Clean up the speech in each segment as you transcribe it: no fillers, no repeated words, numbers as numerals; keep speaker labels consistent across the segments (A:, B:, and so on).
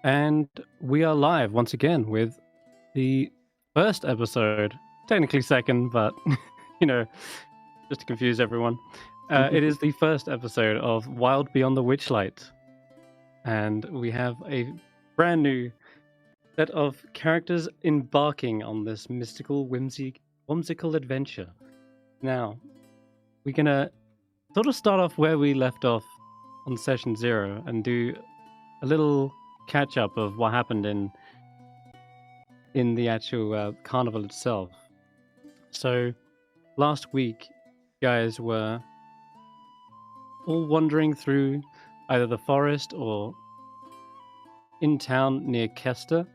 A: And we are live once again with the first episode. Technically second, but you know, just to confuse everyone. It is the first episode of Wild Beyond the Witchlight. And we have a brand new set of characters embarking on this mystical, whimsical adventure. Now, we're gonna sort of start off where we left off on session 0 and do a little catch up of what happened in the actual carnival itself. So last week, guys were all wandering through either the forest or in town near Kester.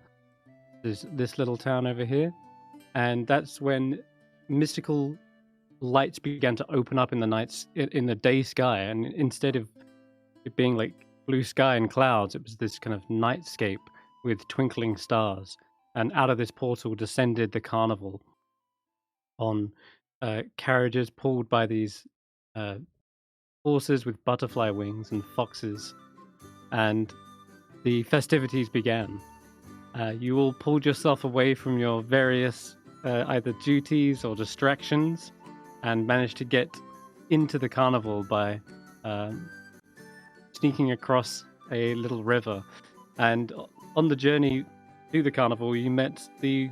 A: There's this little town over here, and that's when mystical lights began to open up in the nights in the day sky, and instead of it being like blue sky and clouds, it was this kind of nightscape with twinkling stars. And out of this portal descended the carnival on carriages pulled by these uh, horses with butterfly wings and foxes, and the festivities began. You all pulled yourself away from your various either duties or distractions and managed to get into the carnival by sneaking across a little river. And on the journey to the carnival, you met the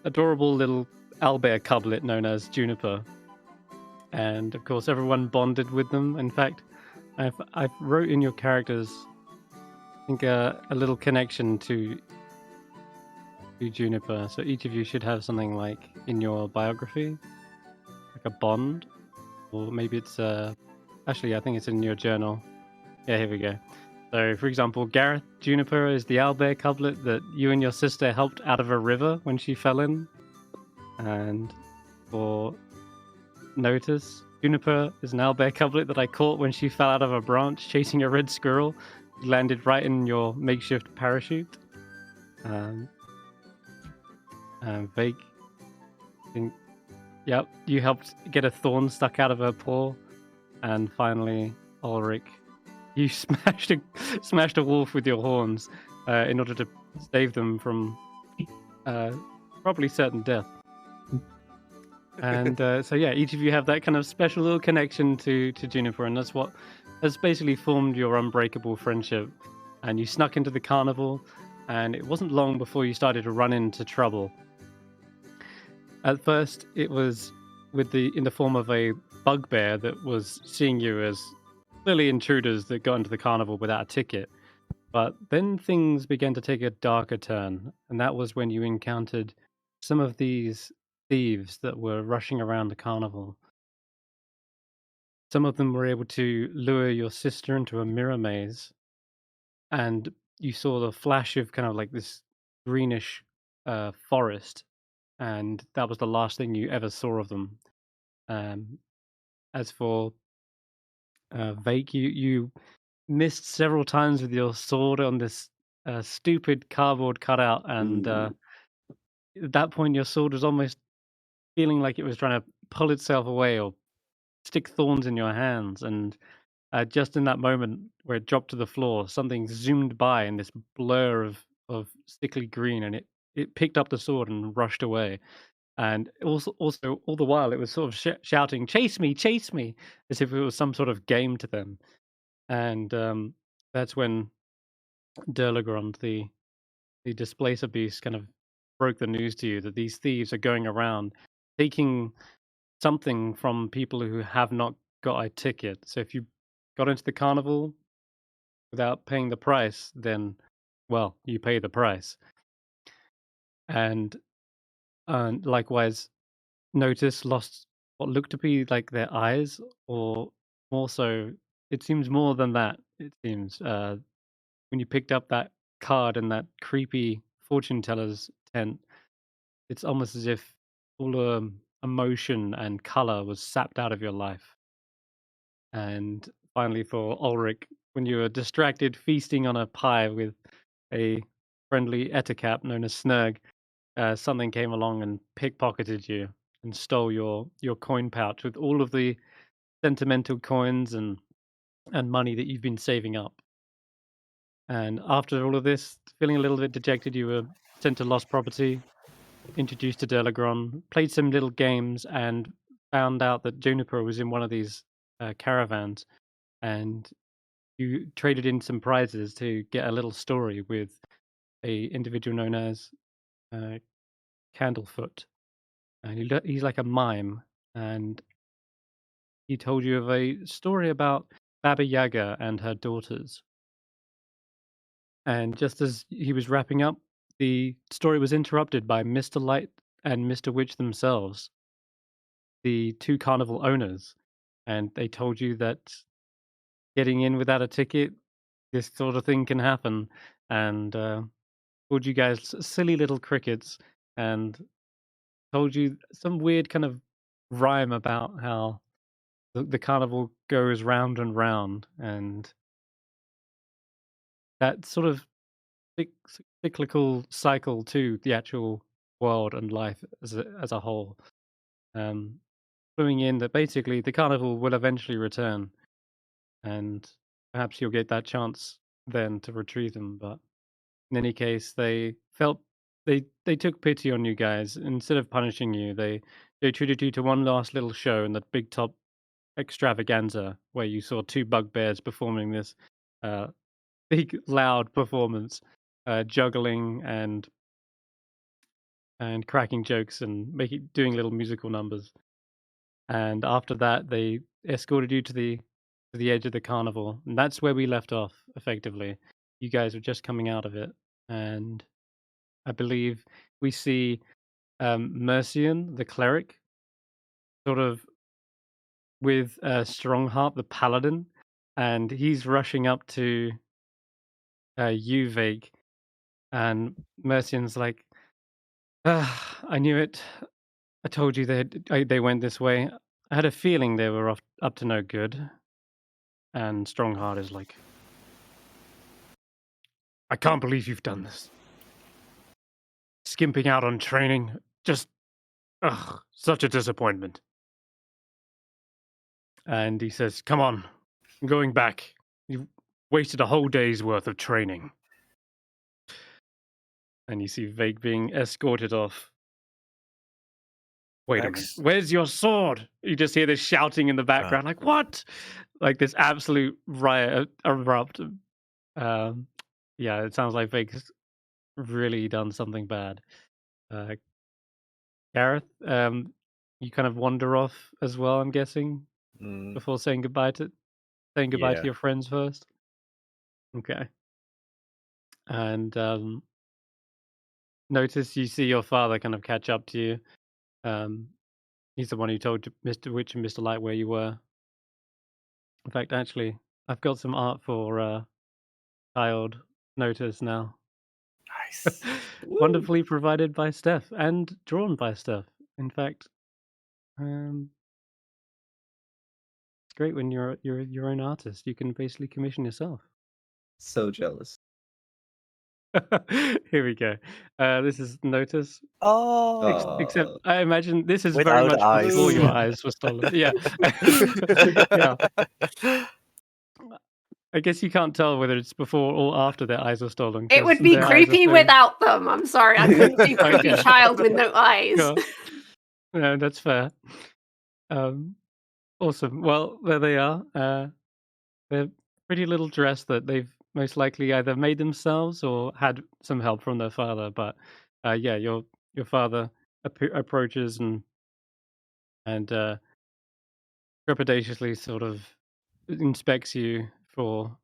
A: adorable little owlbear cublet known as Juniper. And of course, everyone bonded with them. In fact, I've wrote in your characters, I think, a little connection to Juniper. So each of you should have something like in your biography, like a bond, or maybe it's actually I think it's in your journal. Yeah, here we go. So, for example, Garreth Juniper is the owlbear cublet that you and your sister helped out of a river when she fell in, and for Notus, Juniper is an owlbear cublet that I caught when she fell out of a branch chasing a red squirrel. It landed right in your makeshift parachute. Vaike, I think, yep, you helped get a thorn stuck out of her paw. And finally, Ulric, you smashed a wolf with your horns in order to save them from probably certain death. And so yeah, each of you have that kind of special little connection to Juniper, and that's what has basically formed your unbreakable friendship. And you snuck into the carnival, and it wasn't long before you started to run into trouble. At first, it was in the form of a bugbear that was seeing you as clearly intruders that got into the carnival without a ticket. But then things began to take a darker turn, and that was when you encountered some of these thieves that were rushing around the carnival. Some of them were able to lure your sister into a mirror maze, and you saw the flash of kind of like this greenish forest, and that was the last thing you ever saw of them. Um, as for Vaike, you missed several times with your sword on this stupid cardboard cutout, and at that point, your sword was almost feeling like it was trying to pull itself away or stick thorns in your hands. And just in that moment where it dropped to the floor, something zoomed by in this blur of sickly green, and it picked up the sword and rushed away. And also all the while, it was sort of shouting, chase me," as if it was some sort of game to them. And that's when Durlagrond, the displacer beast, kind of broke the news to you that these thieves are going around taking something from people who have not got a ticket. So if you got into the carnival without paying the price, then, well, you pay the price. And likewise, Notus lost what looked to be like their eyes, or more so, it seems more than that. It seems when you picked up that card in that creepy fortune teller's tent, it's almost as if all emotion and color was sapped out of your life. And finally, for Ulric, when you were distracted feasting on a pie with a friendly ettercap known as Snurg, something came along and pickpocketed you and stole your coin pouch with all of the sentimental coins and money that you've been saving up. And after all of this, feeling a little bit dejected, you were sent to Lost Property, introduced to Delagron, played some little games, and found out that Juniper was in one of these caravans, and you traded in some prizes to get a little story with a individual known as uh, Candlefoot, and he's like a mime, and he told you of a story about Baba Yaga and her daughters. And just as he was wrapping up, the story was interrupted by Mr. Light and Mr. Witch themselves, the two carnival owners, and they told you that getting in without a ticket, this sort of thing can happen, and called you guys silly little crickets, and told you some weird kind of rhyme about how the carnival goes round and round, and that sort of cyclical cycle to the actual world and life as a whole. Um, Cluing in that basically the carnival will eventually return, and perhaps you'll get that chance then to retrieve them. But in any case, they felt they took pity on you guys. Instead of punishing you, they treated you to one last little show in the big top extravaganza where you saw two bugbears performing this uh, big loud performance, juggling and cracking jokes and making doing little musical numbers. And after that, they escorted you to the edge of the carnival, and that's where we left off. Effectively, you guys were just coming out of it, and I believe we see Mercian, the cleric, sort of with Strongheart, the paladin, and he's rushing up to you, Vaike, and Mercian's like, "Ah, I knew it. I told you they went this way. I had a feeling they were up to no good." And Strongheart is like, "I can't believe you've done this. Skimping out on training. Just, ugh, such a disappointment." And he says, "Come on, I'm going back. You've wasted a whole day's worth of training." And you see Vaike being escorted off. Wait a minute. Where's your sword? You just hear this shouting in the background, like, what? Like this absolute riot erupt. Um, yeah, it sounds like Vaike's really done something bad. Uh, Garreth, you kind of wander off as well, I'm guessing, before saying goodbye to
B: Yeah.
A: your friends first. Okay. And notice you see your father kind of catch up to you. Um, he's the one who told Mr. Witch and Mr. Light where you were. In fact, actually, I've got some art for child Notus now.
B: Nice.
A: Wonderfully provided by Steph and drawn by Steph. In fact, it's great when you're your own artist. You can basically commission yourself.
C: So jealous.
A: Here we go. This is Notus.
B: Oh,
A: Except I imagine this is very
B: without
A: much
B: eyes.
A: before your eyes were stolen. Yeah. Yeah. I guess you can't tell whether it's before or after their eyes were stolen.
D: It
A: 'Cause
D: would be
A: their eyes are
D: creepy
A: so-
D: without them. I'm sorry, I couldn't do creepy
A: Okay.
D: child with no eyes.
A: Sure. No, that's fair. Awesome. Well, there they are. They're pretty little dress that they've most likely either made themselves or had some help from their father. But yeah, your father approaches and trepidatiously sort of inspects you for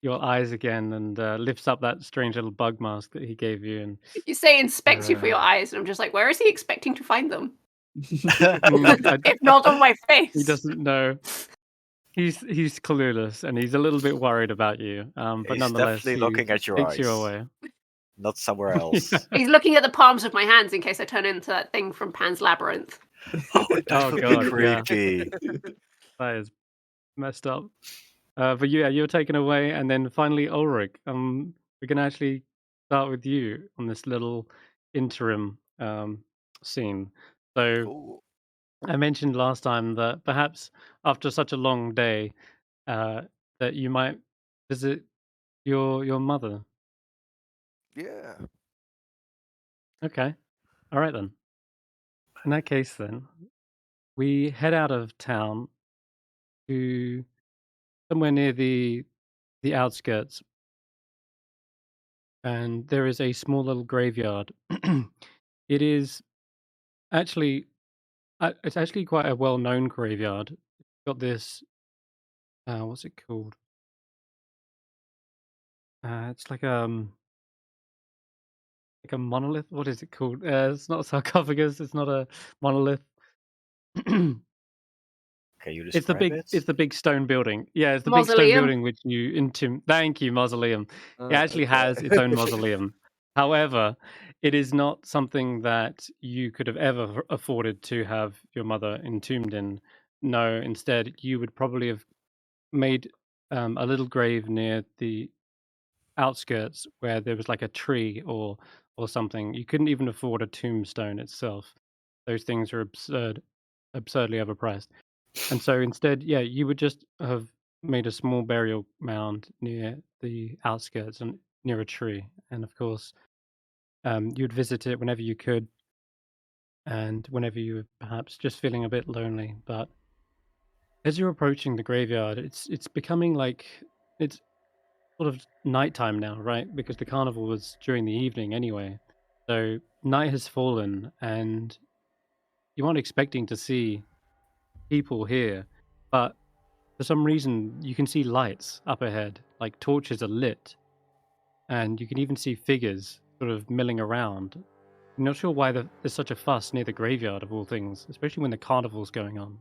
A: your eyes again and lifts up that strange little bug mask that he gave you. And
D: You say inspects you for your eyes, and I'm just like, where is he expecting to find them?
A: I-
D: If not on my
A: he
D: face.
A: doesn't know. He's clueless and he's a little bit worried about you. But
B: He's
A: nonetheless,
B: definitely
A: he
B: looking at your
A: takes you
B: eyes.
A: away.
B: Not somewhere else.
A: Yeah.
D: He's looking at the palms of my hands in case I turn into that thing from Pan's Labyrinth.
B: Oh, that
A: Oh,
B: would
A: God,
B: be
A: yeah.
B: creepy.
A: That is messed up. But yeah, you're taken away, and then finally Ulric. We can actually start with you on this little interim scene. So
B: Cool.
A: I mentioned last time that perhaps after such a long day, that you might visit Your mother.
E: Yeah.
A: Okay. All right then. In that case, then we head out of town to somewhere near the outskirts, and there is a small little graveyard. It is actually it's actually quite a well-known graveyard. It's got this what's it called? It's like a monolith. What is it called? It's not a sarcophagus. It's not a monolith.
B: Can you describe it?
A: It's the big stone building. Yeah, it's the big stone
D: Mausoleum.
A: building which you Thank you, mausoleum. It actually has its
E: Okay.
A: own mausoleum. However, it is not something that you could have ever afforded to have your mother entombed in. No, instead, you would probably have made a little grave near the outskirts where there was like a tree or something. You couldn't even afford a tombstone itself. Those things are absurdly overpriced. And so instead, yeah, you would just have made a small burial mound near the outskirts and near a tree. And of course, you'd visit it whenever you could and whenever you were perhaps just feeling a bit lonely. But as you're approaching the graveyard, it's becoming like it's sort of nighttime now, right? Because the carnival was during the evening anyway. So night has fallen and you aren't expecting to see people here, but for some reason you can see lights up ahead, like torches are lit, and you can even see figures sort of milling around. I'm not sure why there's such a fuss near the graveyard of all things, especially when the carnival's going on.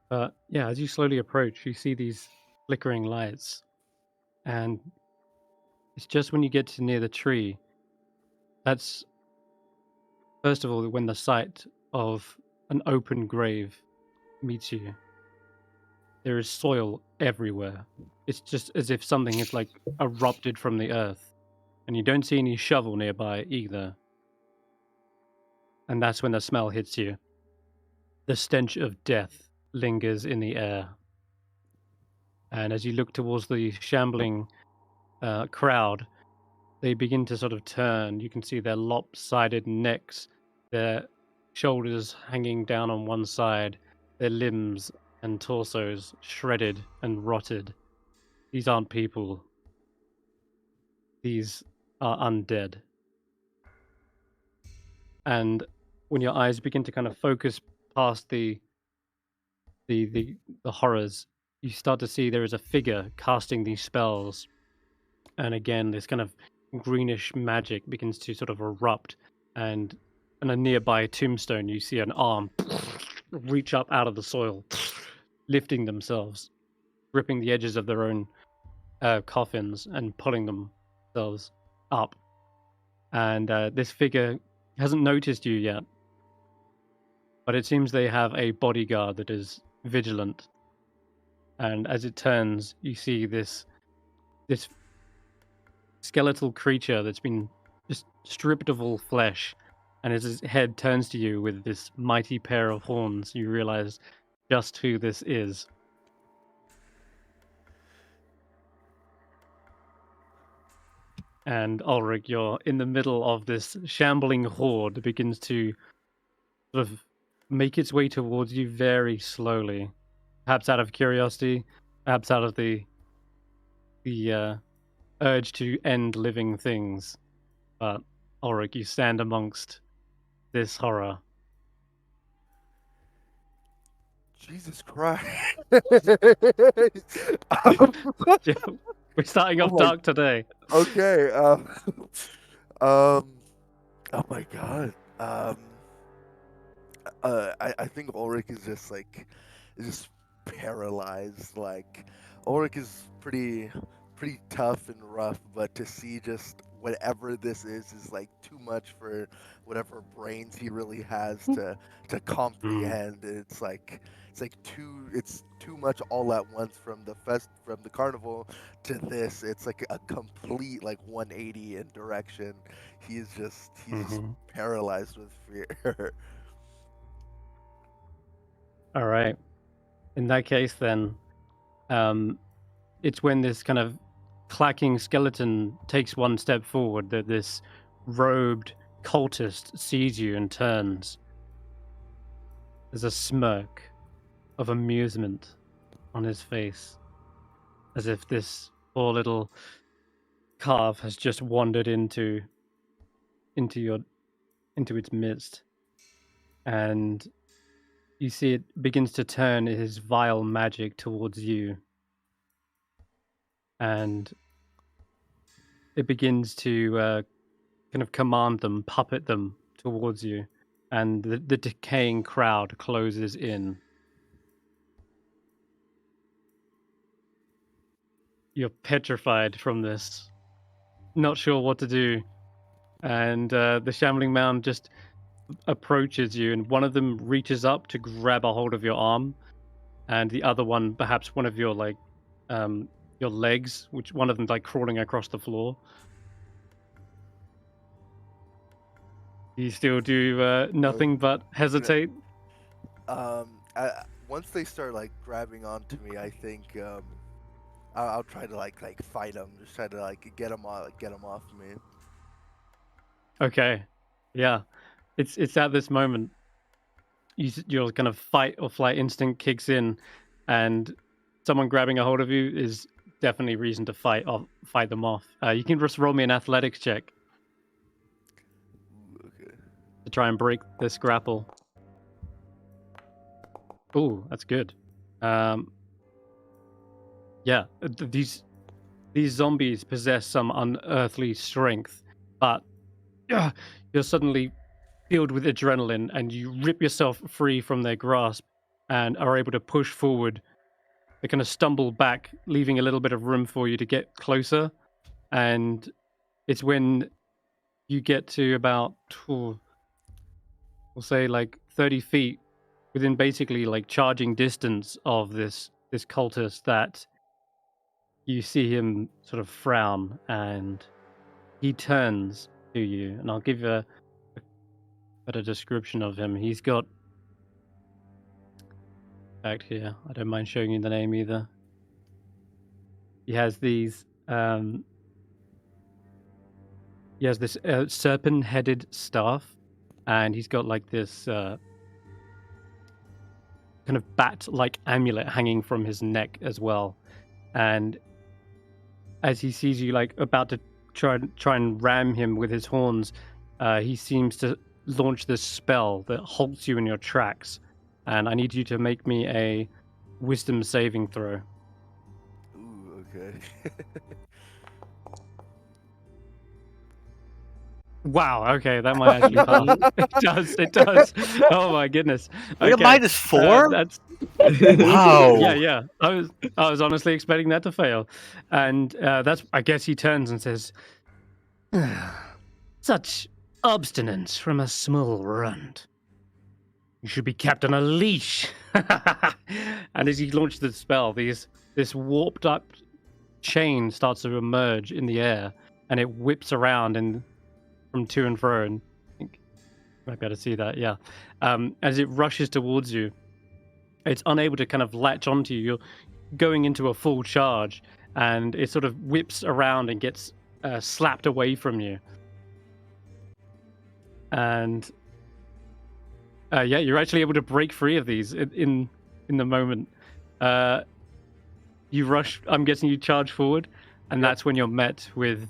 A: But yeah, as you slowly approach, you see these flickering lights, and it's just when you get to near the tree that's first of all when the sight of an open grave meets you. There is soil everywhere. It's just as if something has like erupted from the earth, and you don't see any shovel nearby either. And that's when the smell hits you. The stench of death lingers in the air. And as you look towards the shambling crowd, they begin to sort of turn. You can see their lopsided necks, their shoulders hanging down on one side, their limbs and torsos shredded and rotted. These aren't people. These are undead. And when your eyes begin to kind of focus past the the, the horrors, you start to see there is a figure casting these spells. And again, this kind of greenish magic begins to sort of erupt. And on a nearby tombstone, you see an arm reach up out of the soil, lifting themselves, ripping the edges of their own coffins and pulling themselves up. And this figure hasn't noticed you yet, but it seems they have a bodyguard that is vigilant. And as it turns, you see this skeletal creature that's been just stripped of all flesh. And as his head turns to you with this mighty pair of horns, you realize just who this is. And Ulric, you're in the middle of this shambling horde that begins to sort of make its way towards you very slowly. Perhaps out of curiosity, perhaps out of the urge to end living things. But Ulric, you stand amongst this horror.
E: Jesus Christ.
A: We're starting
E: Oh
A: off
E: my-
A: dark today.
E: Okay. Oh my God. I think Ulric is just paralyzed. Like Ulric is pretty tough and rough, but to see just whatever this is like too much for whatever brains he really has to comprehend. It's too much all at once from the carnival to this. It's like a complete like 180 in direction. He's just paralyzed with fear.
A: All right. In that case, then, it's when this kind of clacking skeleton takes one step forward that this robed cultist sees you and turns. There's a smirk of amusement on his face, as if this poor little calf has just wandered into its midst, and you see it begins to turn his vile magic towards you, and it begins to kind of command them, puppet them towards you, and the decaying crowd closes in. You're petrified from this, not sure what to do, and the Shambling Mound just approaches you, and one of them reaches up to grab a hold of your arm, and the other one, perhaps one of your your legs, which one of them like crawling across the floor. You still do nothing but hesitate.
E: Once they start like grabbing onto me, I think I'll try to like fight them, just try to like get them off me.
A: Okay, yeah, it's at this moment your kind of fight or flight instinct kicks in, and someone grabbing a hold of you is definitely reason to fight them off. You can just roll me an athletics check.
E: Okay.
A: To try and break this grapple. Ooh, that's good. Yeah, these zombies possess some unearthly strength, but you're suddenly filled with adrenaline, and you rip yourself free from their grasp and are able to push forward. They kind of stumble back, leaving a little bit of room for you to get closer, and it's when you get to about, we'll say like 30 feet, within basically like charging distance of this cultist, that you see him sort of frown, and he turns to you, and I'll give you a better description of him. He's got, back here, I don't mind showing you the name either. He has these this serpent-headed staff, and he's got like this kind of bat-like amulet hanging from his neck as well. And as he sees you like about to try and ram him with his horns, he seems to launch this spell that halts you in your tracks. And I need you to make me a wisdom saving throw.
E: Ooh, okay.
A: Wow, okay, that might actually pass. It does. Oh my goodness.
B: We got
A: Okay.
B: -4?
A: That's
B: Wow.
A: yeah. I was honestly expecting that to fail. And that's, I guess he turns and says, "Such obstinance from a small runt. You should be kept on a leash." And as he launched the spell, this warped up chain starts to emerge in the air, and it whips around and from to and fro. And I think you might be able to see that, yeah. As it rushes towards you, it's unable to kind of latch onto you. You're going into a full charge, and it sort of whips around and gets slapped away from you. And yeah, you're actually able to break free of these in the moment. You rush. I'm guessing you charge forward, and that's when you're met with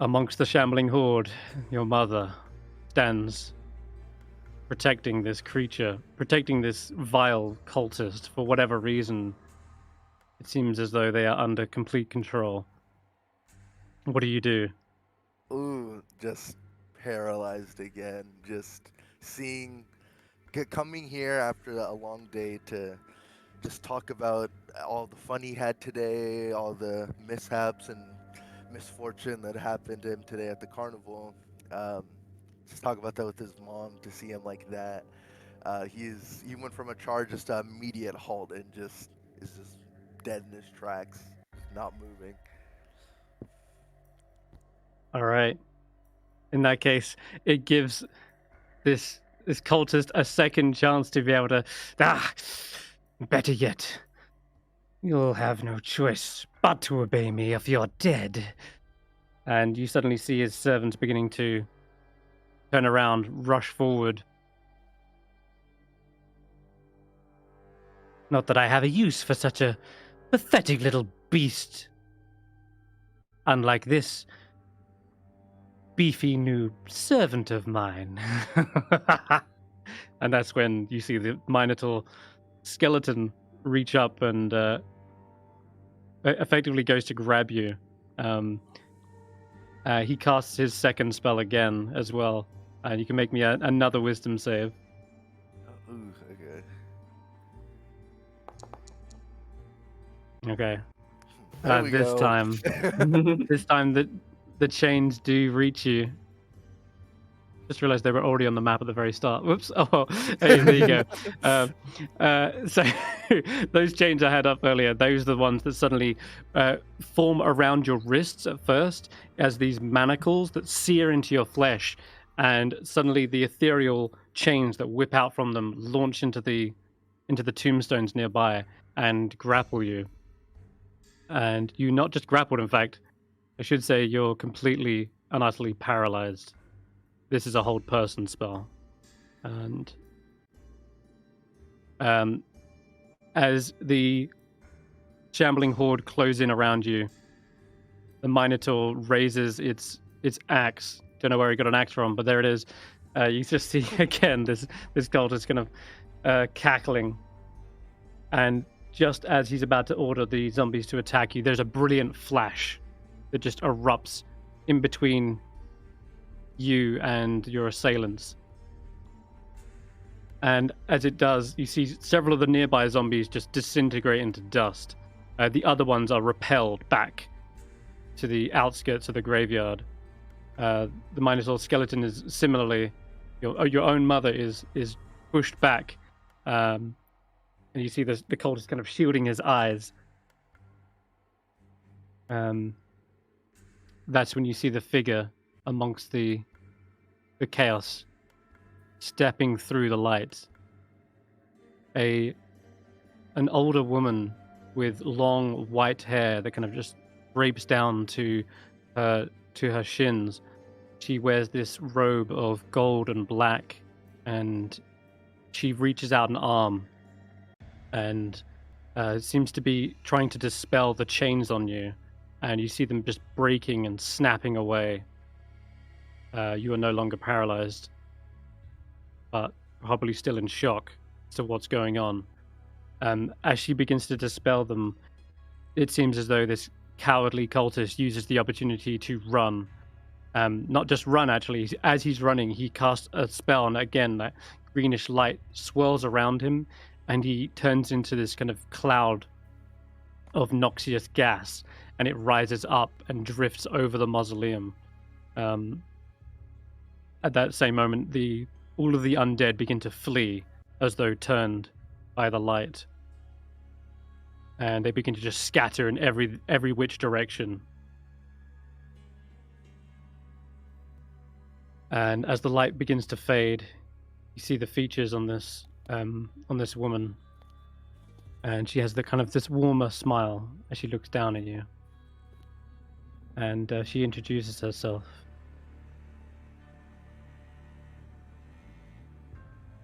A: amongst the shambling horde. Your mother stands protecting this creature, protecting this vile cultist. For whatever reason, it seems as though they are under complete control. What do you do?
E: Ooh, just paralyzed again. Just coming here after a long day to just talk about all the fun he had today, all the mishaps and misfortune that happened to him today at the carnival. Just talk about that with his mom, to see him like that. He went from a charge just to immediate halt and is just dead in his tracks, not moving.
A: All right. In that case, it gives this cultist a second chance to be able to. Better yet, You'll have no choice but to obey me if you're dead. And you suddenly see his servants beginning to turn around, rush forward. Not that I have a use for such a pathetic little beast. Unlike this beefy new servant of mine. And that's when you see the Minotaur skeleton reach up and effectively goes to grab you. He casts his second spell again as well. And you can make me another wisdom save.
E: Ooh, okay.
A: Okay.
E: There we
A: This
E: go.
A: time, the chains do reach you. Just realized they were already on the map at the very start. Whoops. Oh, hey, there you go. So those chains I had up earlier, those are the ones that suddenly form around your wrists at first as these manacles that sear into your flesh. And suddenly the ethereal chains that whip out from them launch into the tombstones nearby and grapple you. And you not just grappled, in fact, I should say you're completely and utterly paralyzed. This is a hold person spell. And as the shambling horde close in around you, the Minotaur raises its axe. Don't know where he got an axe from, but there it is. You just see again this cult is kind of cackling. And just as he's about to order the zombies to attack you, there's a brilliant flash that just erupts in between you and your assailants. And as it does, you see several of the nearby zombies just disintegrate into dust. The other ones are repelled back to the outskirts of the graveyard. The Minotaur skeleton is similarly, your own mother is pushed back. And you see the cultist kind of shielding his eyes. That's when you see the figure amongst the chaos stepping through the light. An older woman with long white hair that kind of just drapes down to her shins. She wears this robe of gold and black, and she reaches out an arm and seems to be trying to dispel the chains on you, and you see them just breaking and snapping away. You are no longer paralyzed, but probably still in shock as to what's going on. As she begins to dispel them, it seems as though this cowardly cultist uses the opportunity to run. Not just run, actually. As he's running, he casts a spell, and again, that greenish light swirls around him, and he turns into this kind of cloud of noxious gas, and it rises up and drifts over the mausoleum. At that same moment, all of the undead begin to flee as though turned by the light. And they begin to just scatter in every which direction. And as the light begins to fade, you see the features on this woman, and she has the kind of this warmer smile as she looks down at you, and she introduces herself.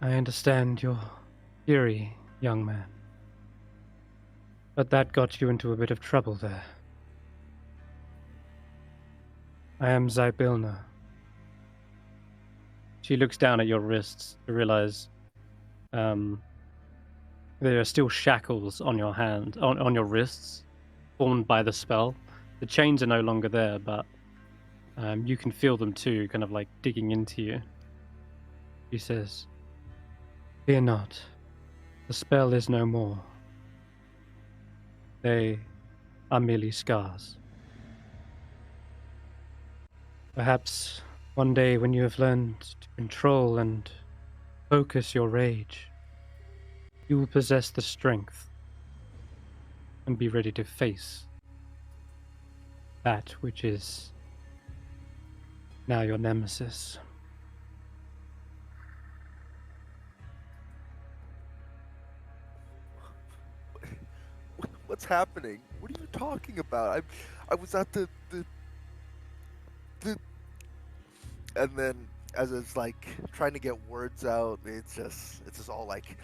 A: I understand your fury, young man, but that got you into a bit of trouble there. I am Zaelong. She looks down at your wrists to realize there are still shackles on your hand, on your wrists, formed by the spell. The chains are no longer there, but you can feel them too, kind of like digging into you. She says, "Fear not, the spell is no more. They are merely scars. Perhaps one day when you have learned to control and focus your rage, you will possess the strength and be ready to face that which is now your nemesis."
E: What's happening? What are you talking about? I was at the and then as it's like trying to get words out, it's just all like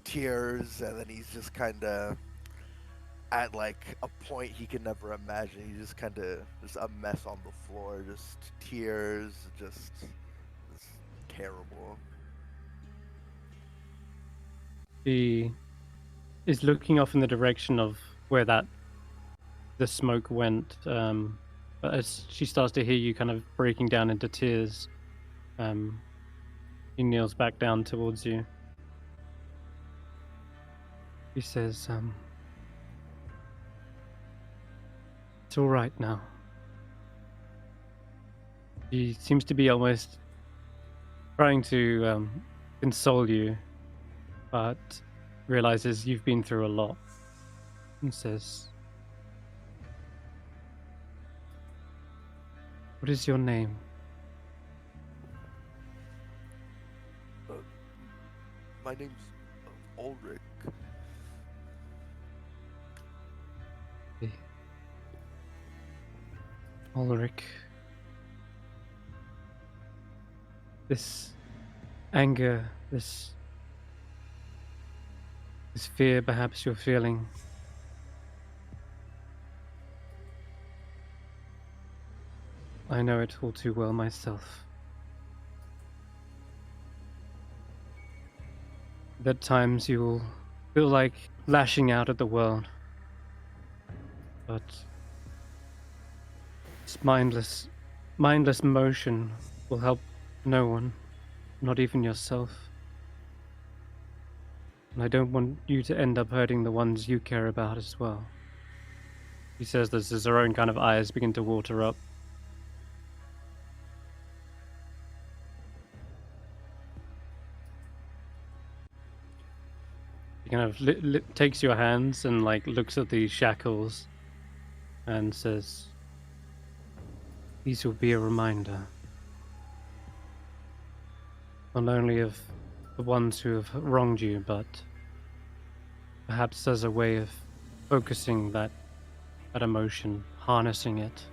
E: tears, and then he's just kind of at like a point he can never imagine. He's just kind of just a mess on the floor, just tears, just terrible.
A: He is looking off in the direction of where the smoke went. But as she starts to hear you kind of breaking down into tears, he kneels back down towards you. He says, "It's all right now." He seems to be almost trying to console you, but realizes you've been through a lot, and says, "What is your name?"
E: My name's Ulric.
A: Ulric. This anger, this fear perhaps you're feeling, I know it all too well myself. At times you will feel like lashing out at the world, but this mindless motion will help no one, not even yourself. And I don't want you to end up hurting the ones you care about as well. He says this as her own kind of eyes begin to water up. He kind of takes your hands and like looks at the shackles and says, "These will be a reminder, not only of the ones who have wronged you, but perhaps as a way of focusing that emotion, harnessing it.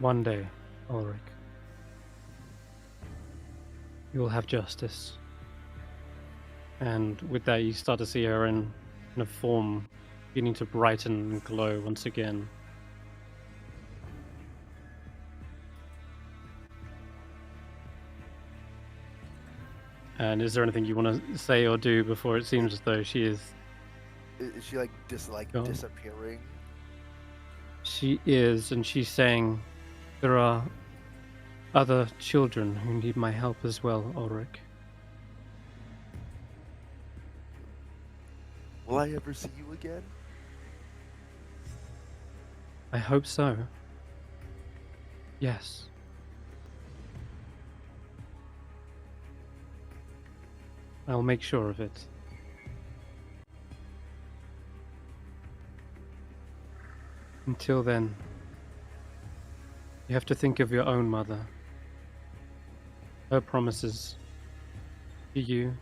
A: One day, Ulric, you will have justice." And with that, you start to see her in a form beginning to brighten and glow once again. And is there anything you want to say or do before it seems as though she is?
E: Is she like
A: Gone.
E: disappearing?
A: She is, and she's saying, "There are other children who need my help as well, Ulric."
E: Will I ever see you again?
A: I hope so. Yes. I'll make sure of it. Until then, you have to think of your own mother. Her promises to you,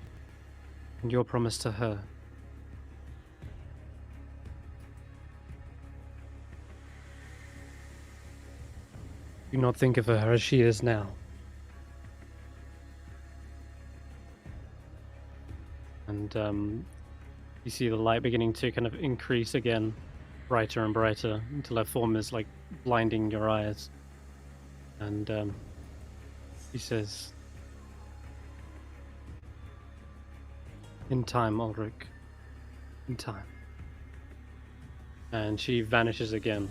A: and your promise to her. Do not think of her as she is now. And you see the light beginning to kind of increase again, brighter and brighter, until her form is like blinding your eyes. And he says, "In time, Ulric. In time." And she vanishes again,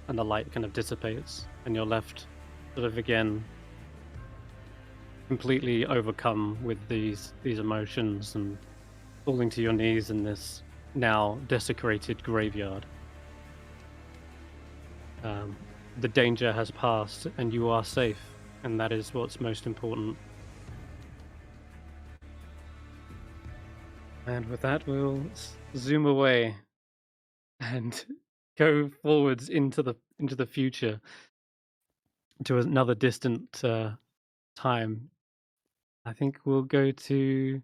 A: and the light kind of dissipates, and you're left sort of again completely overcome with these emotions and falling to your knees in this now desecrated graveyard. The danger has passed and you are safe, and that is what's most important. And with that, we'll zoom away and go forwards into the future, to another distant time. I think we'll go to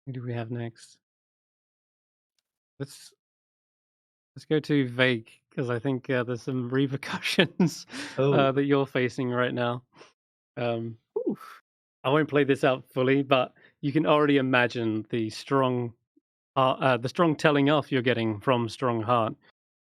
A: Who do we have next? Let's let's go to Vague because I think there's some repercussions
C: Oh,
A: that you're facing right now. Um,
C: whew.
A: I won't play this out fully, but you can already imagine the strong telling off you're getting from Strongheart,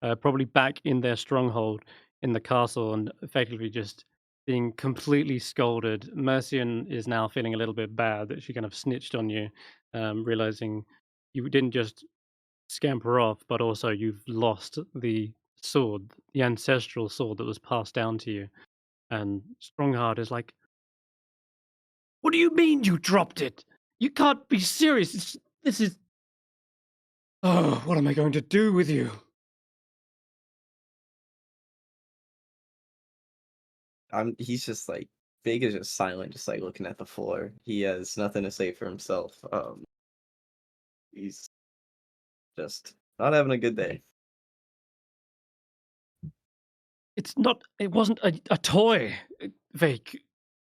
A: probably back in their stronghold in the castle, and effectively just being completely scolded. Mercian is now feeling a little bit bad that she kind of snitched on you, realizing you didn't just scamper off, but also you've lost the sword, the ancestral sword that was passed down to you. And Strongheart is like, "What do you mean you dropped it? You can't be serious. This is. Oh, what am I going to do with you?"
C: He's just like Big is just silent, just like looking at the floor. He has nothing to say for himself. He's just not having a good day.
A: It wasn't a toy, Vake.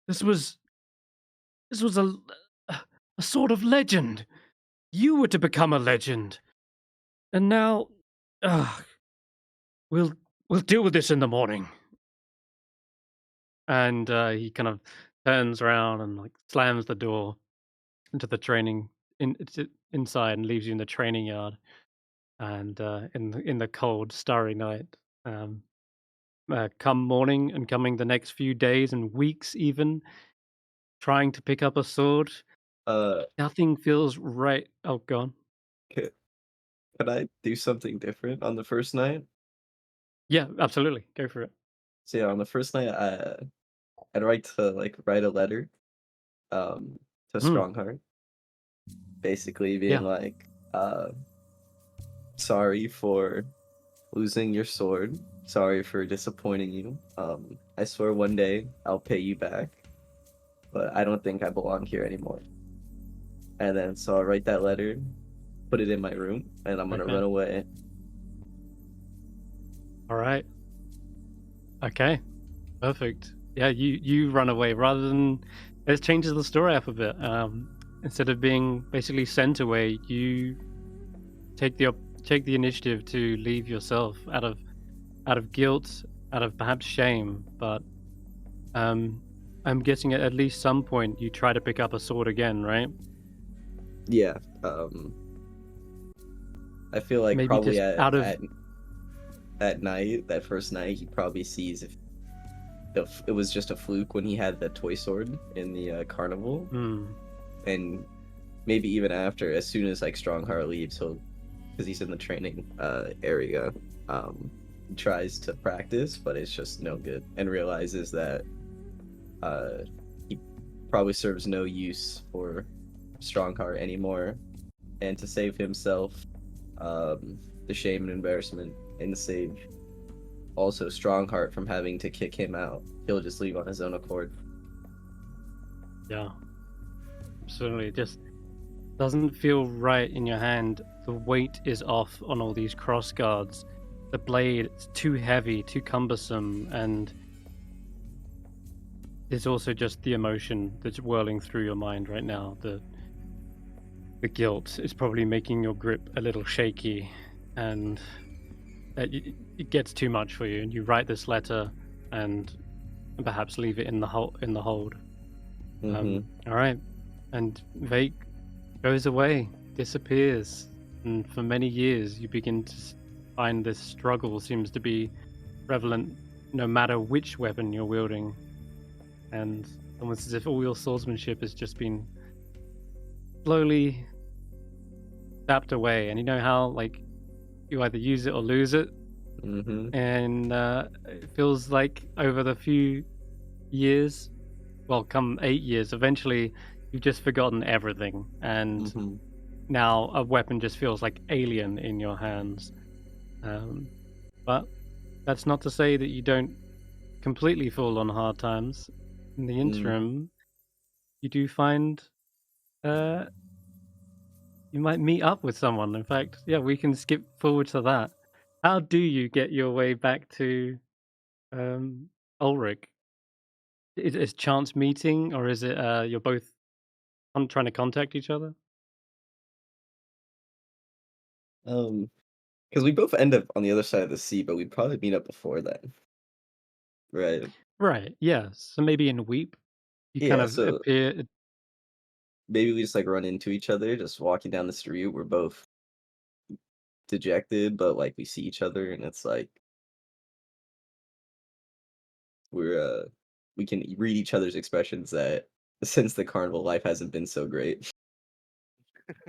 A: This was this was a sort of legend. You were to become a legend. And now, ugh, we'll we'll deal with this in the morning. And he kind of turns around and like slams the door into the inside and leaves you in the training yard. And in the cold, starry night, um, come morning and coming the next few days and weeks, even trying to pick up a sword,
C: Uh,
A: nothing feels right. Oh, gone.
C: could, could I do something different on the first night?
A: Yeah, absolutely. Go for it.
C: So yeah, on the first night, I'd write a letter, to
A: Mm,
C: Strongheart, basically being
A: yeah.
C: like, sorry for losing your sword. Sorry for disappointing you. I swear one day I'll pay you back, but I don't think I belong here anymore. And then so I'll write that letter, put it in my room, and I'm gonna
A: Okay.
C: run away.
A: All right. Okay. Perfect. Yeah, you run away rather than it changes the story up a bit. Instead of being basically sent away, you take the initiative to leave yourself out of guilt, out of perhaps shame. But um, I'm guessing at least some point you try to pick up a sword again, right?
C: Yeah. I feel like
A: Maybe
C: probably
A: just out of
C: at night, that first night, he probably sees if it was just a fluke when he had the toy sword in the carnival,
A: hmm,
C: and maybe even after, as soon as like Strongheart leaves, he'll because he's in the training area, he tries to practice, but it's just no good, and realizes that he probably serves no use for Strongheart anymore, and to save himself, the shame and embarrassment, and to save also Strongheart from having to kick him out, he'll just leave on his own accord.
A: yeah, absolutely. It just doesn't feel right in your hand. The weight is off on all these cross guards. The blade is too heavy, too cumbersome, and there's also just the emotion that's whirling through your mind right now. The guilt is probably making your grip a little shaky, and it gets too much for you. And you write this letter, and perhaps leave it in the hold.
C: Mm-hmm.
A: All right, and Vake goes away, disappears, and for many years you begin to find this struggle seems to be prevalent no matter which weapon you're wielding, and almost as if all your swordsmanship has just been slowly tapped away. And you know how like you either use it or lose it,
C: Mm-hmm.
A: and it feels like over the few years, well, come 8 years, eventually you've just forgotten everything, and
C: Mm-hmm.
A: now a weapon just feels like alien in your hands. Um, but that's not to say that you don't completely fall on hard times. In the
C: Mm.
A: interim, you do find uh, you might meet up with someone. In fact, yeah, we can skip forward to that. How do you get your way back to Ulric? Is it a chance meeting, or is it you're both trying to contact each other?
C: Because we both end up on the other side of the sea, but we'd probably meet up before then, right?
A: Right. Yeah. So maybe in Weep, you kind
C: Yeah,
A: of
C: so
A: appear.
C: maybe we just like run into each other, just walking down the street. We're both dejected, but like we see each other, and it's like we can read each other's expressions that since the carnival life hasn't been so great.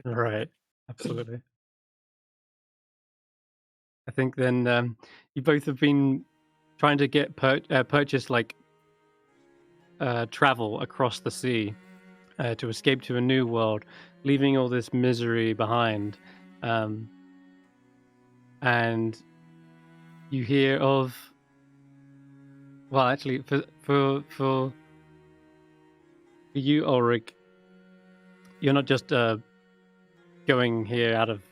A: Right. Absolutely. I think then you both have been trying to get purchase like travel across the sea to escape to a new world, leaving all this misery behind. Um, and you hear of, well, actually, for you, Ulric, you're not just going here out of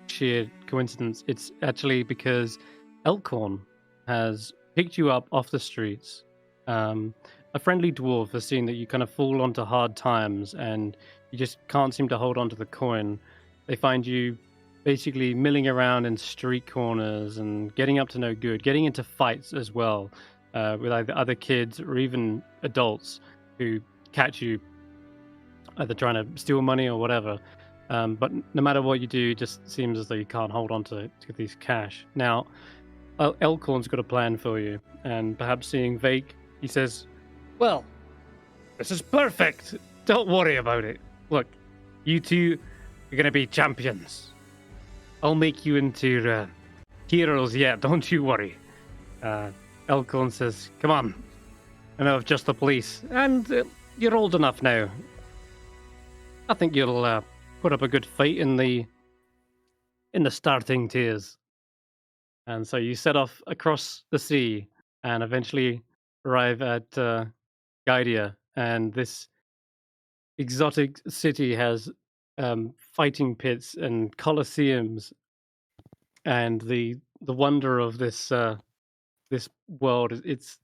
A: sheer coincidence. It's actually because Elkhorn has picked you up off the streets. A friendly dwarf has seen that you kind of fall onto hard times and you just can't seem to hold on to the coin. They find you basically milling around in street corners and getting up to no good, getting into fights as well with either other kids or even adults who catch you either trying to steal money or whatever. But no matter what you do, it just seems as though you can't hold on to these cash. Now, Elkhorn's got a plan for you, and perhaps seeing Vaike, he says, "Well, this is perfect. Don't worry about it. Look, you two are going to be champions. I'll make you into heroes yet, don't you worry." Elkhorn says, "Come on, enough of just the police, and you're old enough now. I think you'll put up a good fight in the starting tiers." And so you set off across the sea and eventually arrive at Gydia. And this exotic city has fighting pits and colosseums, and the wonder of this this world. It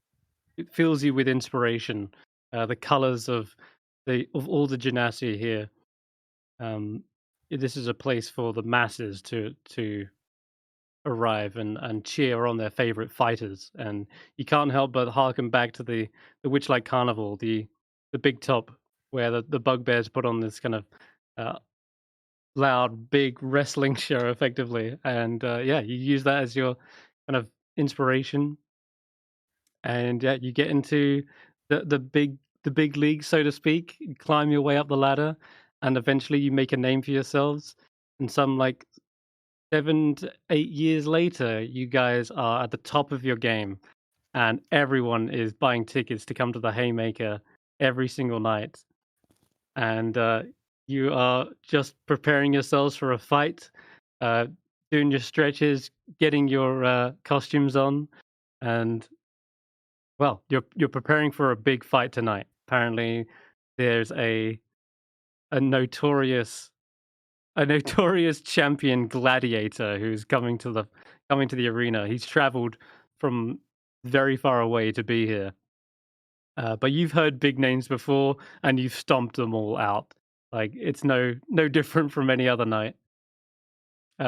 A: fills you with inspiration. The colors of all the genasi here. This is a place for the masses to arrive and cheer on their favorite fighters, and you can't help but harken back to the Witchlight Carnival, the big top where the bugbears put on this kind of uh, loud, big wrestling show, effectively, and yeah, you use that as your kind of inspiration, and yeah, you get into the big league, so to speak. You climb your way up the ladder, and eventually you make a name for yourselves. And some like 7 to 8 years later, you guys are at the top of your game, and everyone is buying tickets to come to the Haymaker every single night. And you are just preparing yourselves for a fight, uh, doing your stretches, getting your costumes on, and well, you're preparing for a big fight tonight. Apparently, there's a notorious champion gladiator who's coming to the arena. He's traveled from very far away to be here. But you've heard big names before, and you've stomped them all out. Like it's no different from any other night.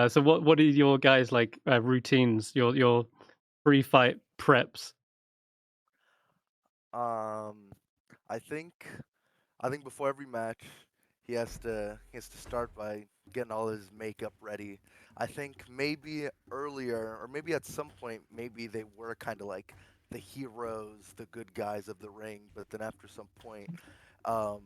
A: So what are your guys like routines? Your pre-fight preps?
E: Um, I think before every match, he has to start by getting all his makeup ready. I think maybe earlier, or maybe at some point, maybe they were kind of like the heroes, the good guys of the ring. But then after some point, um,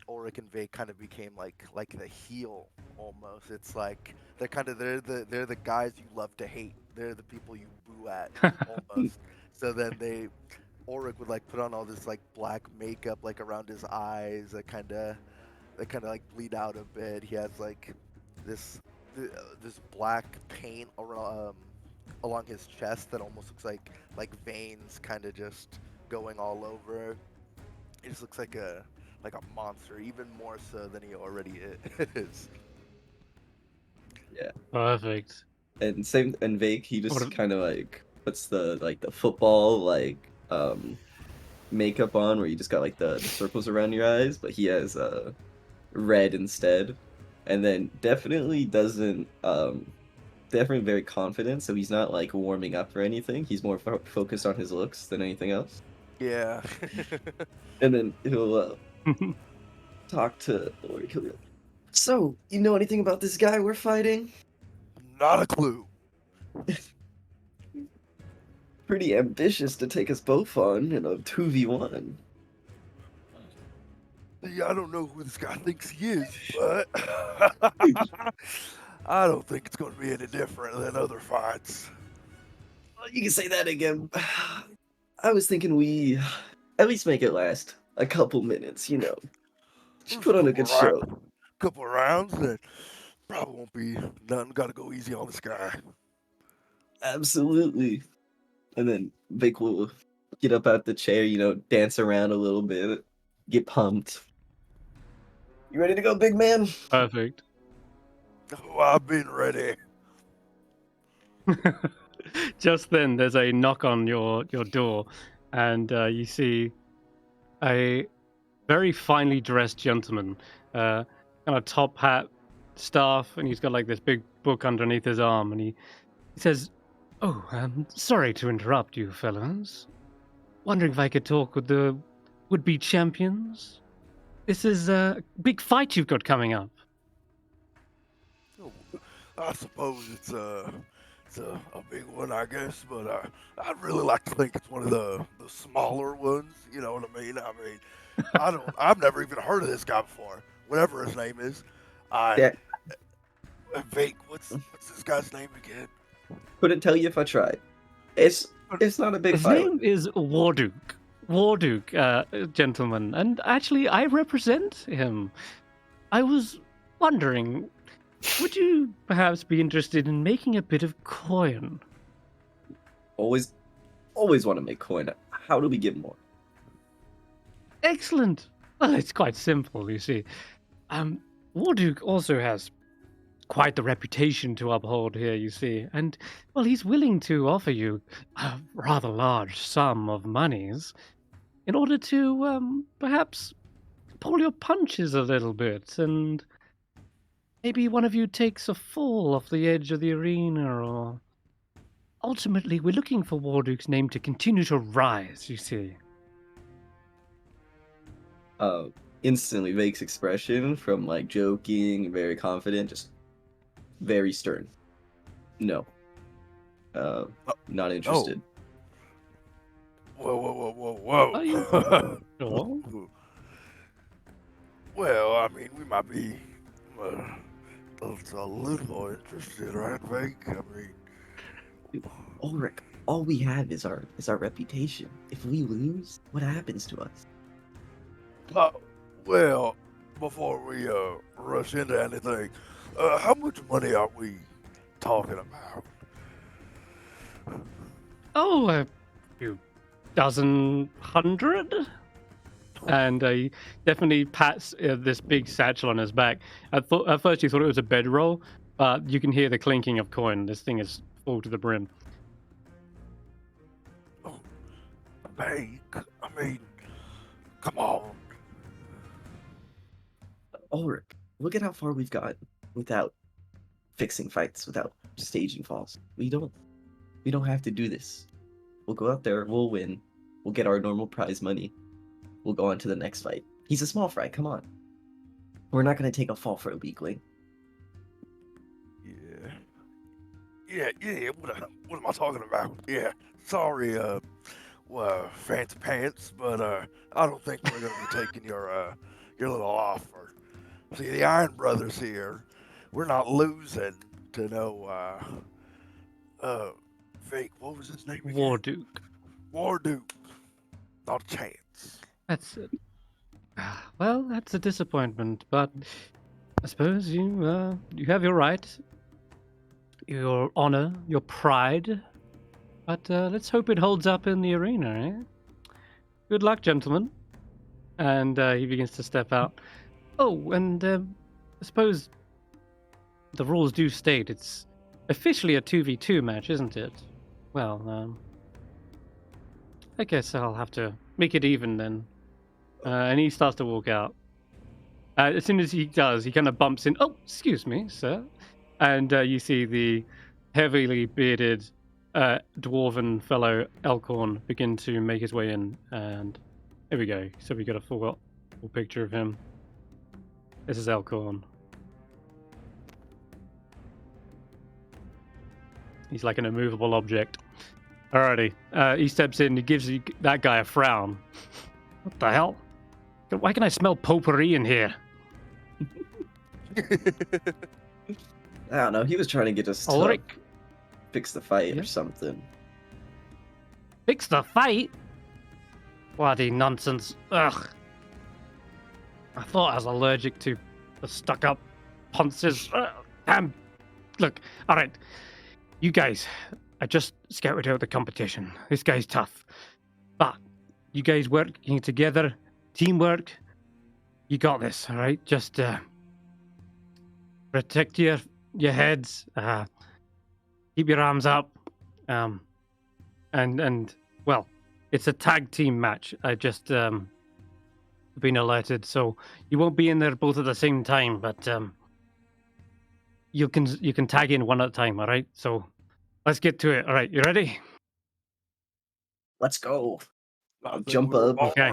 E: Ulric and Vaike kind of became like the heel almost. It's like they're the guys you love to hate. They're the people you boo at almost. So then Ulric would like put on all this like black makeup like around his eyes that kind of like bleed out a bit. He has like this this black paint around along his chest that almost looks like veins kind of just going all over. He just looks like a monster, even more so than he already is.
C: Yeah.
A: Perfect.
C: And Vaike, he just kind of like puts the football makeup on where you just got like the circles around your eyes, but he has red instead. and then definitely doesn't definitely very confident, so he's not like warming up or anything. He's more focused on his looks than anything else.
E: Yeah.
C: And then he'll talk to Ulric. He'll be like, so, you know anything about this guy we're fighting?
E: Not a clue.
C: Pretty ambitious to take us both on in a 2v1.
E: Yeah, I don't know who this guy thinks he is, but I don't think it's going to be any different than other fights.
C: Well, you can say that again. I was thinking we at least make it last a couple minutes, you know. Just put on a good show.
E: Couple of rounds, that probably won't be nothing. Got to go easy on this guy.
C: Absolutely. And then Vaike will get up out the chair, you know, dance around a little bit, get pumped. You ready to go, big man?
A: Perfect.
E: Oh, I've been ready.
A: Just then, there's a knock on your door, and you see a very finely dressed gentleman, kind of top hat, staff, and he's got like this big book underneath his arm, and he says, "Oh, sorry to interrupt you, fellows. Wondering if I could talk with the would-be champions? This is a big fight you've got coming up."
E: Oh, I suppose it's a big one, I guess, but I'd really like to think it's one of the smaller ones. You know what I mean? I've never even heard of this guy before. Whatever his name is,
C: Yeah.
E: Vaike. What's this guy's name again?
C: Couldn't tell you if I tried. It's not a big
A: His
C: fight.
A: name is Warduke. Warduke, gentlemen, and actually, I represent him. I was wondering, would you perhaps be interested in making a bit of coin?
C: Always want to make coin. How do we get more?
A: Excellent. Well, it's quite simple, you see. Warduke also has quite the reputation to uphold here, you see, and, well, he's willing to offer you a rather large sum of monies in order to, perhaps pull your punches a little bit, and maybe one of you takes a fall off the edge of the arena, or... Ultimately, we're looking for Warduke's name to continue to rise, you see.
C: Instantly, Vake's expression from like joking, very confident, just very stern. No. Not interested.
E: Whoa.
A: Are you sure?
E: Well, I mean, we might be a little interested, right, Vaike? I mean,
C: Ulric, all we have is our reputation. If we lose, what happens to us?
E: well, before we rush into anything, how much money are we talking about?
A: Oh, a few dozen hundred? And he definitely pats this big satchel on his back. At first you thought it was a bedroll, but you can hear the clinking of coin. This thing is full to the brim.
E: Oh, Vaike, I mean, come on.
C: Ulric, look at how far we've gotten without fixing fights, without staging falls. We don't have to do this. We'll go out there, we'll win, we'll get our normal prize money. We'll go on to the next fight. He's a small fry, come on. We're not going to take a fall for a weakling.
E: Yeah, what am I talking about? Yeah, sorry, fancy pants, but I don't think we're going to be taking your little offer. See, the Iron Brothers here, we're not losing to no, Vaike, what was his name again? Warduke. Not a chance.
A: That's it. Well, that's a disappointment, but I suppose you have your right, your honor, your pride. But let's hope it holds up in the arena, eh? Good luck, gentlemen. And he begins to step out. Oh, and I suppose the rules do state it's officially a 2v2 match, isn't it? Well, I guess I'll have to make it even then. And he starts to walk out. As soon as he does, he kind of bumps in. Oh, excuse me, sir. And you see the heavily bearded dwarven fellow Elkhorn begin to make his way in. And here we go. So we got a full picture of him. This is Elkhorn. He's like an immovable object. Alrighty. He steps in. He gives that guy a frown. What the hell? Why can I smell potpourri in here?
C: I don't know. He was trying to get us to
A: Ulric,
C: fix the fight
A: Yeah.
C: or something.
A: fix the fight? Bloody nonsense. Ugh. I thought I was allergic to the stuck-up ponces. Damn. Look, alright. You guys, I just scouted out the competition. This guy's tough. But you guys working together, teamwork, you got this, alright? Just protect your heads, keep your arms up, and well, it's a tag team match. I just been alerted, so you won't be in there both at the same time, but you can tag in one at a time, all right? So let's get to it. All right, you ready?
C: Let's go. I'll jump up.
A: Okay.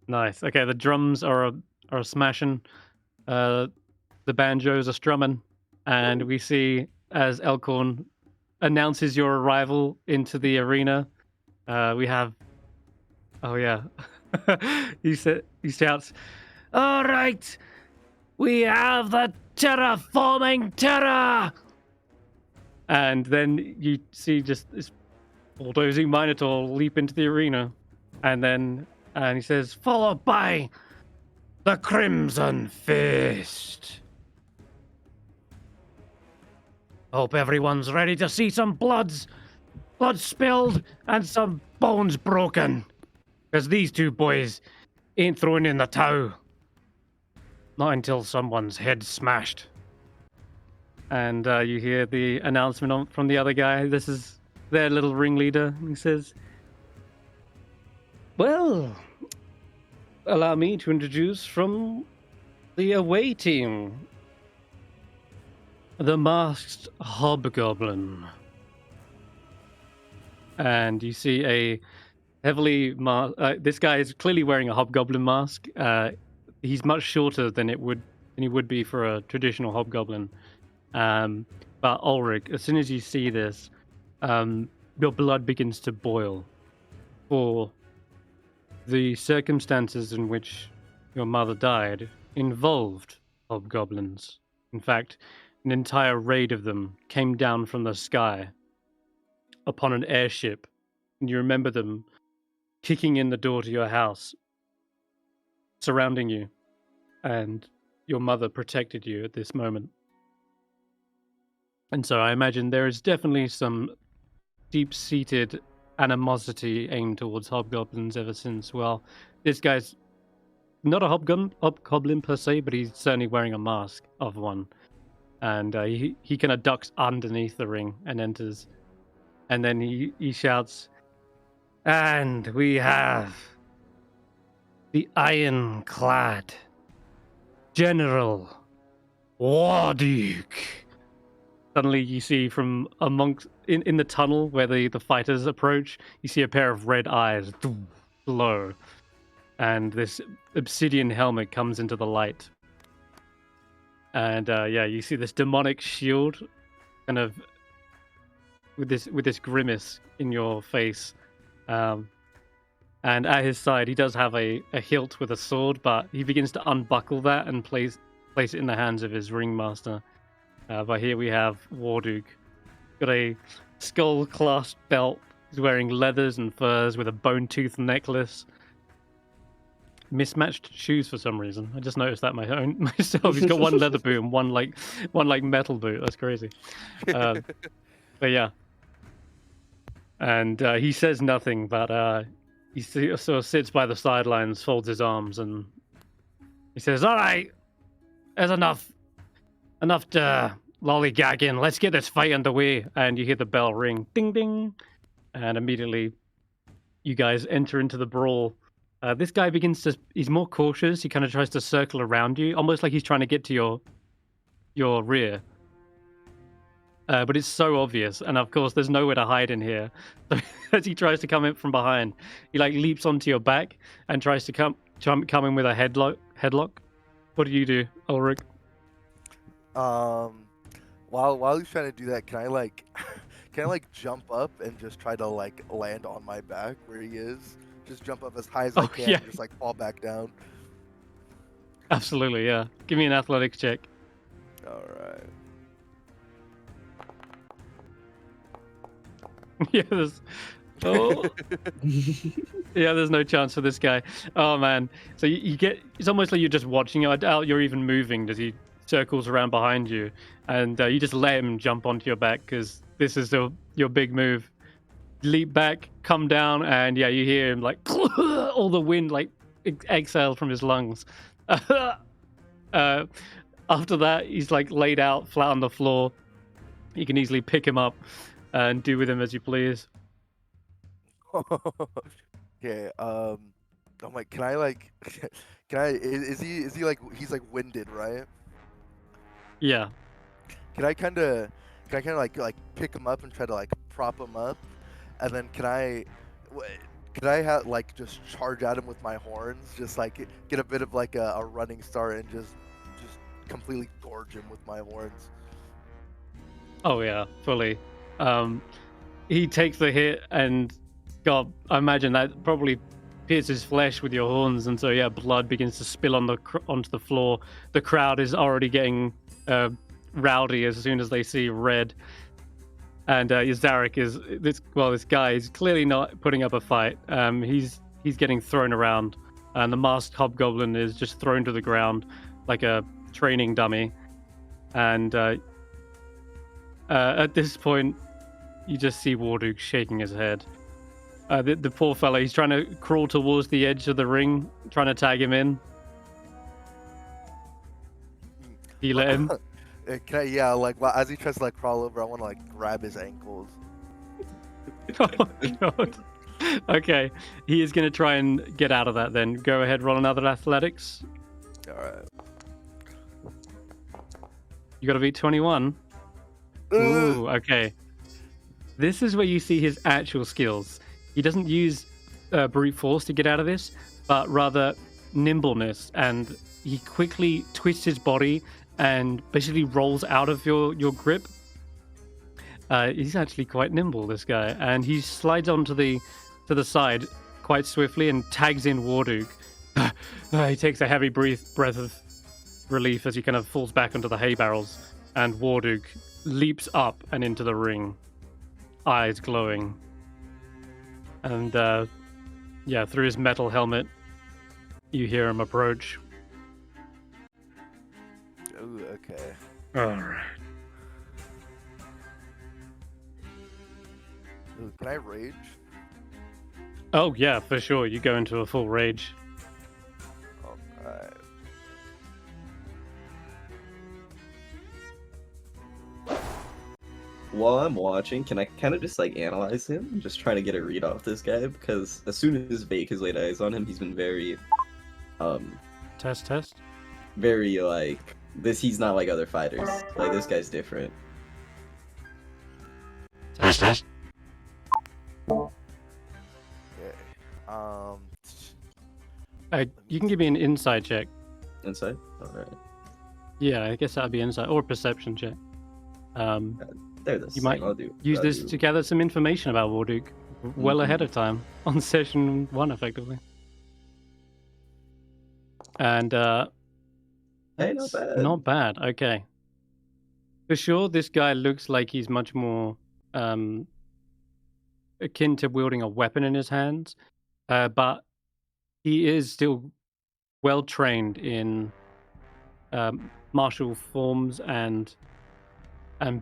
A: Nice. Okay, the drums are smashing. The banjos are strumming, and we see as Elkhorn announces your arrival into the arena. We have. Oh yeah. He shouts, "All right, we have the terraforming terror!" And then you see just this bulldozing Minotaur leap into the arena, and he says, "Followed by the Crimson Fist." Hope everyone's ready to see some blood spilled and some bones broken, because these two boys ain't throwing in the towel. Not until someone's head smashed. And you hear the announcement from the other guy. This is their little ringleader. He says, "Well, allow me to introduce from the away team, the Masked Hobgoblin." And you see a heavily this guy is clearly wearing a hobgoblin mask. He's much shorter than he would be for a traditional hobgoblin. But Ulric, as soon as you see this, your blood begins to boil. For the circumstances in which your mother died involved hobgoblins. In fact, an entire raid of them came down from the sky upon an airship, and you remember them kicking in the door to your house, surrounding you, and your mother protected you at this moment. And so I imagine there is definitely some deep-seated animosity aimed towards hobgoblins ever since. Well, this guy's not a hobgoblin per se, but he's certainly wearing a mask of one. And he kind of ducks underneath the ring and enters. And then he shouts, "And we have the iron-clad General Warduke." Suddenly you see from amongst in the tunnel where the fighters approach, you see a pair of red eyes glow, and this obsidian helmet comes into the light. And you see this demonic shield kind of with this grimace in your face. And at his side he does have a hilt with a sword, but he begins to unbuckle that and place it in the hands of his ringmaster. But here we have Warduke. Got a skull-clasped belt. He's wearing leathers and furs with a bone-tooth necklace. Mismatched shoes for some reason. I just noticed that myself. He's got one leather boot and one metal boot. That's crazy. But yeah. And he says nothing, but he sort of sits by the sidelines, folds his arms, and he says, "All right, there's enough to lollygagging. Let's get this fight underway." And you hear the bell ring, ding ding, and immediately you guys enter into the brawl. This guy he's more cautious. He kind of tries to circle around you, almost like he's trying to get to your rear. But it's so obvious, and of course, there's nowhere to hide in here. So as he tries to come in from behind, he like leaps onto your back and tries to come in with a headlock. What do you do, Ulric?
E: While he's trying to do that, can I like jump up and just try to like land on my back where he is? Just jump up as high as I can, and just like fall back down.
A: Absolutely, yeah. Give me an athletics check.
E: All right.
A: Yeah, there's no chance for this guy. Oh man. So you get, it's almost like you're just watching. I doubt you're even moving as he circles around behind you, and you just let him jump onto your back because this is your big move. Leap back, come down, and yeah, you hear him like all the wind like exhale from his lungs. After that, he's like laid out flat on the floor. You can easily pick him up and do with him as you please.
E: Okay. I'm like, can I? Is he like, he's like winded, right?
A: Yeah.
E: Can I kind of like pick him up and try to like prop him up, and then can I have like just charge at him with my horns, just like get a bit of like a running start and just completely gorge him with my horns?
A: Oh yeah, fully. He takes the hit, and God, I imagine that probably pierces flesh with your horns, and so yeah, blood begins to spill onto the floor. The crowd is already getting rowdy as soon as they see red. And Zarek this guy is clearly not putting up a fight. He's getting thrown around, and the masked hobgoblin is just thrown to the ground like a training dummy. And at this point, you just see Warduk shaking his head. The poor fella, he's trying to crawl towards the edge of the ring, trying to tag him in. Do you let him?
E: Yeah, like as he tries to like crawl over, I want to like grab his ankles.
A: Oh God. Okay, he is going to try and get out of that then. Go ahead, roll another athletics.
E: Alright.
A: You got to beat 21. Ooh, okay. This is where you see his actual skills. He doesn't use brute force to get out of this, but rather nimbleness, and he quickly twists his body and basically rolls out of your grip. He's actually quite nimble, this guy, and he slides onto the side quite swiftly and tags in Warduk. He takes a heavy breath of relief as he kind of falls back onto the hay barrels, and Warduk leaps up and into the ring, eyes glowing. And through his metal helmet, you hear him approach.
E: Ooh, okay.
A: Alright.
E: Ooh, can I rage?
A: Oh yeah, for sure. You go into a full rage.
E: Alright.
C: While I'm watching, can I kind of just like analyze him? Just trying to get a read off this guy, because as soon as Vaike has laid eyes on him, he's been very
A: Test.
C: very like this. He's not like other fighters. Like, this guy's different.
A: Test.
E: Okay.
A: You can give me an insight check.
C: Insight? Alright.
A: Yeah, I guess that'd be insight or a perception check.
C: They're the
A: You
C: same.
A: might
C: I'll do,
A: use
C: I'll
A: this
C: do-
A: to gather some information about Warduk well ahead of time on session 1, effectively. And
C: Hey, not bad.
A: not bad. Okay. For sure, this guy looks like he's much more akin to wielding a weapon in his hands, but he is still well trained in martial forms and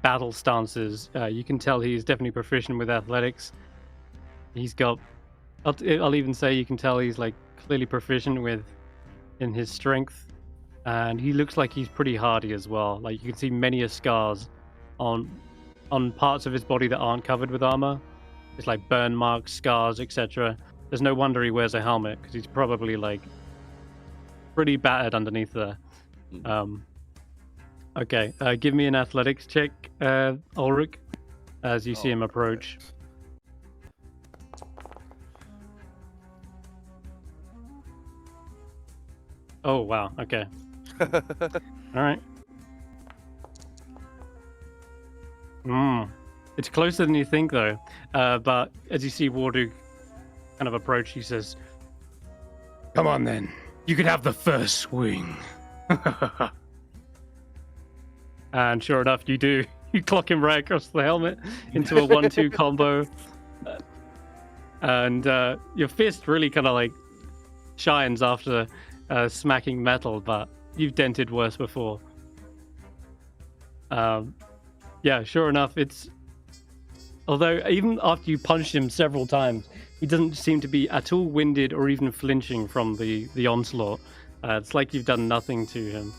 A: battle stances. You can tell he's definitely proficient with athletics. He's got, I'll even say you can tell he's like clearly proficient in his strength, and he looks like he's pretty hardy as well. Like, you can see many scars on parts of his body that aren't covered with armor. It's like burn marks, scars, etc. There's no wonder he wears a helmet, because he's probably like pretty battered underneath there. Okay, give me an athletics check, Ulric, as you see him approach. Oh, wow, okay. Alright. It's closer than you think, though. But as you see Wardug kind of approach, he says, "Come on, then. You could have the first swing." And sure enough, you do. You clock him right across the helmet into a 1-2 combo. And your fist really kind of like shines after smacking metal, but you've dented worse before. Yeah, sure enough, it's... Although, even after you punched him several times, he doesn't seem to be at all winded or even flinching from the onslaught. It's like you've done nothing to him.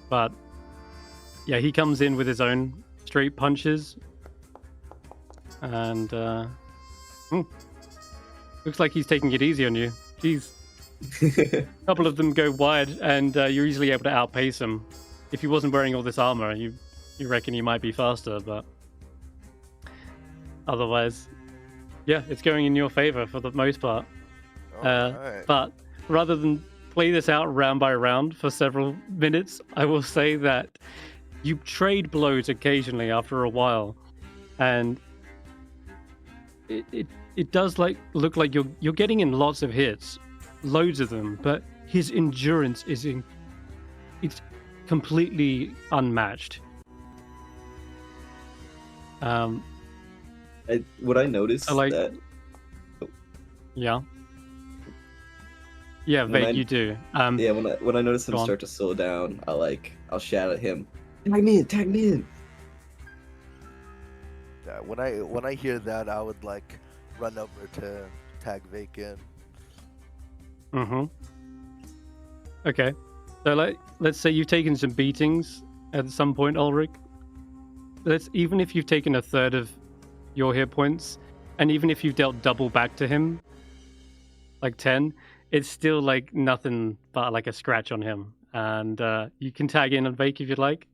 A: But, yeah, he comes in with his own straight punches. And, looks like he's taking it easy on you. Jeez. A couple of them go wide, and you're easily able to outpace him. If he wasn't wearing all this armor, you reckon he might be faster, but otherwise, yeah, it's going in your favor for the most part.
E: Right.
A: But rather than play this out round by round for several minutes, I will say that you trade blows occasionally after a while, and it does look like you're getting in lots of hits, loads of them, but his endurance it's completely unmatched.
C: What I noticed that...
A: Yeah, Vaike, you do.
C: Yeah, when I notice him start to slow down, I'll shout at him, "Tag me in!"
E: Yeah, when I hear that, I would like run over to tag Vaike in.
A: Okay, so let's say you've taken some beatings at some point, Ulric. Even if you've taken a third of your hit points, and even if you've dealt double back to him, like 10, it's still like nothing but like a scratch on him. And you can tag in on Vaike if you'd like.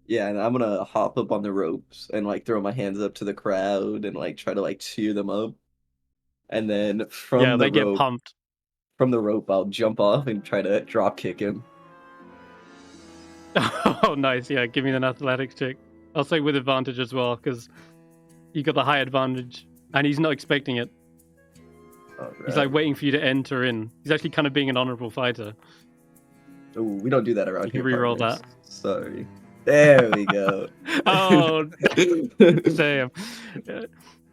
C: Yeah, and I'm gonna hop up on the ropes and like throw my hands up to the crowd and like try to like cheer them up. And then
A: they get pumped.
C: From the rope, I'll jump off and try to drop kick him.
A: Oh, nice. Yeah, give me an athletics check. I'll say with advantage as well, because you got the high advantage, and he's not expecting it.
C: Right.
A: He's like waiting for you to enter in. He's actually kind of being an honorable fighter.
C: Oh, we don't do that around here.
A: You reroll
C: partners.
A: that.
C: Sorry. There we go.
A: Oh, damn.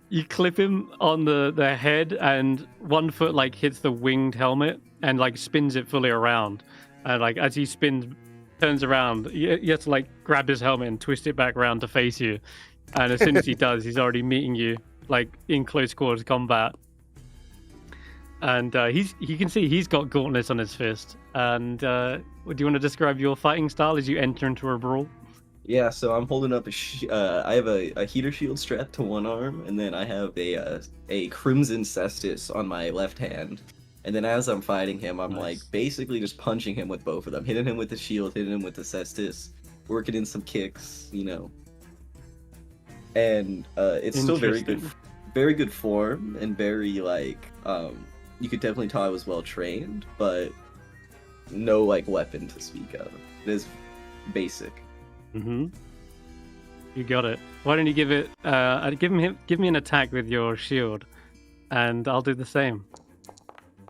A: You clip him on the head, and one foot like hits the winged helmet and like spins it fully around. And like as he turns around, you have to like grab his helmet and twist it back around to face you. And as soon as he does, he's already meeting you like in close quarters combat. And you can see he's got gauntlets on his fist. And do you want to describe your fighting style as you enter into a brawl?
C: Yeah, so I'm holding up I have a heater shield strapped to one arm, and then I have a crimson cestus on my left hand. And then as I'm fighting him, I'm like basically just punching him with both of them, hitting him with the shield, hitting him with the cestus, working in some kicks, you know. And it's still very good form, and very like you could definitely tell I was well trained, but no like weapon to speak of. It is basic.
A: You got it. Why don't you give it? Give me an attack with your shield, and I'll do the same.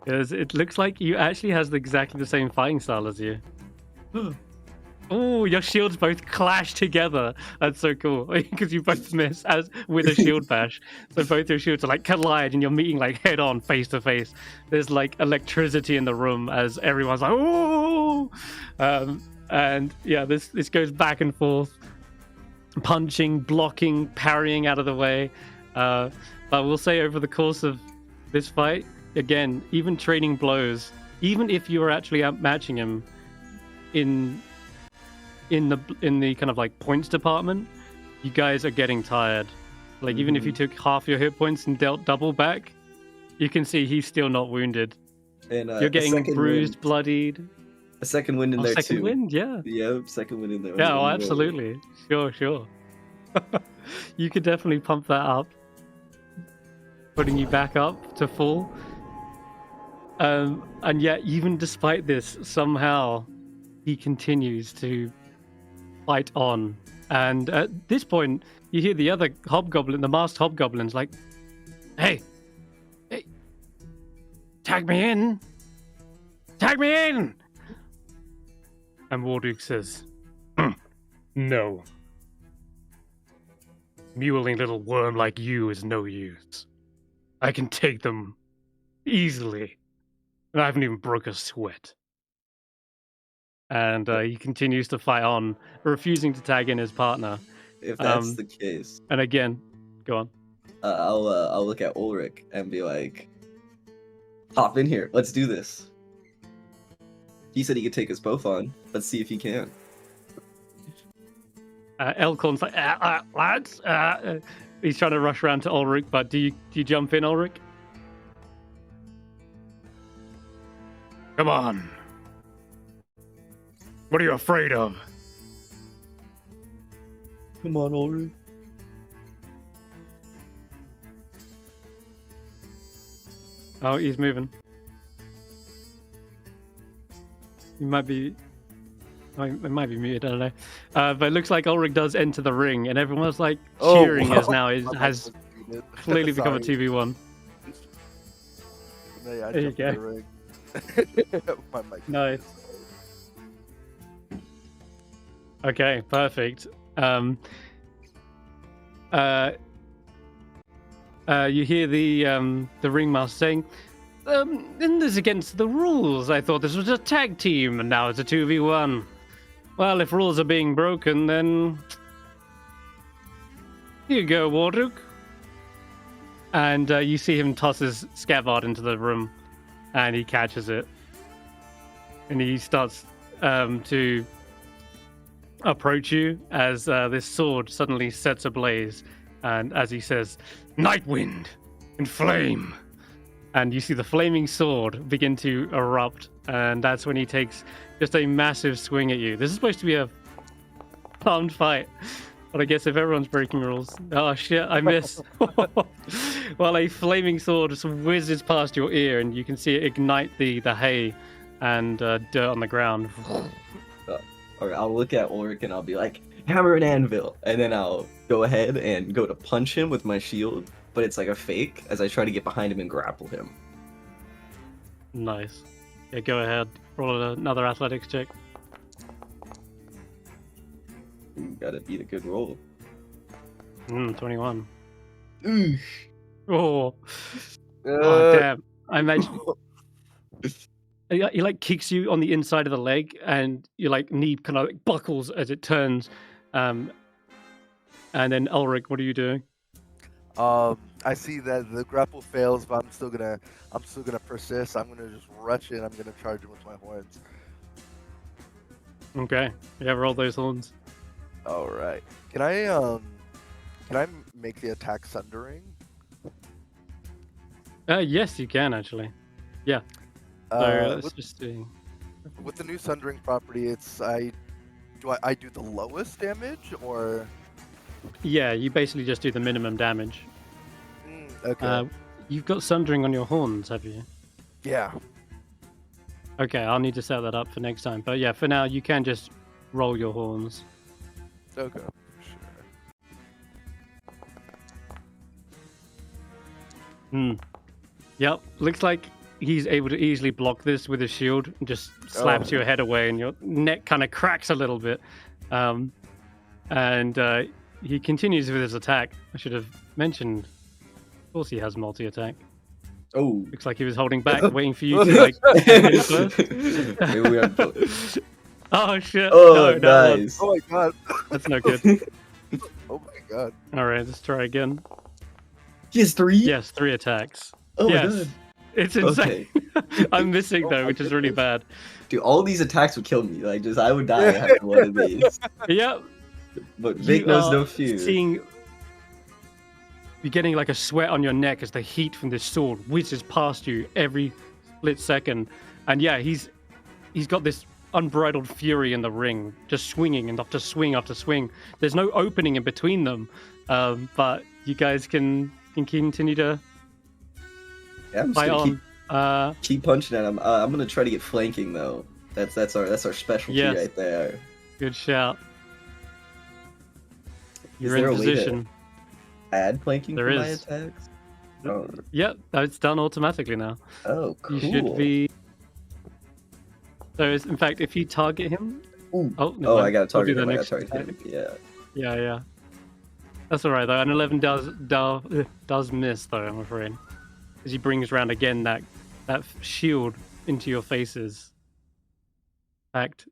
A: Because it looks like you actually has exactly the same fighting style as you. Oh, your shields both clash together. That's so cool. Because you both miss with a shield bash. So both your shields are like collide, and you're meeting like head on, face to face. There's like electricity in the room as everyone's like, oh. And yeah, this goes back and forth, punching, blocking, parrying out of the way. But we'll say over the course of this fight, again, even trading blows, even if you are actually outmatching him in the kind of like points department, you guys are getting tired. Like even if you took half your hit points and dealt double back, You can see he's still not wounded.
C: And
A: You're getting bruised, bloodied.
C: A second wind in there
A: second
C: too.
A: wind, yeah.
C: Yeah, second wind in there.
A: Yeah, oh, absolutely. Sure. You could definitely pump that up. Putting you back up to full. And yet, even despite this, somehow he continues to fight on. And at this point, you hear the other hobgoblin, the masked hobgoblin's like, Hey, tag me in! Tag me in! And Warduk says, No. Muling little worm like you is no use. I can take them easily. And I haven't even broke a sweat. And he continues to fight on, refusing to tag in his partner.
C: If that's the case.
A: And again, go on.
C: I'll look at Ulric and be like, hop in here. Let's do this. He said he could take us both on. Let's see if he can.
A: Elkhorn's like, lads. He's trying to rush around to Ulric, but do you jump in, Ulric? Come on. What are you afraid of?
C: Come on, Ulric.
A: Oh, he's moving. He might be... It might be muted, I don't know. But it looks like Ulric does enter the ring, and everyone's like cheering as now has clearly become a 2v1. There you go.
E: My mic.
A: Nice. Okay, perfect. You hear the ringmaster saying, "Isn't this against the rules? I thought this was a tag team, and now it's a 2v1. Well, if rules are being broken, then here you go, Warduk." And you see him toss his scabbard into the room, and he catches it, and he starts to approach you as this sword suddenly sets ablaze, and as he says, "Nightwind and flame," and you see the flaming sword begin to erupt, and that's when he takes just a massive swing at you. This is supposed to be a armed fight, but I guess if everyone's breaking rules... Oh shit, I miss. Well, a flaming sword just whizzes past your ear, and you can see it ignite the hay and dirt on the ground.
C: Or I'll look at Ulric and I'll be like, hammer and anvil, and then I'll go ahead and go to punch him with my shield, but it's like a fake as I try to get behind him and grapple him.
A: Nice. Yeah, go ahead. Roll another athletics check.
C: You gotta beat a good roll.
A: 21.
C: Ooh.
A: Oh. Oh, damn. I imagine... He like kicks you on the inside of the leg, and your like knee kind of like buckles as it turns. And then Ulric, what are you doing?
E: I see that the grapple fails, but I'm still gonna persist. I'm gonna just rush in. I'm gonna charge him with my horns.
A: Okay, yeah, roll those horns.
E: All right. Can I make the attack sundering?
A: Yes, you can actually. Yeah. So let's just see.
E: With the new sundering property, it's I do the lowest damage or?
A: Yeah, you basically just do the minimum damage.
E: Okay.
A: You've got sundering on your horns, have you?
E: Yeah.
A: Okay, I'll need to set that up for next time. But yeah, for now, you can just roll your horns.
E: Okay. Sure.
A: Yep, looks like he's able to easily block this with his shield and just slaps your head away, and your neck kind of cracks a little bit. And he continues with his attack. I should have mentioned, of course he has multi-attack.
C: Oh.
A: Looks like he was holding back, waiting for you to like hit him first.
C: Maybe we are...
A: Oh shit.
C: Oh,
A: no,
C: nice.
E: Oh my god.
A: That's no good.
E: Oh my god.
A: Alright, let's try again.
C: He has 3?
A: Yes, 3 attacks.
C: Oh
A: yes.
C: my god.
A: It's insane.
C: Okay.
A: I'm missing though, which is really bad.
C: Dude, all these attacks would kill me. Like, just I would die after one of these.
A: Yep.
C: But Vaike knows no fear.
A: you're getting like a sweat on your neck as the heat from this sword whizzes past you every split second. And yeah, he's got this unbridled fury in the ring, just swinging and after swing after swing. There's no opening in between them, but you guys can continue to
C: I'm just
A: fight
C: gonna
A: on.
C: keep punching at him. I'm gonna try to get flanking though. That's our specialty
A: Yes.
C: right there.
A: Good shout.
C: Is
A: You're
C: there
A: in
C: a way to
A: position.
C: add flanking
A: There
C: for my
A: is.
C: attacks? Oh,
A: Yep, it's done automatically now.
C: oh, cool.
A: You should be. So, in fact, if you target him.
C: Ooh.
A: Oh, never
C: Oh,
A: mind.
C: I got to
A: We'll do
C: target him.
A: the
C: I got
A: next
C: to target
A: attack.
C: him. Yeah.
A: Yeah. That's alright though. An 11 does miss though, I'm afraid. As he brings around again that shield into your faces. In fact,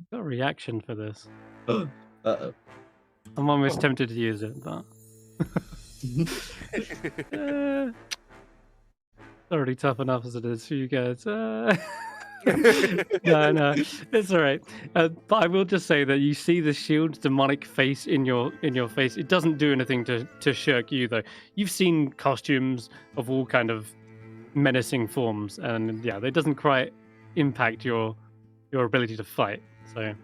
A: I've got a reaction for this.
C: Uh-oh.
A: I'm almost tempted to use it, but. It's already tough enough as it is for you guys. No, it's all right. But I will just say that you see the shield's demonic face in your face. It doesn't do anything to shirk you, though. You've seen costumes of all kind of menacing forms, and yeah, it doesn't quite impact your ability to fight. So,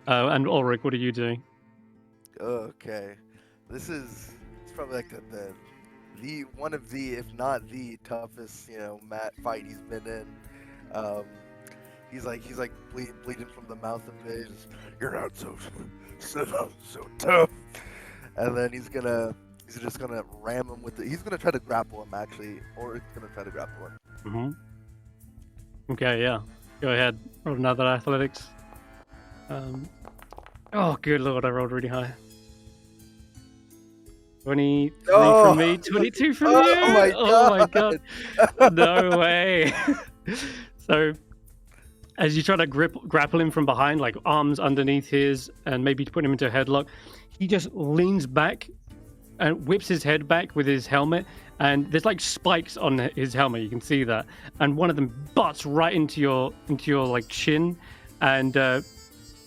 A: and Ulric, what are you doing?
E: Okay, it's probably like the one of the, if not the toughest, fight he's been in. He's bleeding from the mouth of it. You're not so tough. And then he's just gonna ram him with it. He's gonna try to grapple him actually, or he's gonna try to grapple him.
A: Mm-hmm. Okay, yeah. Go ahead. Roll another athletics. Oh, good lord, I rolled really high. 23 from me, 22 from you.
E: Oh my god!
A: No way. So, as you try to grapple him from behind, like arms underneath his, and maybe to put him into a headlock, he just leans back and whips his head back with his helmet, and there's like spikes on his helmet. You can see that, and one of them butts right into your like chin, and you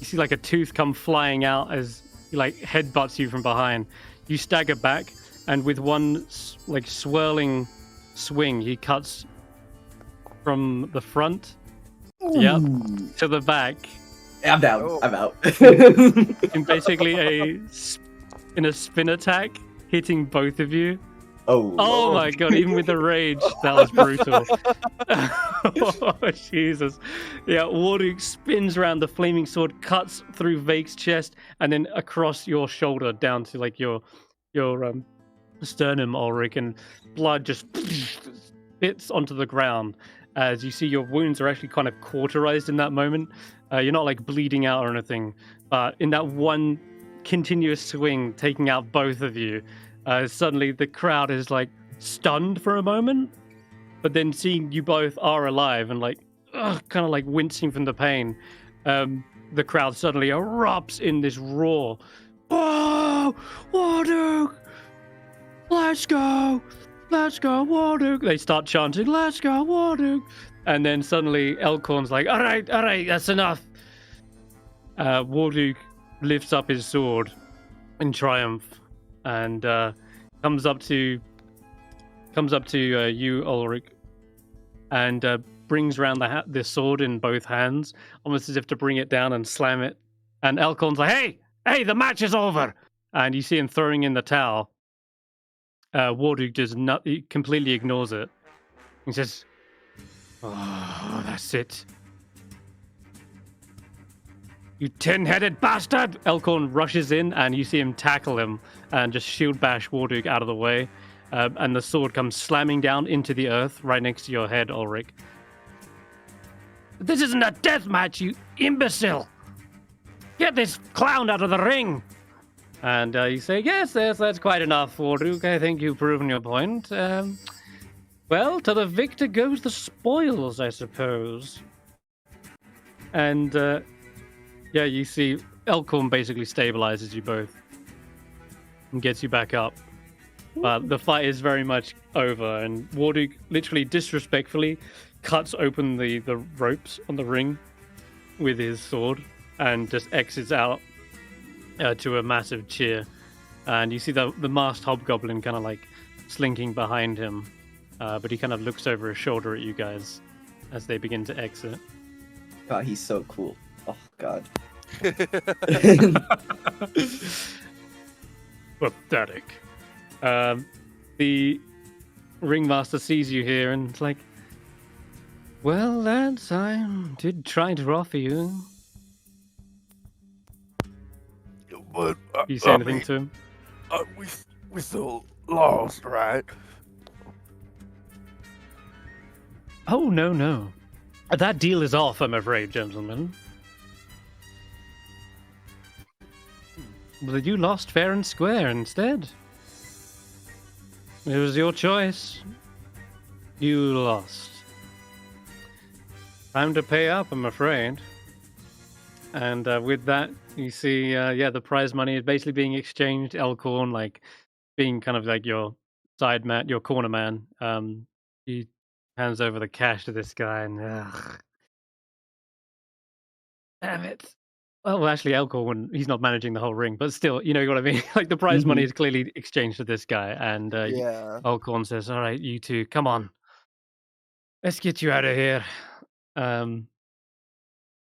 A: see like a tooth come flying out as he like headbutts you from behind. You stagger back, and with one like swirling swing, he cuts from the front, to the back.
C: I'm down.
E: Oh.
C: I'm out.
A: In basically in a spin attack, hitting both of you. Oh my god, even with the rage, that was brutal. Oh, Jesus. Yeah, Warduke spins around, the flaming sword cuts through Vake's chest and then across your shoulder down to like your sternum, Ulric, and blood just spits onto the ground. As you see, your wounds are actually kind of cauterized in that moment. You're not like bleeding out or anything, but in that one continuous swing, taking out both of you, suddenly the crowd is like stunned for a moment, but then seeing you both are alive and like kind of like wincing from the pain, the crowd suddenly erupts in this roar. Oh, Warduke! Let's go! Let's go, Warduke! They start chanting, let's go, Warduke! And then suddenly Elkhorn's like, all right, that's enough. Warduke lifts up his sword in triumph and comes up to you, Ulric, and brings around the sword in both hands, almost as if to bring it down and slam it. And Elkhorn's like, hey, the match is over! And you see him throwing in the towel. Warduke does not, he completely ignores it. He says, oh, that's it. You tin-headed bastard! Elkhorn rushes in, and you see him tackle him and just shield bash Warduke out of the way. And the sword comes slamming down into the earth right next to your head, Ulric. This isn't a death match, you imbecile! Get this clown out of the ring! And you say, yes, that's quite enough, Warduke. I think you've proven your point. Well, to the victor goes the spoils, I suppose. And, yeah, you see Elkhorn basically stabilizes you both and gets you back up. But the fight is very much over, and Warduke literally disrespectfully cuts open the ropes on the ring with his sword and just exits out to a massive cheer. and you see the masked hobgoblin kind of like slinking behind him, but he kind of looks over his shoulder at you guys as they begin to exit.
C: God, he's so cool. Oh God.
A: Pathetic. The ringmaster sees you here and it's like, well, lads, I did try to offer you.
E: But
A: You say anything to him?
E: we still lost, right?
A: Oh, no. That deal is off, I'm afraid, gentlemen. But you lost fair and square instead. It was your choice. You lost. Time to pay up, I'm afraid. And with that, you see, the prize money is basically being exchanged. Elkhorn, like, being kind of like your side man, your corner man. He hands over the cash to this guy, and damn it. Well, actually, Elkhorn, he's not managing the whole ring, but still, you know what I mean? Like, the prize money is clearly exchanged to this guy, and
E: Yeah.
A: Elkhorn says, all right, you two, come on. Let's get you out of here. And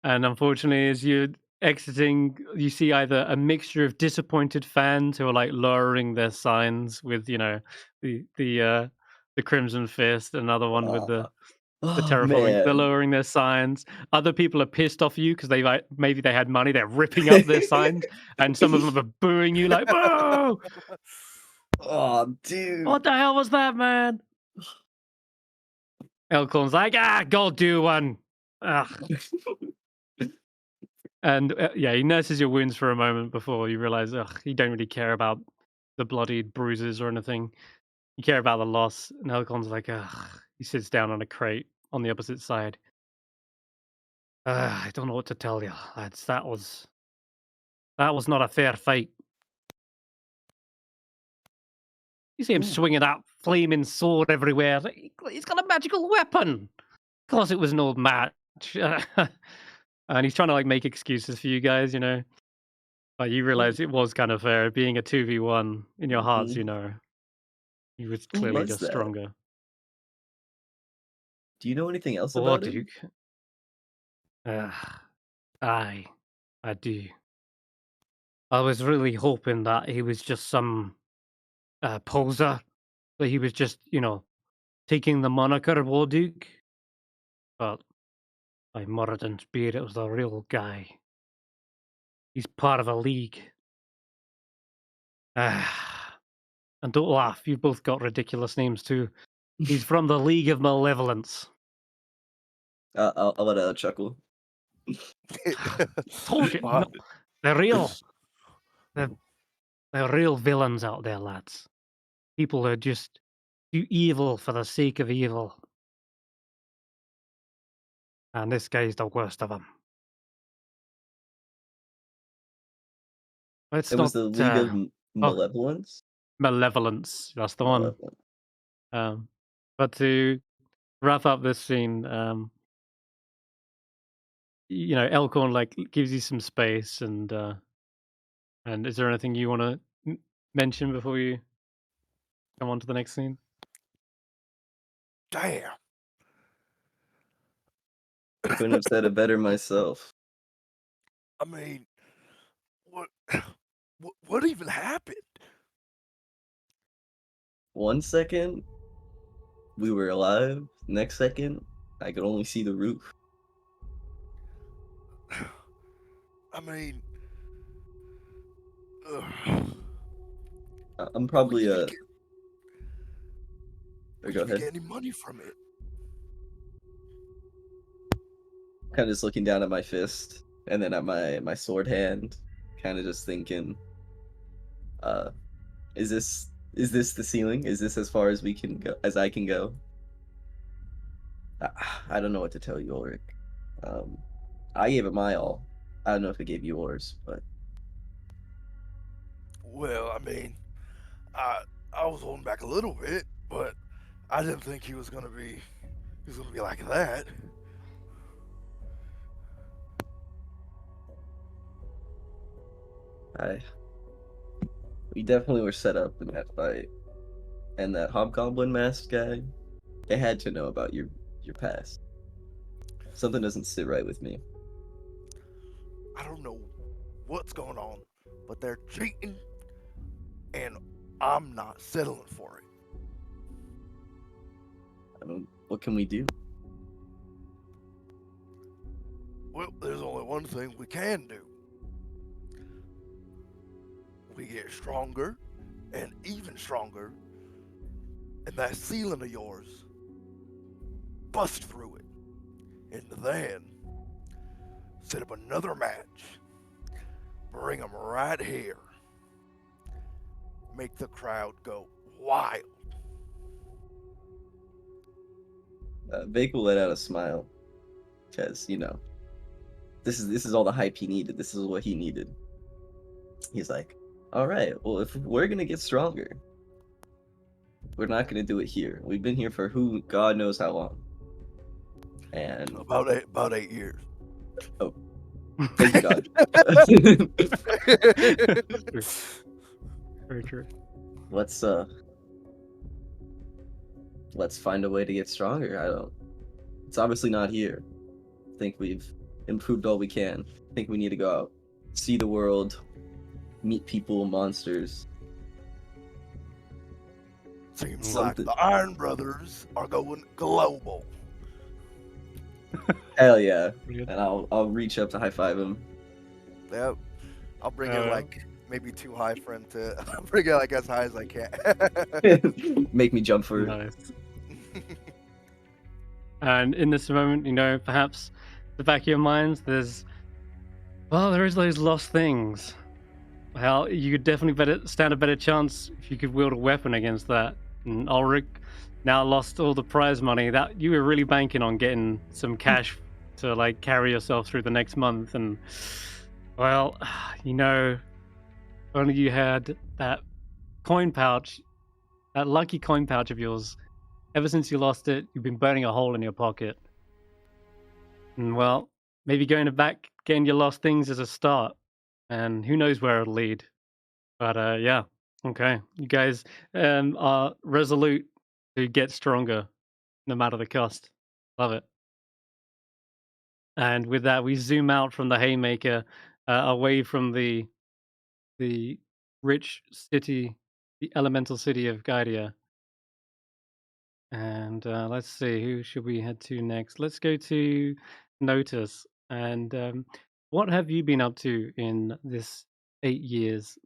A: unfortunately, as you're exiting, you see either a mixture of disappointed fans who are like lowering their signs with, you know, the Crimson Fist, another one with the Terraforming. They're
C: Man.
A: lowering their signs. Other people are pissed off you because maybe they had money. They're ripping up their signs, and some of them are booing you like, "Boo!
C: Oh, dude.
A: What the hell was that, man?" Elkhorn's like, go do one. Ugh. And he nurses your wounds for a moment before you realize, you don't really care about the bloodied bruises or anything. You care about the loss. And Elkhorn's like, he sits down on a crate on the opposite side. I don't know what to tell you, lads. That was not a fair fight. You see him swinging that flaming sword everywhere. He's got a magical weapon. Of course, it was an old match. And he's trying to like make excuses for you guys, you know. But you realize it was kind of fair. Being a 2v1 in your hearts, you know. He was clearly
C: was
A: just
C: that?
A: stronger.
C: Do you know anything else
A: Poor
C: about
A: Duke.
C: him?
A: I do. I was really hoping that he was just some poser. That he was just, you know, taking the moniker War Duke. But by Moradin's beard, it was the real guy. He's part of a league. And don't laugh, you've both got ridiculous names too. He's from the League of Malevolence.
C: I'll let out a chuckle.
A: Told you, no, they're real. They're real villains out there, lads. People who just do evil for the sake of evil. And this guy's the worst of them. It's
C: It was
A: not
C: the League of Malevolence?
A: Malevolence, that's the one. But to wrap up this scene, you know, Elkhorn like gives you some space, and is there anything you want to mention before you come on to the next scene?
E: Damn.
C: I couldn't have said it better myself.
E: I mean, what even happened?
C: 1 second, we were alive. Next second, I could only see the roof.
E: I mean,
C: I'm probably
E: we
C: go
E: didn't
C: ahead.
E: get any money from it.
C: Kind of just looking down at my fist and then at my sword hand, kind of just thinking, is this the ceiling? Is this as far as we can go, as I can go? I don't know what to tell you, Ulric. I gave it my all. I don't know if it gave you yours, but
E: Well, I mean, I was holding back a little bit, but I didn't think he was gonna be like that.
C: we definitely were set up in that fight. And that hobgoblin masked guy, they had to know about your past. Something doesn't sit right with me.
E: I don't know what's going on, but they're cheating, and I'm not settling for it.
C: What can we do?
E: Well, there's only one thing we can do. We get stronger and even stronger, and that ceiling of yours, bust through it, and then set up another match. Bring them right here. Make the crowd go wild.
C: Vaike will let out a smile, because this is all the hype he needed. This is what he needed. He's like, all right, well, if we're gonna get stronger, we're not gonna do it here. We've been here for God knows how long. And
E: about 8 years.
C: oh, thank God.
A: Very true.
C: Let's find a way to get stronger. It's obviously not here. I think we've improved all we can. I think we need to go out, see the world, meet people, monsters.
E: Seems like the Iron Brothers are going global.
C: Hell yeah.
A: Brilliant.
C: And I'll reach up to high five him.
E: Yep. I'll bring it like maybe too high for him to. I'll bring it like as high as I can.
C: Make me jump for it.
A: Nice. And in this moment, perhaps the back of your minds, there is those lost things. Well, you could definitely stand a better chance if you could wield a weapon against that. And Ulric now lost all the prize money that you were really banking on getting some cash to carry yourself through the next month. And well, only you had that coin pouch, that lucky coin pouch of yours. Ever since you lost it, you've been burning a hole in your pocket. And well, maybe going back, getting your lost things is a start. And who knows where it'll lead. But yeah, okay. You guys are resolute to get stronger, no matter the cost. Love it. And with that, we zoom out from the Haymaker, away from the rich city, the elemental city of Gaidia. And let's see, who should we head to next? Let's go to Notus. And what have you been up to in this 8 years?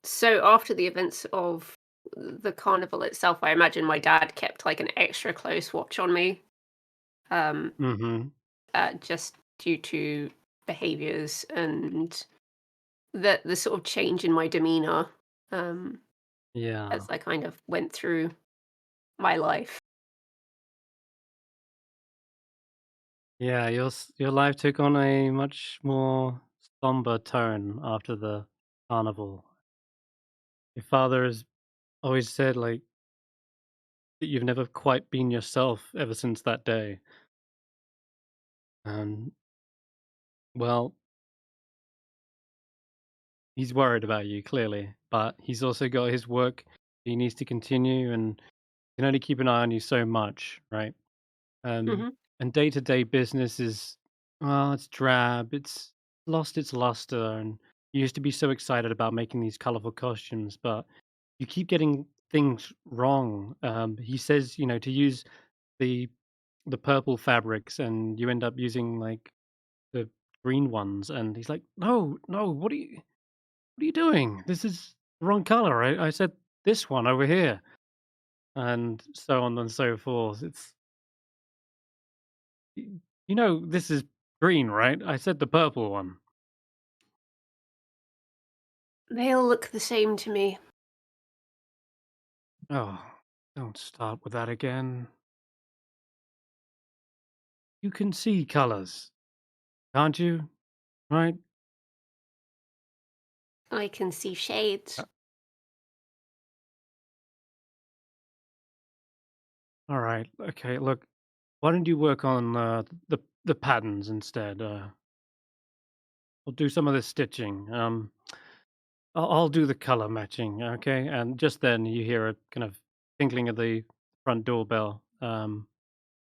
D: So after the events of the carnival itself, I imagine my dad kept an extra close watch on me.
A: Mm-hmm.
D: Just due to behaviors and the sort of change in my demeanor
A: Yeah.
D: as I kind of went through my life.
A: Yeah, your life took on a much more somber tone after the carnival. Your father has always said that you've never quite been yourself ever since that day. And well, he's worried about you clearly, but he's also got his work he needs to continue, and he can only keep an eye on you so much, right?
D: hmm
A: And day-to-day business is, well, it's drab. It's lost its luster, and you used to be so excited about making these colorful costumes, but you keep getting things wrong. He says, to use the purple fabrics, and you end up using the green ones. And he's like, "No, no, what are you doing? This is the wrong color. I said this one over here," and so on and so forth. This is green, right? I said the purple one.
D: They all look the same to me.
A: Oh, don't start with that again. You can see colors, can't you? Right?
D: I can see shades.
A: All right. Okay. Look, why don't you work on the patterns instead? I'll do some of the stitching. I'll do the color matching, okay? And just then you hear a kind of tinkling of the front doorbell, and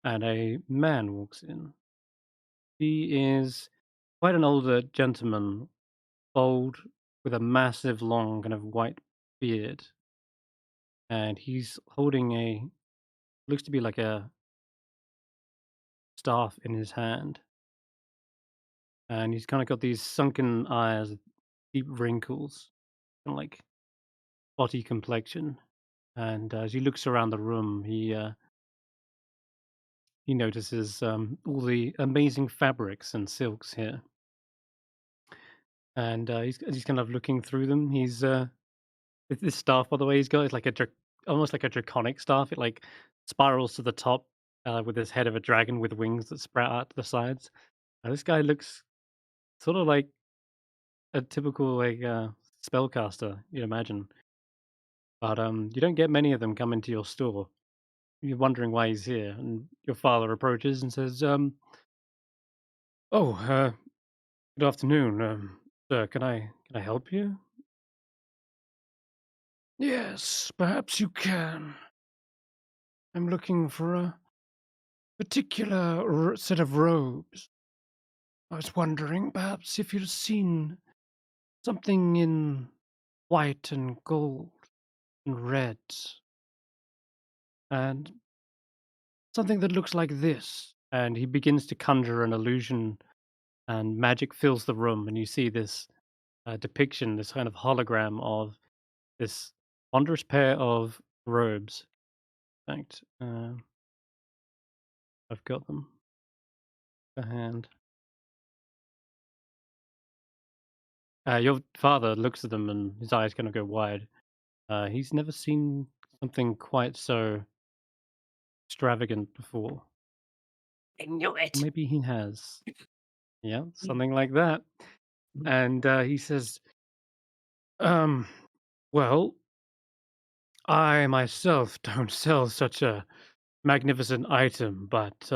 A: a man walks in. He is quite an older gentleman, bald, with a massive, long, kind of white beard, and he's holding a looks to be like a staff in his hand, and he's kind of got these sunken eyes, deep wrinkles, and like spotty complexion. And as he looks around the room, he notices all the amazing fabrics and silks here, and he's kind of looking through them. This staff, by the way, he's got is like almost like a draconic staff. It like spirals to the top with this head of a dragon with wings that sprout out to the sides. This guy looks sort of like a typical like spellcaster, you'd imagine, but you don't get many of them come into your store. You're wondering why he's here, and your father approaches and says, "Oh, good afternoon, sir. Can I help you?" "Yes, perhaps you can. I'm looking for a particular set of robes. I was wondering perhaps if you'd seen something in white and gold and red, and something that looks like this." And he begins to conjure an illusion, and magic fills the room, and you see this depiction, this kind of hologram of this wondrous pair of robes. In fact, I've got them to hand. Your father looks at them and his eyes kind of go wide. He's never seen something quite so extravagant before.
D: I knew it.
A: Maybe he has. Yeah, something like that. And he says, um, well, I myself don't sell such a magnificent item, but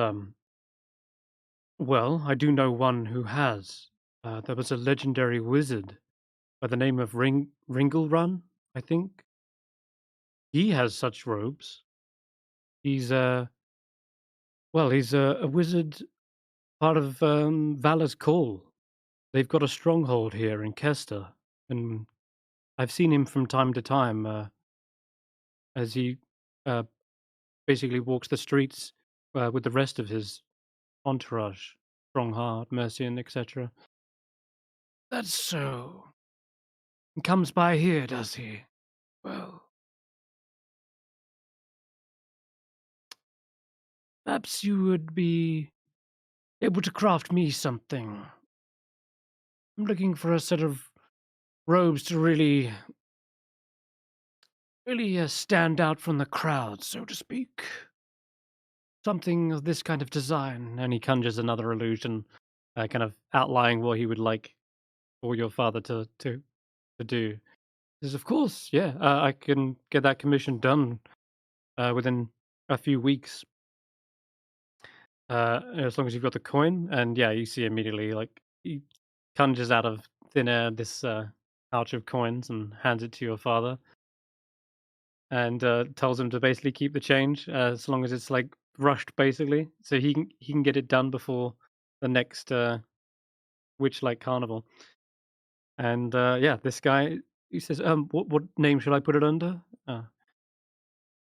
A: well, I do know one who has. There was a legendary wizard by the name of Ringelrun, I think. He has such robes. He's he's a wizard, part of Valor's Call. They've got a stronghold here in Kester, and I've seen him from time to time as he uh, basically walks the streets with the rest of his entourage, Strongheart, Mercian, etc. That's so. He comes by here, does he? Well, perhaps you would be able to craft me something. I'm looking for a set of robes to really stand out from the crowd, so to speak. Something of this kind of design. And he conjures another illusion, kind of outlining what he would like for your father to do. He says, of course, yeah, I can get that commission done within a few weeks. As long as you've got the coin, and yeah, you see immediately, like, he conjures out of thin air this pouch of coins and hands it to your father, and tells him to basically keep the change as long as it's like rushed, basically, so he can get it done before the next Witchlight Carnival. And yeah, this guy, he says, what name should I put it under?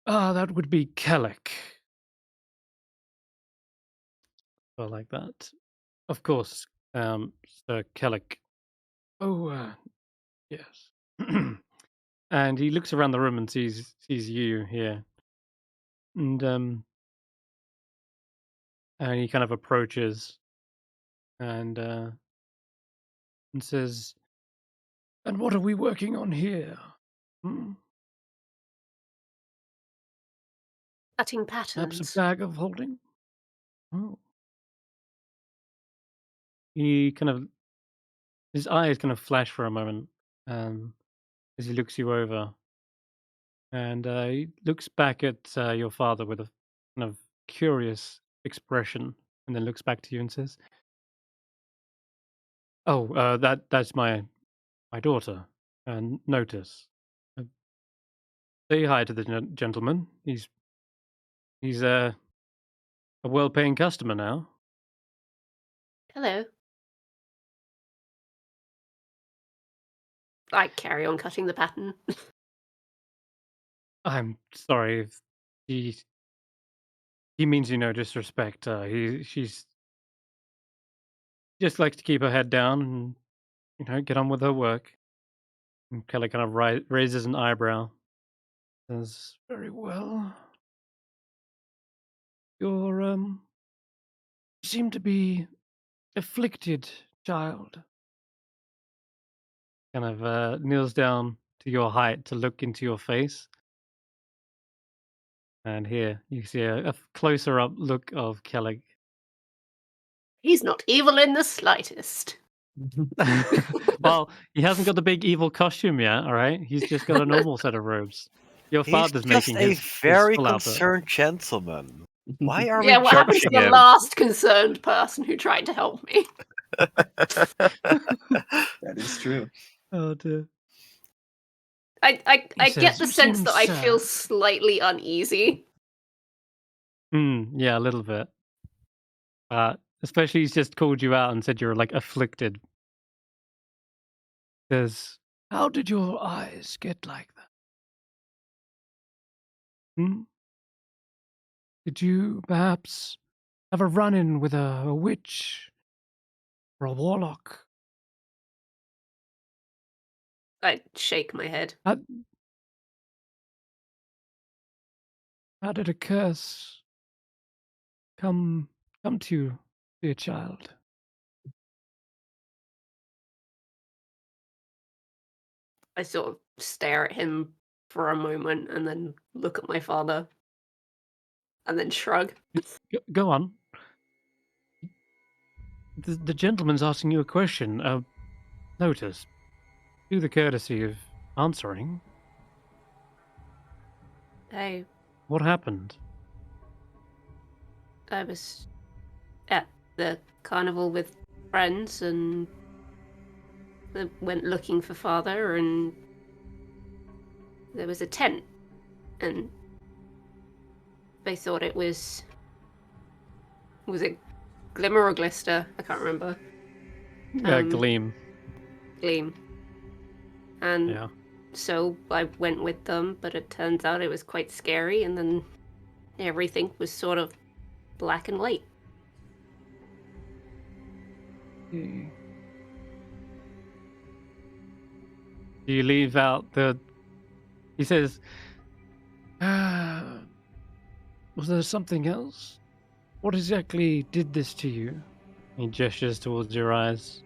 A: That would be Kellic. I like that. Of course, Sir Kellic. Oh, yes. And he looks around the room and sees you here, and he kind of approaches and says, "And what are we working on here? Hmm?
D: Cutting
A: Perhaps
D: patterns.
A: a bag of holding?" Oh. He kind of his eyes kind of flash for a moment um, as he looks you over, and he looks back at your father with a kind of curious expression, and then looks back to you and says, Oh, that's my daughter, Notus. Uh, Say hi to the gentleman. He's a well-paying customer now.
D: Hello. I carry on cutting the pattern.
A: I'm sorry if he means you no disrespect. She's just likes to keep her head down and get on with her work. And Kelly kind of raises an eyebrow. Says, "Very well. You seem to be afflicted, child." Kind of kneels down to your height to look into your face. And here you see a closer up look of Kelly.
D: He's not evil in the slightest.
A: Well, he hasn't got the big evil costume yet, all right? He's just got a normal set of robes. Your
B: He's
A: father's
B: just
A: making
B: a
A: his
B: very
A: full outfit.
B: concerned gentleman. Why are
D: Yeah,
B: we
D: what happened to
B: judging
D: the
B: him?
D: last concerned person who tried to help me?
C: That is true.
A: Oh dear.
D: I
A: He
D: get
A: says,
D: the
A: "You
D: sense
A: seem
D: that I feel
A: sad."
D: slightly uneasy.
A: Yeah, a little bit. Especially he's just called you out and said you're like afflicted. Says, "How did your eyes get like that? Hmm? Did you perhaps have a run-in with a witch or a warlock?
D: I shake my head.
A: How, how did a curse come to you, dear child?"
D: I sort of stare at him for a moment and then look at my father and then shrug.
A: Go on. The gentleman's asking you a question. Notice. Do the courtesy of answering.
D: I
A: What happened?
D: was at the carnival with friends and they went looking for father, and there was a tent, and they thought it was it Glimmer or Glister? I can't remember.
A: Gleam.
D: Gleam. And
A: Yeah.
D: so I went with them, but it turns out it was quite scary, and then everything was sort of black and white.
A: Do you leave out the... He says, was there something else? What exactly did this to you? He gestures towards your eyes.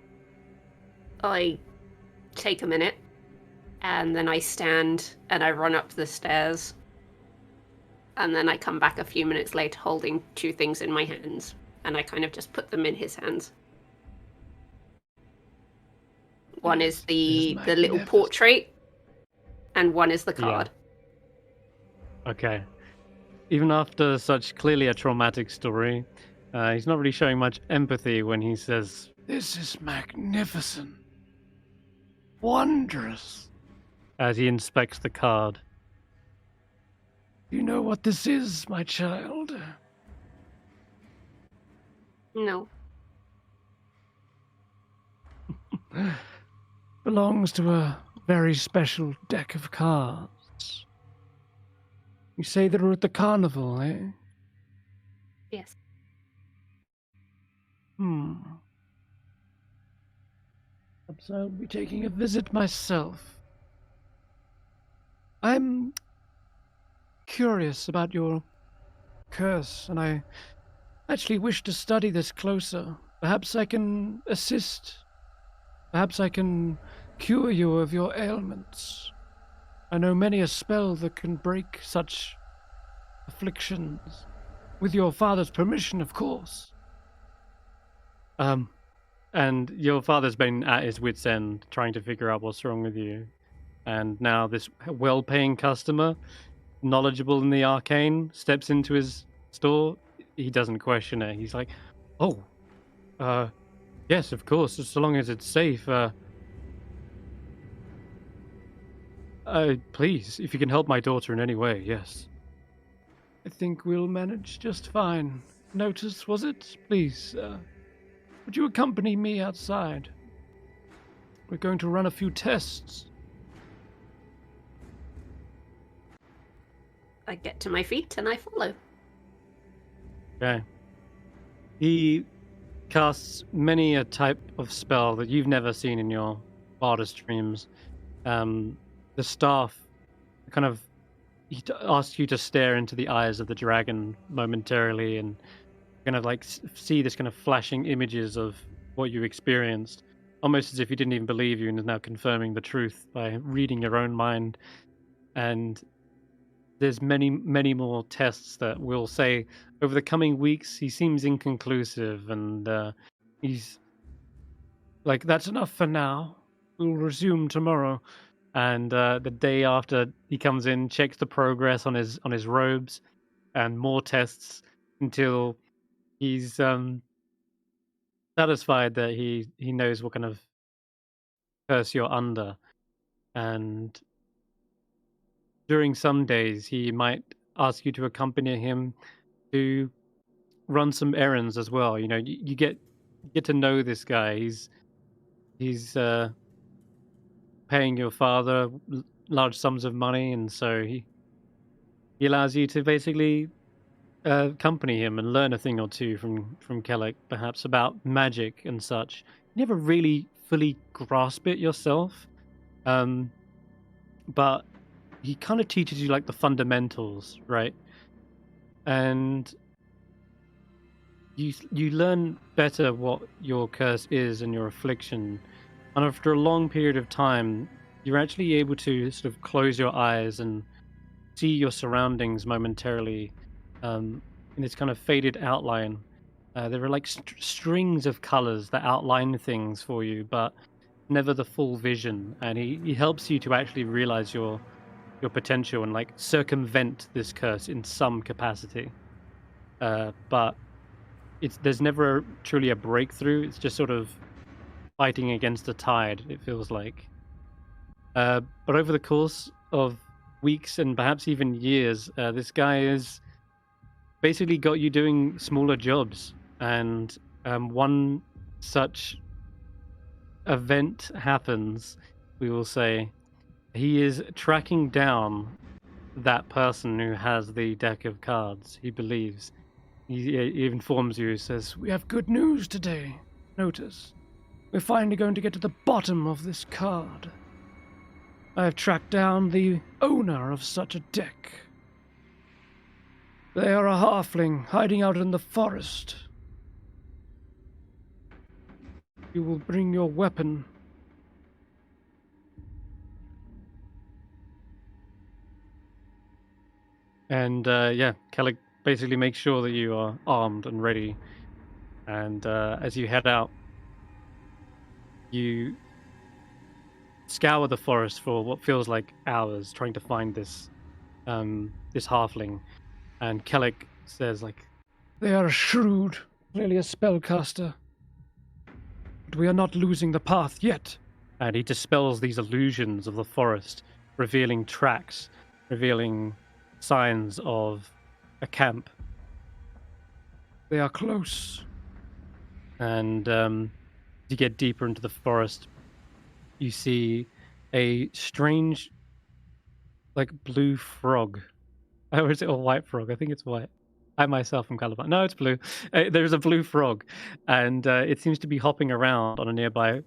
D: I take a minute, and then I stand and I run up the stairs, and then I come back a few minutes later holding two things in my hands, and I kind of just put them in his hands. One is the little portrait, and one is the card.
A: Yeah. Okay. Even after such clearly a traumatic story, he's not really showing much empathy when he says, "This is magnificent. Wondrous," as he inspects the card. "Do you know what this is, my child?"
D: No.
A: Belongs to a very special deck of cards. You say they were at the carnival, eh?
D: Yes.
A: Perhaps I'll be taking a visit myself. I'm curious about your curse, and I actually wish to study this closer. Perhaps I can assist. Perhaps I can cure you of your ailments. I know many a spell that can break such afflictions. With your father's permission, of course. And your father's been at his wit's end trying to figure out what's wrong with you. And now this well-paying customer, knowledgeable in the arcane, steps into his store. He doesn't question it. He's like, "Oh, Yes, of course, as long as it's safe. Please, if you can help my daughter in any way, yes. I think we'll manage just fine. Notus, was it? Please, would you accompany me outside? We're going to run a few tests.
D: I get to my feet and I follow.
A: Okay. He casts many a type of spell that you've never seen in your wildest dreams. The staff kind of asks you to stare into the eyes of the dragon momentarily and kind of like see this kind of flashing images of what you experienced, almost as if he didn't even believe you and is now confirming the truth by reading your own mind. And there's many more tests that will say over the coming weeks he seems inconclusive, and he's like, that's enough for now, we'll resume tomorrow. And the day after, he comes in, checks the progress on his robes, and more tests until he's satisfied that he knows what kind of curse you're under. And during some days, he might ask you to accompany him to run some errands as well. You know, you get to know this guy. He's paying your father large sums of money, and so he allows you to basically accompany him and learn a thing or two from Kellic, perhaps about magic and such. You never really fully grasp it yourself, but he kind of teaches you like the fundamentals, right? And you learn better what your curse is and your affliction, and after a long period of time, you're actually able to sort of close your eyes and see your surroundings momentarily in this kind of faded outline. There are like strings of colors that outline things for you, but never the full vision. And he helps you to actually realize your potential and like circumvent this curse in some capacity. But there's never truly a breakthrough. It's just sort of fighting against the tide, it feels like. But over the course of weeks and perhaps even years, this guy has basically got you doing smaller jobs. And one such event happens, we will say. He is tracking down that person who has the deck of cards, he believes. He informs you, says, "We have good news today, Notus. We're finally going to get to the bottom of this card. I have tracked down the owner of such a deck. They are a halfling hiding out in the forest. You will bring your weapon." And Kellic basically makes sure that you are armed and ready. And as you head out, you scour the forest for what feels like hours, trying to find this halfling. And Kellic says, like, "They are shrewd, clearly a spellcaster. But we are not losing the path yet." And he dispels these illusions of the forest, revealing tracks, revealing signs of a camp. "They are close." And as you get deeper into the forest, you see a strange, like, blue frog. Or is it a white frog? I think it's white. I myself am colorblind. No, it's blue. There's a blue frog, and it seems to be hopping around on a nearby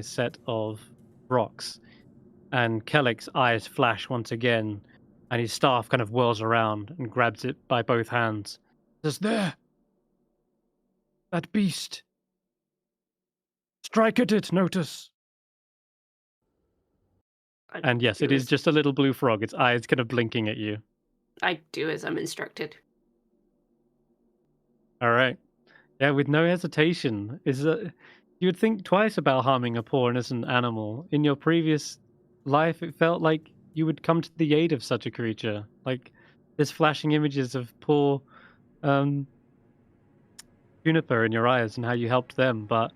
A: set of rocks. And Kellic's eyes flash once again, and his staff kind of whirls around and grabs it by both hands. Says, "There! That beast! Strike at it, Notus!" And yes, it is just a little blue frog, its eyes kind of blinking at you.
D: I do as I'm instructed.
A: All right. Yeah, with no hesitation. You would think twice about harming a poor innocent animal. In your previous life, it felt like you would come to the aid of such a creature. Like, there's flashing images of poor Juniper in your eyes and how you helped them, but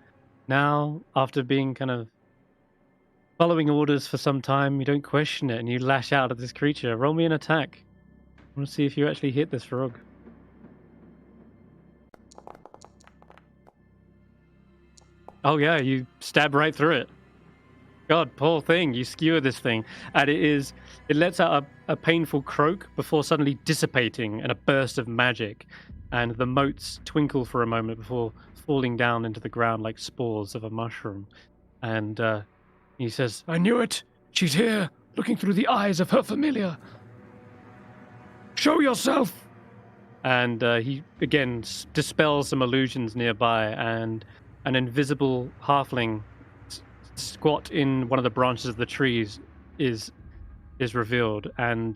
A: now, after being kind of following orders for some time, you don't question it and you lash out at this creature. Roll me an attack. I want to see if you actually hit this frog. Oh yeah, you stab right through it. God, poor thing, you skewer this thing. And it lets out a painful croak before suddenly dissipating in a burst of magic. And the motes twinkle for a moment before falling down into the ground like spores of a mushroom. And he says, "I knew it! She's here, looking through the eyes of her familiar. Show yourself!" And he again dispels some illusions nearby, and an invisible halfling squat in one of the branches of the trees is revealed, and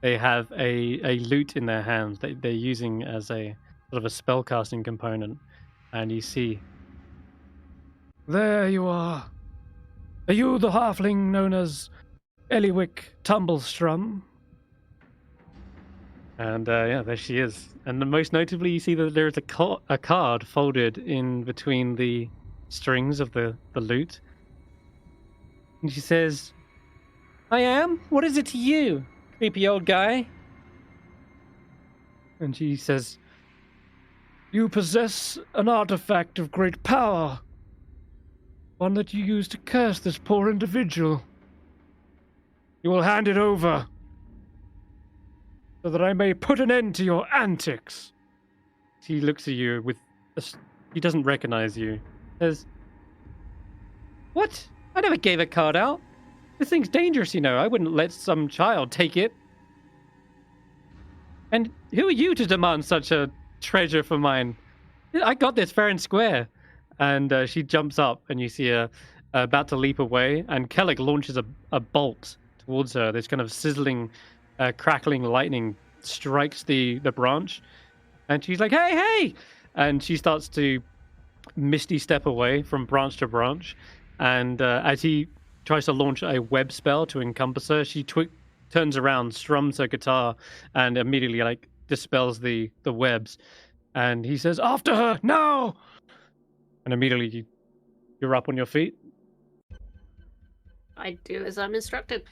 A: they have a lute in their hands that they're using as a sort of a spellcasting component. And you see, there you are. Are you the halfling known as Eliwick Tumblestrum? And yeah, there she is. And most notably, you see that there is a card folded in between the strings of the lute. And she says, "I am? What is it to you, creepy old guy?" And she says, "You possess an artifact of great power. One that you use to curse this poor individual. You will hand it over, so that I may put an end to your antics." He looks at you with he doesn't recognize you. Says, "What? I never gave a card out. This thing's dangerous, you know. I wouldn't let some child take it. And who are you to demand such a treasure for mine? I got this fair and square." And she jumps up, and you see her about to leap away, and Kellic launches a bolt towards her. This kind of sizzling, crackling lightning strikes the branch, and she's like, "Hey, hey!" And she starts to misty step away from branch to branch, and as he tries to launch a web spell to encompass her, she turns around, strums her guitar, and immediately like dispels the webs. And he says, "After her now!" And immediately you're up on your feet.
D: I do as I'm instructed.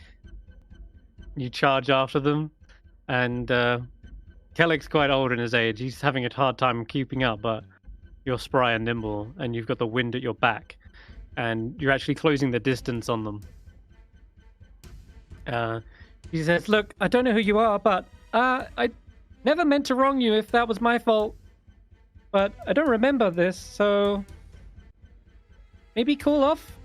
A: You charge after them, and Kellic's quite old in his age. He's having a hard time keeping up, but you're spry and nimble, and you've got the wind at your back, and you're actually closing the distance on them. He says, "Look, I don't know who you are, but I never meant to wrong you if that was my fault. But I don't remember this, so maybe cool off."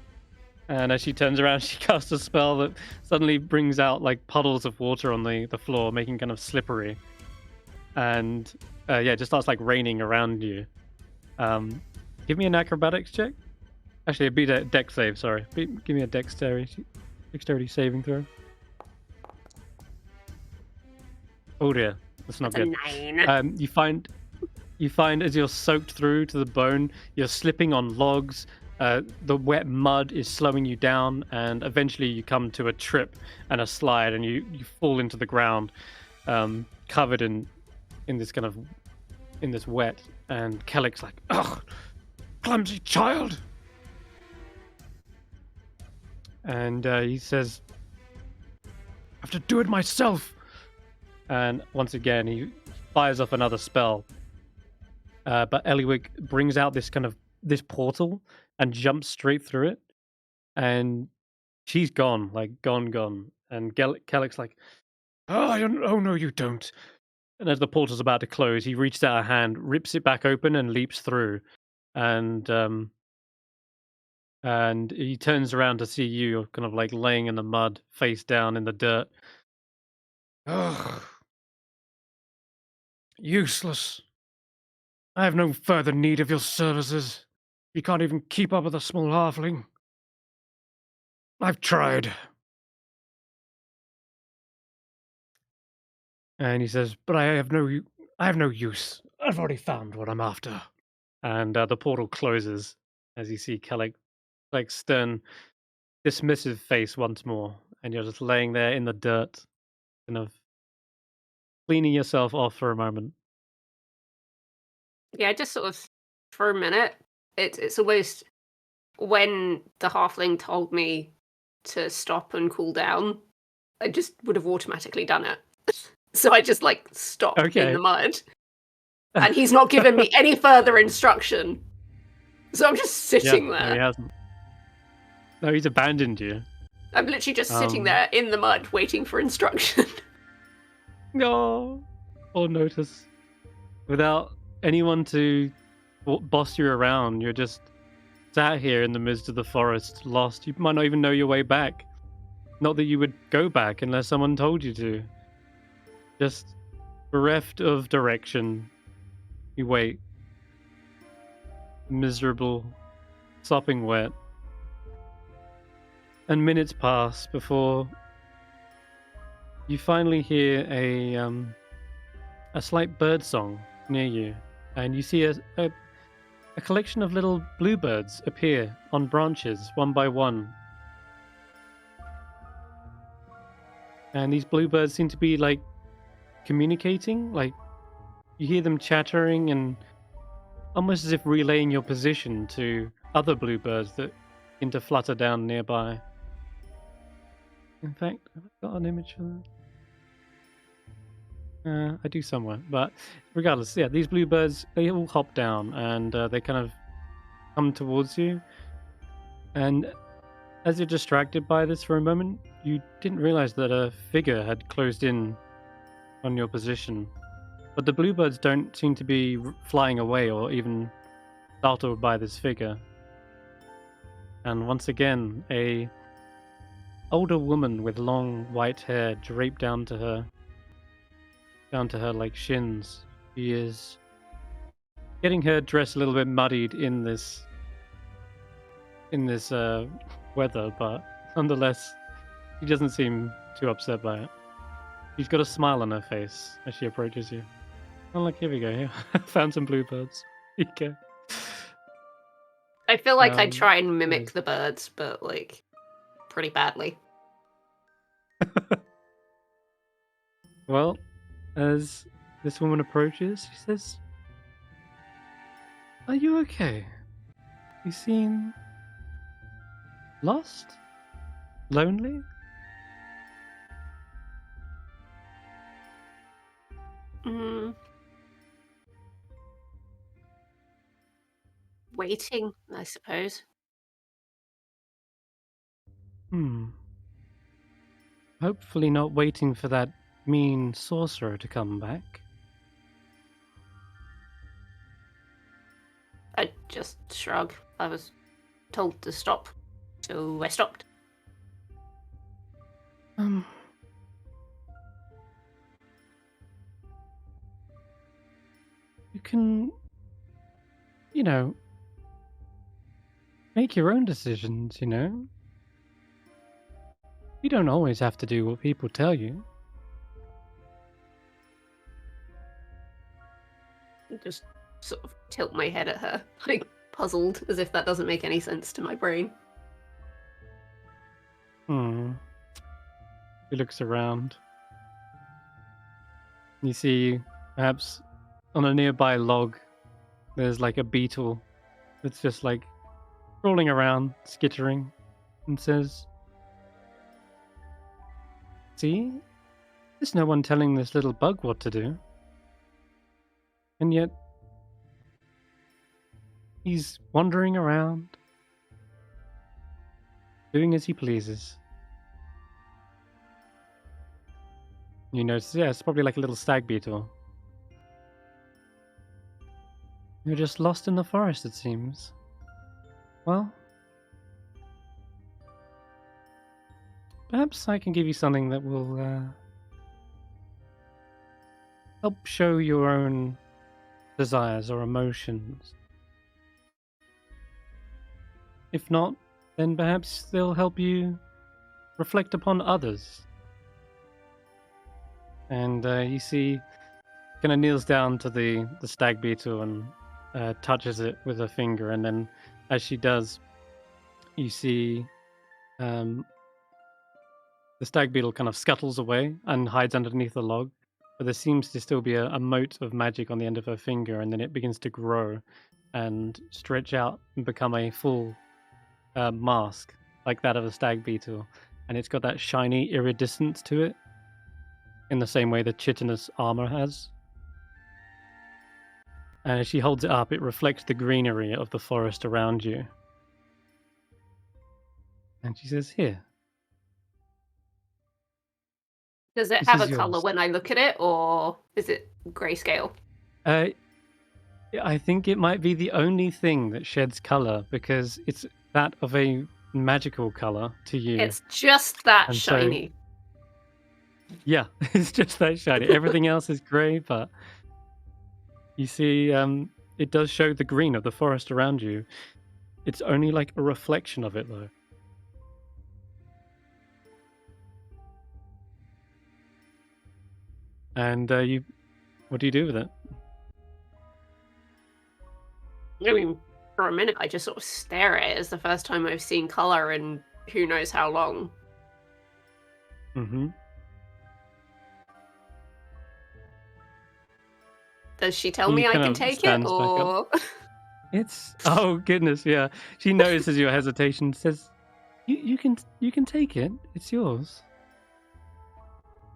A: And as she turns around, she casts a spell that suddenly brings out like puddles of water on the floor, making kind of slippery. And yeah, it just starts like raining around you. Give me an acrobatics check. Actually, it'd be a dex save, sorry. Give me a dexterity saving throw. Oh dear, that's not
D: That's
A: good.
D: a 9.
A: You find as you're soaked through to the bone, you're slipping on logs. The wet mud is slowing you down, and eventually you come to a trip and a slide, and you fall into the ground, covered in this wet. And Kellic's like, "Ugh, clumsy child!" And he says, "I have to do it myself." And once again, he fires off another spell. But Eliwick brings out this portal and jumps straight through it, and she's gone. And Kellic's like, oh no, you don't." And as the portal's about to close, he reaches out a hand, rips it back open, and leaps through. And he turns around to see you, kind of like laying in the mud, face down in the dirt. "Ugh, useless. I have no further need of your services. You can't even keep up with a small halfling. I've tried." And he says, "But I have no use. I've already found what I'm after." And the portal closes as you see Kellic, like stern, dismissive face once more, and you're just laying there in the dirt, kind of cleaning yourself off for a moment.
D: Yeah, just sort of for a minute. It's almost when the halfling told me to stop and cool down, I just would have automatically done it. So I just like stop in
A: Okay.
D: the mud. And he's not given me any further instruction. So I'm just
A: Yeah,
D: sitting
A: no, he
D: there.
A: hasn't. No, he's abandoned you.
D: I'm literally just sitting
A: Um,
D: there in the mud waiting for instruction.
A: No, or Notus. Without anyone to boss you around, you're just sat here in the midst of the forest, lost. You might not even know your way back. Not that you would go back unless someone told you to. Just bereft of direction. You wait. Miserable, sopping wet. And minutes pass before you finally hear a slight bird song near you, and you see a collection of little bluebirds appear on branches one by one. And these bluebirds seem to be like communicating, like you hear them chattering and almost as if relaying your position to other bluebirds that begin to flutter down nearby. In fact, have I got an image of that? I do somewhere, but regardless, yeah, these bluebirds, they all hop down and they kind of come towards you. And as you're distracted by this for a moment, you didn't realize that a figure had closed in on your position. But the bluebirds don't seem to be flying away or even startled by this figure. And once again, a older woman with long white hair draped down to her like shins. She is getting her dress a little bit muddied in this weather, but nonetheless, she doesn't seem too upset by it. She's got a smile on her face as she approaches you. Oh, look, here we go. Here, found some bluebirds. Here you go.
D: I feel like I
A: Um,
D: try and mimic
A: yes.
D: the birds, but like pretty badly.
A: Well, as this woman approaches, she says, "Are you okay? You seem lost? Lonely?"
D: Mm. Waiting, I suppose.
A: Hopefully not waiting for that mean sorcerer to come back.
D: I just shrug. I was told to stop, so I stopped.
A: You can, make your own decisions, You don't always have to do what people tell you.
D: Just sort of tilt my head at her, like puzzled, as if that doesn't make any sense to my brain.
A: He looks around. You see, perhaps on a nearby log, there's like a beetle that's just like crawling around, skittering, and says, "See? There's no one telling this little bug what to do. And yet, he's wandering around, doing as he pleases." You notice, yeah, it's probably like a little stag beetle. You're just lost in the forest, it seems. Well, perhaps I can give you something that will help show your own desires or emotions. If not, then perhaps they'll help you reflect upon others. And you see, kind of kneels down to the stag beetle and touches it with her finger, and then as she does, you see the stag beetle kind of scuttles away and hides underneath the log, but there seems to still be a mote of magic on the end of her finger, and then it begins to grow and stretch out and become a full mask, like that of a stag beetle. And it's got that shiny iridescence to it, in the same way the chitinous armor has. And as she holds it up, it reflects the greenery of the forest around you. And she says, "Here,
D: Does it
A: this
D: have
A: is
D: a color
A: yours."
D: when I look at it, or is it grayscale?
A: Uh, I think it might be the only thing that sheds color, because it's that of a magical color to you.
D: It's just that
A: And so,
D: shiny.
A: yeah, it's just that shiny. Everything else is grey, but you see, it does show the green of the forest around you. It's only like a reflection of it, though. And what do you do with it?
D: I mean, for a minute, I just sort of stare at it. It's the first time I've seen color in who knows how long.
A: Mm-hmm.
D: Does she tell
A: He
D: me I
A: kind
D: can
A: of
D: take it,
A: stands back up.
D: or
A: It's oh goodness, yeah. She notices your hesitation, says, you can take it. It's yours.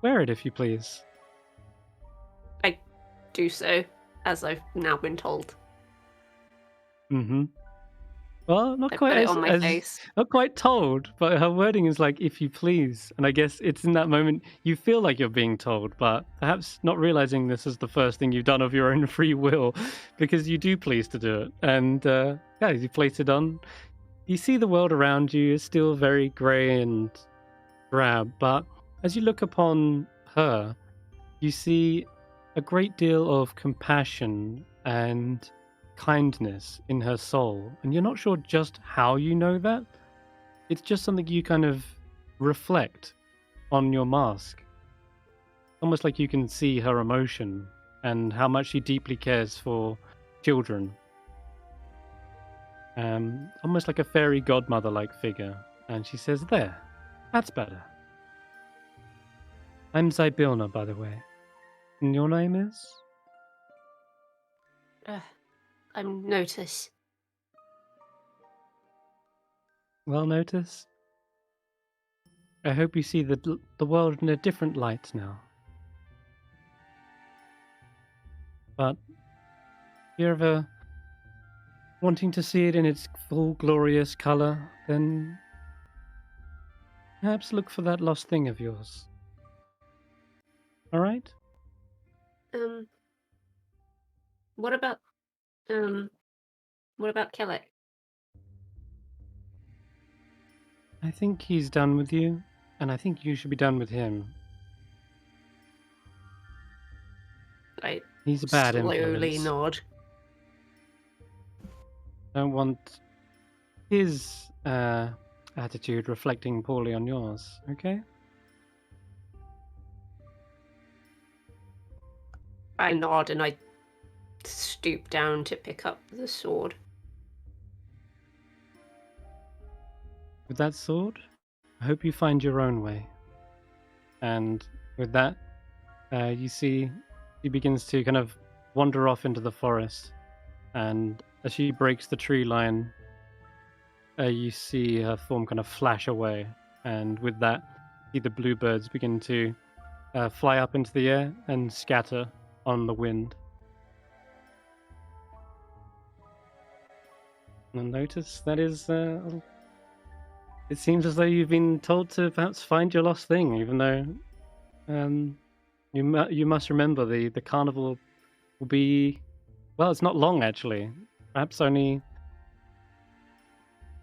A: Wear it if you please."
D: I do so, as I've now been told.
A: Mm-hmm. Well, not
D: I
A: quite
D: put it on my
A: as
D: face.
A: not quite told, but her wording is like "if you please," and I guess it's in that moment you feel like you're being told, but perhaps not realizing this is the first thing you've done of your own free will, because you do please to do it, and yeah, you place it on. You see the world around you is still very grey and drab, but as you look upon her, you see a great deal of compassion and kindness in her soul, and you're not sure just how you know that. It's just something you kind of reflect on your mask. Almost like you can see her emotion and how much she deeply cares for children. Almost like a fairy godmother-like figure. And she says, "There, that's better. I'm Zybilna, by the way. And your name is?"
D: I'm Notus.
A: "Well, Notus, I hope you see the world in a different light now. But if you're ever wanting to see it in its full glorious color, then perhaps look for that lost thing of yours. All right?"
D: What about Kellic?
A: "I think he's done with you, and I think you should be done with him.
D: I
A: He's a bad
D: slowly
A: influence.
D: nod.
A: Don't want his attitude reflecting poorly on yours, okay?"
D: I nod and I stoop down to pick up the sword.
A: "With that sword, I hope you find your own way." And with that, you see she begins to kind of wander off into the forest. And as she breaks the tree line, you see her form kind of flash away. And with that, you see the bluebirds begin to fly up into the air and scatter on the wind. And notice that is it seems as though you've been told to perhaps find your lost thing, even though you must remember the carnival will be, well, it's not long actually. Perhaps only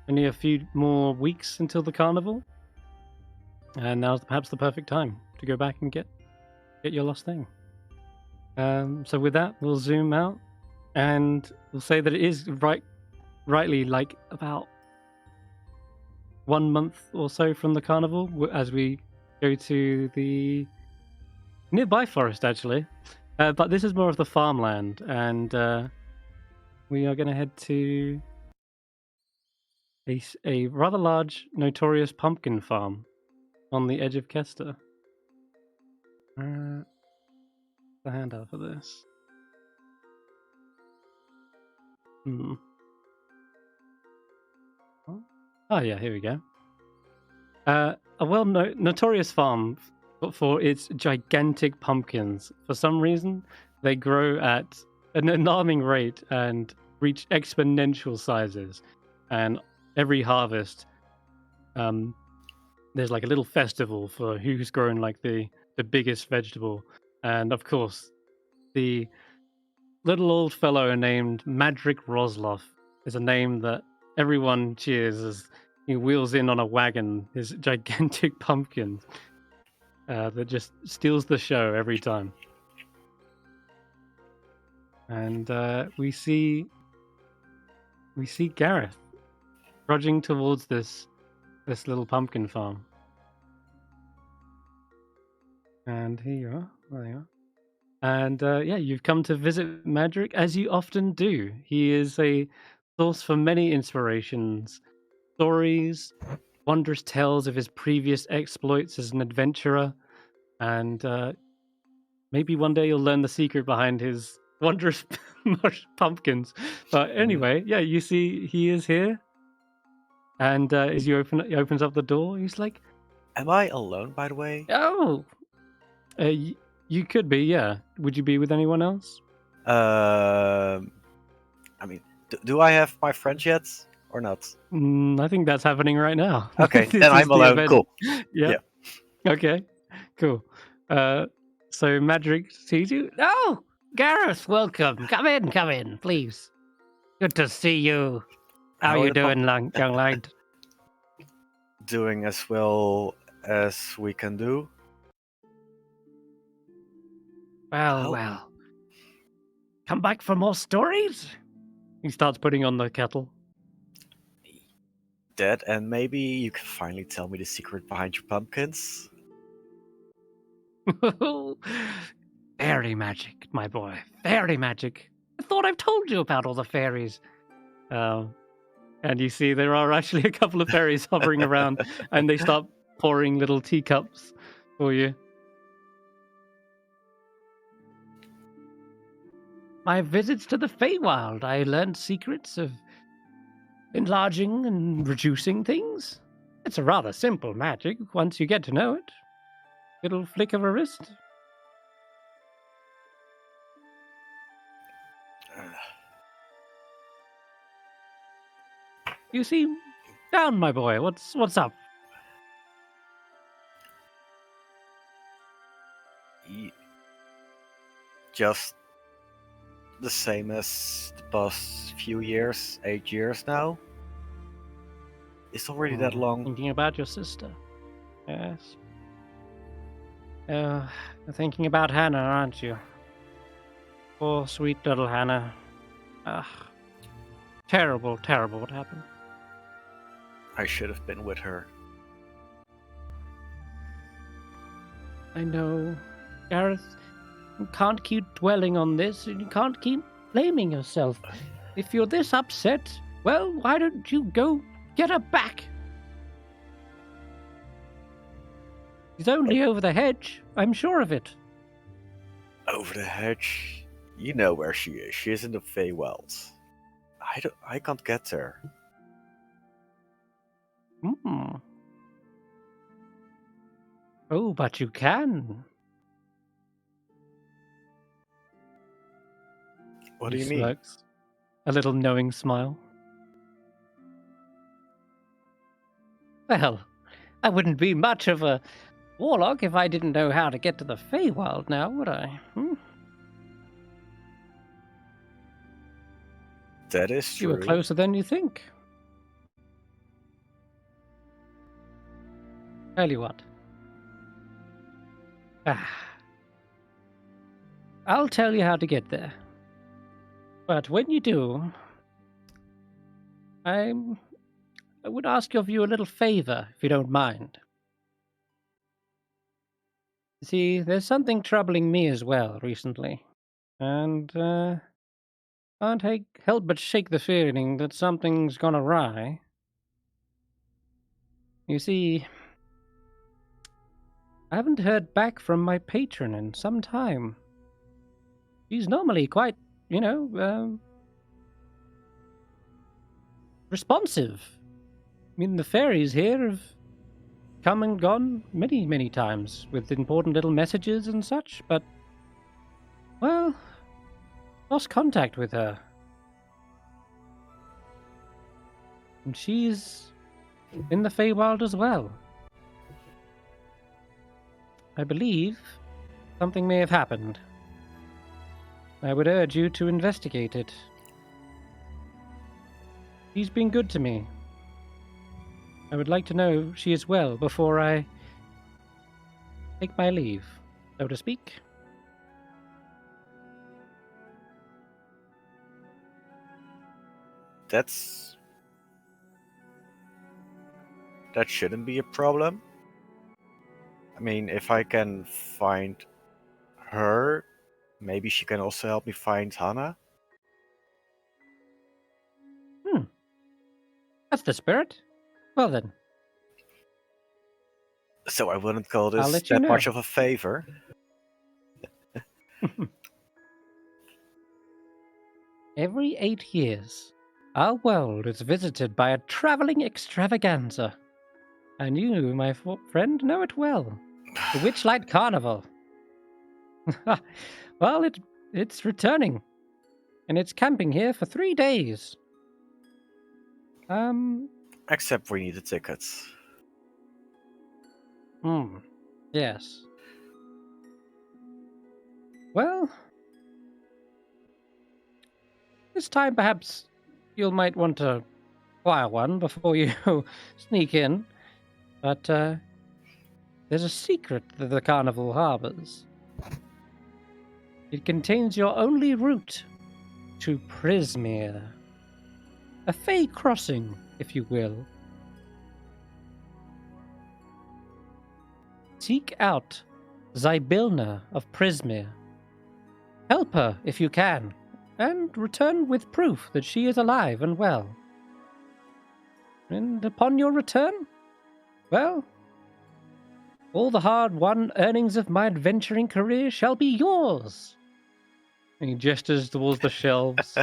A: a few more weeks until the carnival, and now's perhaps the perfect time to go back and get your lost thing. So with that, we'll zoom out, and we'll say that it is rightly like about 1 month or so from the carnival, as we go to the nearby forest, actually. But this is more of the farmland, and we are going to head to a rather large, notorious pumpkin farm on the edge of Kester. The handout for this. Hmm. Oh yeah, here we go. A notorious farm for its gigantic pumpkins. For some reason, they grow at an alarming rate and reach exponential sizes. And every harvest, there's like a little festival for who's grown like the biggest vegetable. And of course, the little old fellow named Madrick Rosloff is a name that everyone cheers as he wheels in on a wagon his gigantic pumpkin that just steals the show every time. And we see Garreth trudging towards this little pumpkin farm. And here you are. There you are. And yeah, you've come to visit Madrick as you often do. He is a source for many inspirations, stories, wondrous tales of his previous exploits as an adventurer, and maybe one day you'll learn the secret behind his wondrous pumpkins. But anyway, yeah, you see he is here, and as he opens up the door, he's like,
B: Am I alone, by the way?
A: "Oh, you could be, yeah. Would you be with anyone else?"
B: I mean, do I have my friends yet or not?
A: I think that's happening right now.
B: Okay,
A: This
B: then
A: is
B: I'm
A: the
B: alone.
A: event.
B: Cool.
A: Yeah. Okay. Cool. So Madrick sees you. Oh, Garreth, welcome. Come in, please. Good to see you. How
B: How
A: you
B: are the
A: doing, young lad?
B: Doing as well as we can do.
A: Well,
B: Oh.
A: well. Come back for more stories? He starts putting on the kettle.
B: That, and maybe you can finally tell me the secret behind your pumpkins.
A: Fairy magic, my boy. Fairy magic. I thought I've told you about all the fairies. And you see there are actually a couple of fairies hovering around, and they start pouring little teacups for you. My visits to the Feywild, I learned secrets of enlarging and reducing things. It's a rather simple magic once you get to know it. Little flick of a wrist. You seem down, my boy. What's up?
B: Just the same as the past few years, 8 years now. It's already that long.
A: Thinking about your sister. Yes. You're thinking about Hannah, aren't you? Poor, sweet little Hannah. Terrible, terrible what happened.
B: I should have been with her.
A: I know. Garreth, you can't keep dwelling on this, and you can't keep blaming yourself. If you're this upset, well, why don't you go get her back? She's only over the hedge, I'm sure of it.
B: Over the hedge? You know where she is. She is in the Feywild. I can't get there.
A: Oh, but you can.
B: What do
A: He
B: you mean?
A: smirks. A little knowing smile. Well, I wouldn't be much of a warlock if I didn't know how to get to the Feywild now, would I?
B: That is
A: You
B: true.
A: were closer than you think. Tell you what. I'll tell you how to get there. But when you do, I would ask of you a little favor, if you don't mind. See, there's something troubling me as well recently, and can't help but shake the feeling that something's gone awry. You see, I haven't heard back from my patron in some time. she's normally quite, responsive. I mean, the fairies here have come and gone many, many times with important little messages and such, but, well, lost contact with her. And she's in the Feywild as well. I believe something may have happened. I would urge you to investigate it. She's been good to me. I would like to know she is well before I take my leave, so to speak.
B: That shouldn't be a problem. I mean, if I can find her, maybe she can also help me find Hannah.
A: That's the spirit. Well then.
B: So I wouldn't call
A: I'll
B: this
A: let you
B: that
A: know.
B: much of a favor.
A: Every 8 years, our world is visited by a traveling extravaganza. And you, my friend, know it well. The Witchlight Carnival. Well, it's returning. And it's camping here for 3 days.
B: Except we need the tickets.
A: Yes. Well, this time perhaps you might want to acquire one before you sneak in. But there's a secret that the carnival harbors. It contains your only route to Prismere. A fey crossing, if you will. Seek out Zybilna of Prismere. Help her if you can, and return with proof that she is alive and well. And upon your return, well, all the hard-won earnings of my adventuring career shall be yours. And he gestures towards the shelves,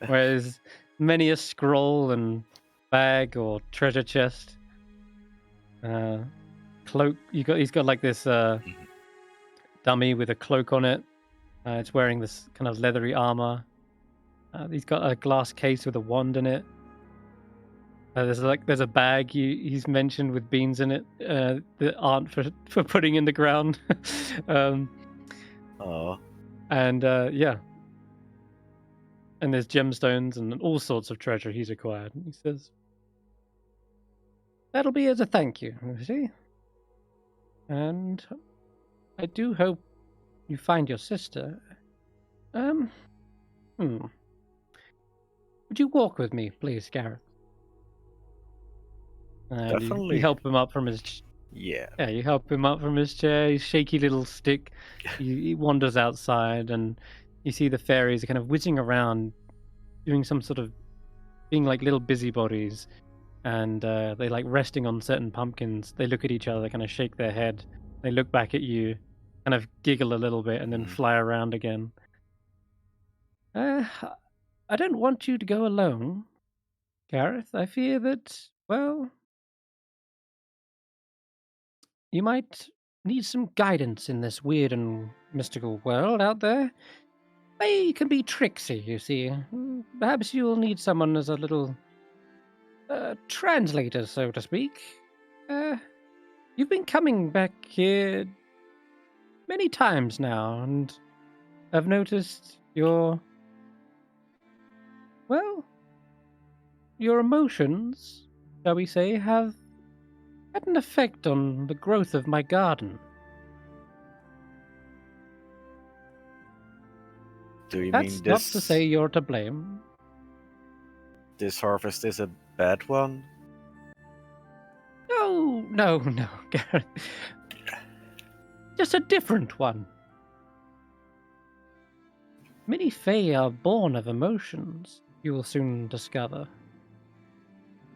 A: where there's many a scroll and bag or treasure chest. Cloak. He's got like this dummy with a cloak on it. It's wearing this kind of leathery armor. He's got a glass case with a wand in it. There's a bag he's mentioned with beans in it that aren't for putting in the ground.
B: Oh.
A: And yeah. And there's gemstones and all sorts of treasure he's acquired. He says, "That'll be as a thank you, you see. And I do hope you find your sister. Would you walk with me, please, Garreth?" And
B: Definitely.
A: you help him up from his
B: Yeah.
A: Yeah, you help him up from his chair, his shaky little stick. He wanders outside, and you see the fairies kind of whizzing around, doing some sort of, being like little busybodies, and they like resting on certain pumpkins. They look at each other, they kind of shake their head. They look back at you, kind of giggle a little bit, and then fly around again. I don't want you to go alone, Garreth. I fear that, well, you might need some guidance in this weird and mystical world out there. They can be tricksy, you see. Perhaps you'll need someone as a little translator, so to speak. You've been coming back here many times now, and I've noticed your emotions, shall we say, have had an effect on the growth of my garden.
B: Do you
A: That's
B: mean
A: not
B: this?
A: to say you're to blame.
B: This harvest is a bad one?
A: No, Garreth. Just a different one. Many Fae are born of emotions, you will soon discover.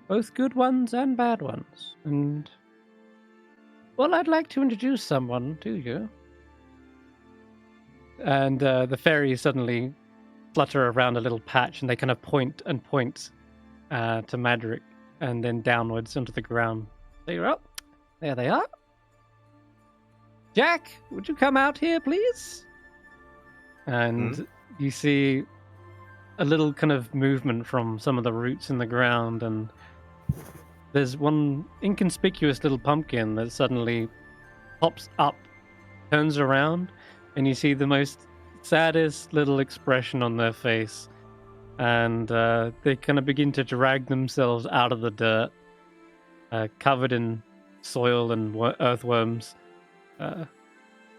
A: Both good ones and bad ones. And, well, I'd like to introduce someone to you. And the fairies suddenly flutter around a little patch, and they kind of point and point to Madrick, and then downwards onto the ground. There, up. There they are. Jack, would you come out here, please? And you see a little kind of movement from some of the roots in the ground, and there's one inconspicuous little pumpkin that suddenly pops up, turns around, and you see the most saddest little expression on their face. And they kind of begin to drag themselves out of the dirt, covered in soil and earthworms.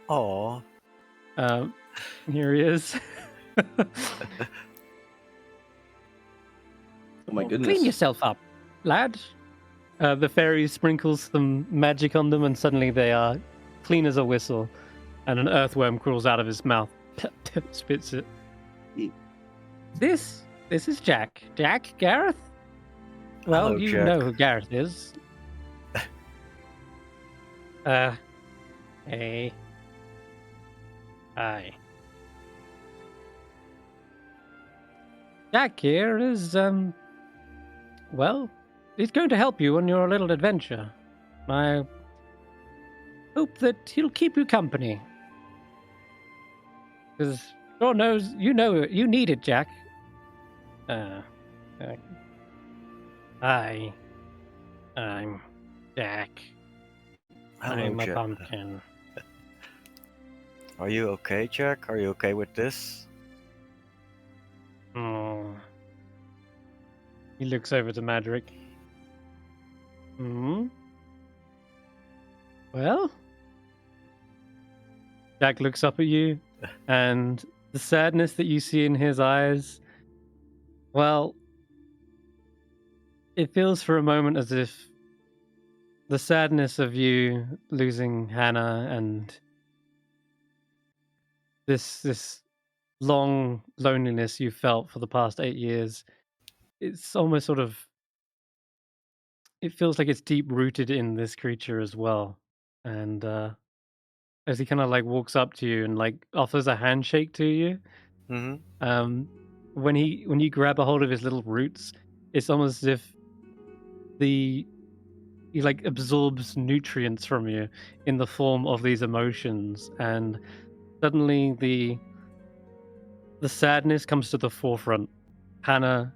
B: Oh,
A: Here he is.
C: Oh my goodness.
A: Clean yourself up, lad. The fairy sprinkles some magic on them, and suddenly they are clean as a whistle. And an earthworm crawls out of his mouth, spits it. This is Jack. Jack, Garreth? Well,
B: Hello,
A: you
B: Jack.
A: know who Garreth is. Hey. Hi. Jack here is, well, he's going to help you on your little adventure. I hope that he'll keep you company. Because God knows, you need it, Jack. Hi. I'm Jack.
B: hello,
A: I'm a
B: Jack.
A: pumpkin.
B: Are you okay, Jack? Are you okay with this?
A: Oh. He looks over to Madrick. Hmm? Well? Jack looks up at you, and the sadness that you see in his eyes, well, it feels for a moment as if the sadness of you losing Hannah and this long loneliness you felt for the past 8 years, it's almost sort of, it feels like it's deep rooted in this creature as well. And as he kind of like walks up to you and like offers a handshake to you,
B: Mm-hmm.
A: when you grab a hold of his little roots, it's almost as if he like absorbs nutrients from you in the form of these emotions, and suddenly the sadness comes to the forefront. Hannah,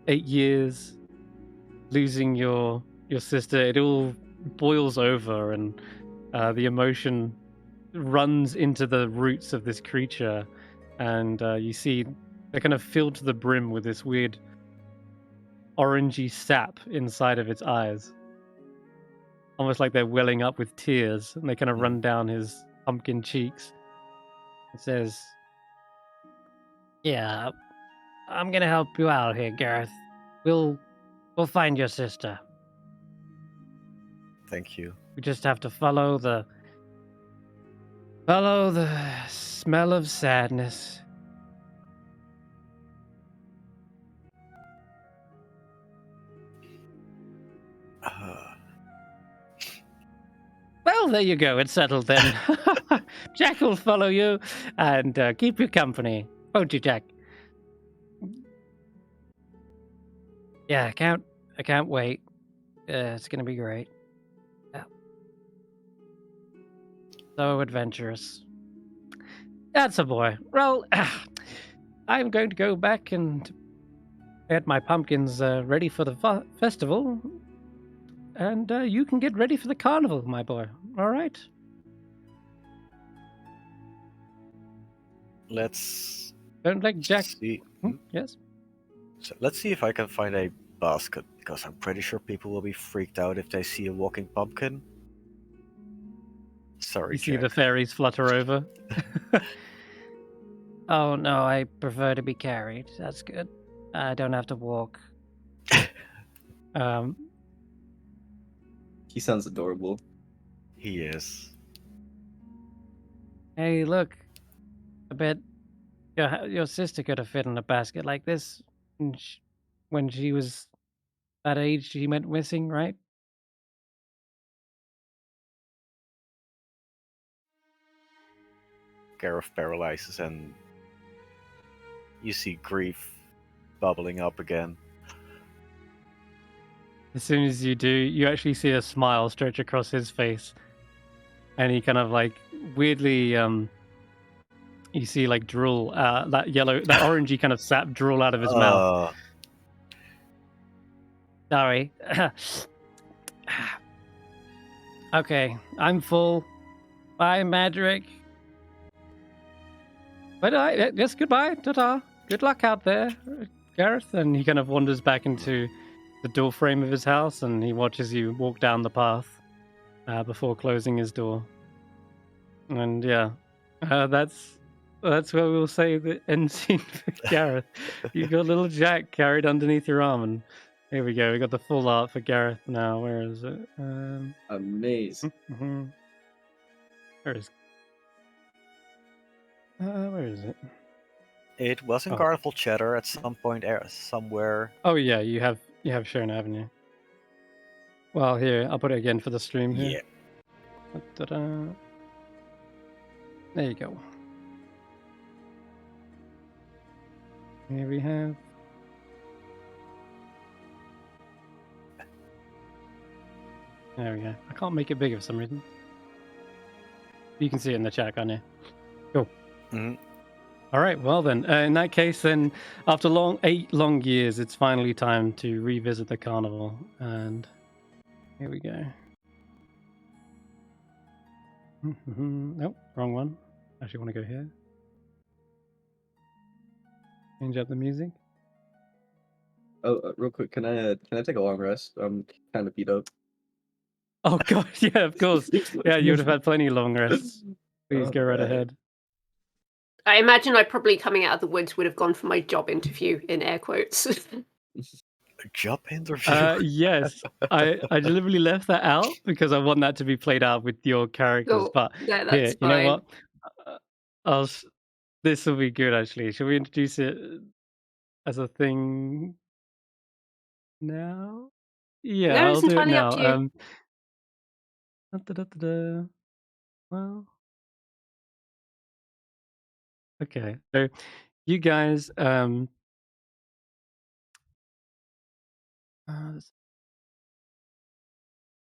A: 8 years, losing your sister, it all boils over, and the emotion runs into the roots of this creature, and you see they're kind of filled to the brim with this weird orangey sap inside of its eyes, almost like they're welling up with tears, and they kind of run down his pumpkin cheeks. It says, "Yeah, I'm gonna help you out here, Garreth. We'll find your sister.
B: Thank you.
A: We just have to follow the smell of sadness." Well, there you go. It's settled then. Jack will follow you and keep you company, won't you, Jack? Yeah, I can't wait. It's gonna be great. Yeah. So adventurous. That's a boy. Well, I'm going to go back and get my pumpkins ready for the festival, and you can get ready for the carnival, my boy. All right?
B: Let's
A: Don't let Jack.
B: see.
A: Yes.
B: So let's see if I can find a basket, because I'm pretty sure people will be freaked out if they see a walking pumpkin. Sorry,
A: You see
B: Jack.
A: the fairies flutter over. Oh no, I prefer to be carried. That's good. I don't have to walk.
C: He sounds adorable.
B: He is.
A: Hey, look. I bet your sister could have fit in a basket like this when she was that age. She went missing, right?
B: Garreth paralyzes and you see grief bubbling up again.
A: As soon as you do, you actually see a smile stretch across his face, and he kind of like weirdly, you see like drool, that orangey kind of sap drool out of his mouth. Sorry. Okay, I'm full. Bye, Madrick. But yes, goodbye, ta-ta. Good luck out there, Garreth. And he kind of wanders back into the door frame of his house, and he watches you walk down the path before closing his door. And yeah, that's where we'll say the end scene for Garreth. You got little Jack carried underneath your arm, and here we go. We got the full art for Garreth now. Where is it?
C: Amazing.
A: Where is it?
B: It was in
A: Oh.
B: Garthel Cheddar at some point somewhere.
A: Oh yeah, you have shown, haven't you? Well, here, I'll put it again for the stream here.
B: Yeah.
A: Ta-da. There you go. Here we have. There we go. I can't make it bigger for some reason. You can see it in the chat, can't you? Cool.
B: Mm-hmm.
A: All right. Well then, in that case, then after 8 long years, it's finally time to revisit the carnival, and here we go. Nope, wrong one. Actually, want to go here. Change up the music.
C: Oh, real quick, can I take a long rest? I'm kind of beat up.
A: Oh god, yeah, of course. Yeah, you would have had plenty of long rests. Please go right
C: Alright.
A: ahead.
D: I imagine I probably coming out of the woods would have gone for my job interview in air quotes.
B: A job interview?
A: Yes, I deliberately left that out because I want that to be played out with your characters.
D: Cool.
A: But
D: Yeah, that's
A: here, you know
D: fine.
A: what? This will be good actually. Shall we introduce it as a thing now? Yeah,
D: No,
A: I'll
D: it's
A: do it
D: entirely
A: now.
D: up to you.
A: Well, okay. So you guys,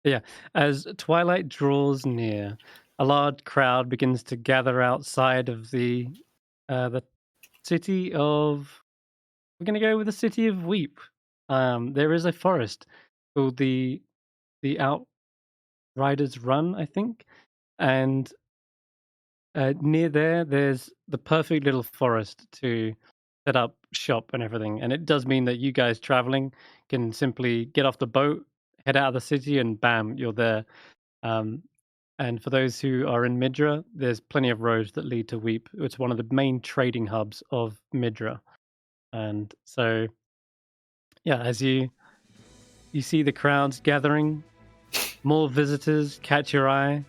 A: yeah, as twilight draws near, a large crowd begins to gather outside of the city of. We're gonna go with the city of Weep. There is a forest called the Outriders Run, I think, and near there's the perfect little forest to set up shop and everything. And it does mean that you guys traveling can simply get off the boat, head out of the city, and bam, you're there. And for those who are in Midra, there's plenty of roads that lead to Weep. It's one of the main trading hubs of Midra. And so, yeah, as you see the crowds gathering, more visitors catch your eye.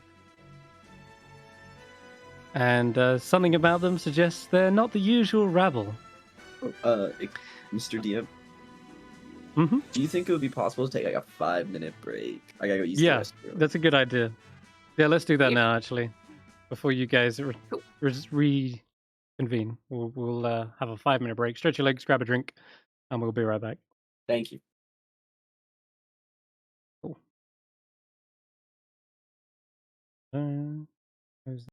A: And something about them suggests they're not the usual rabble.
C: Mr. DM,
A: Mm-hmm.
C: do you think it would be possible to take like a 5-minute break? I gotta go use the
A: Yeah,
C: restroom.
A: that's a good idea. Yeah, let's do that
D: Yeah.
A: now, actually. Before you guys
D: Cool.
A: reconvene, we'll have a 5-minute break. Stretch your legs, grab a drink, and we'll be right back.
C: Thank you.
A: Cool. Where's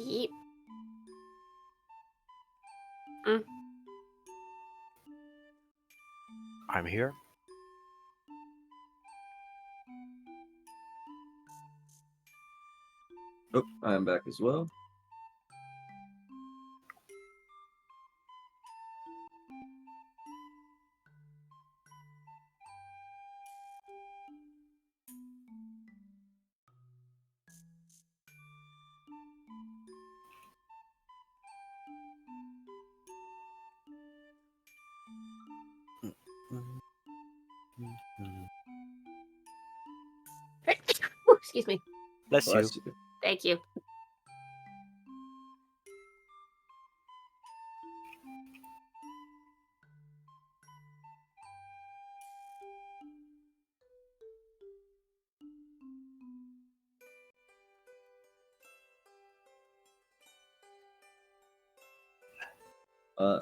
D: Yep.
B: I'm here.
C: Oh, I'm back as well.
D: Ooh, excuse me.
B: Bless you.
C: Bless you.
D: Thank you.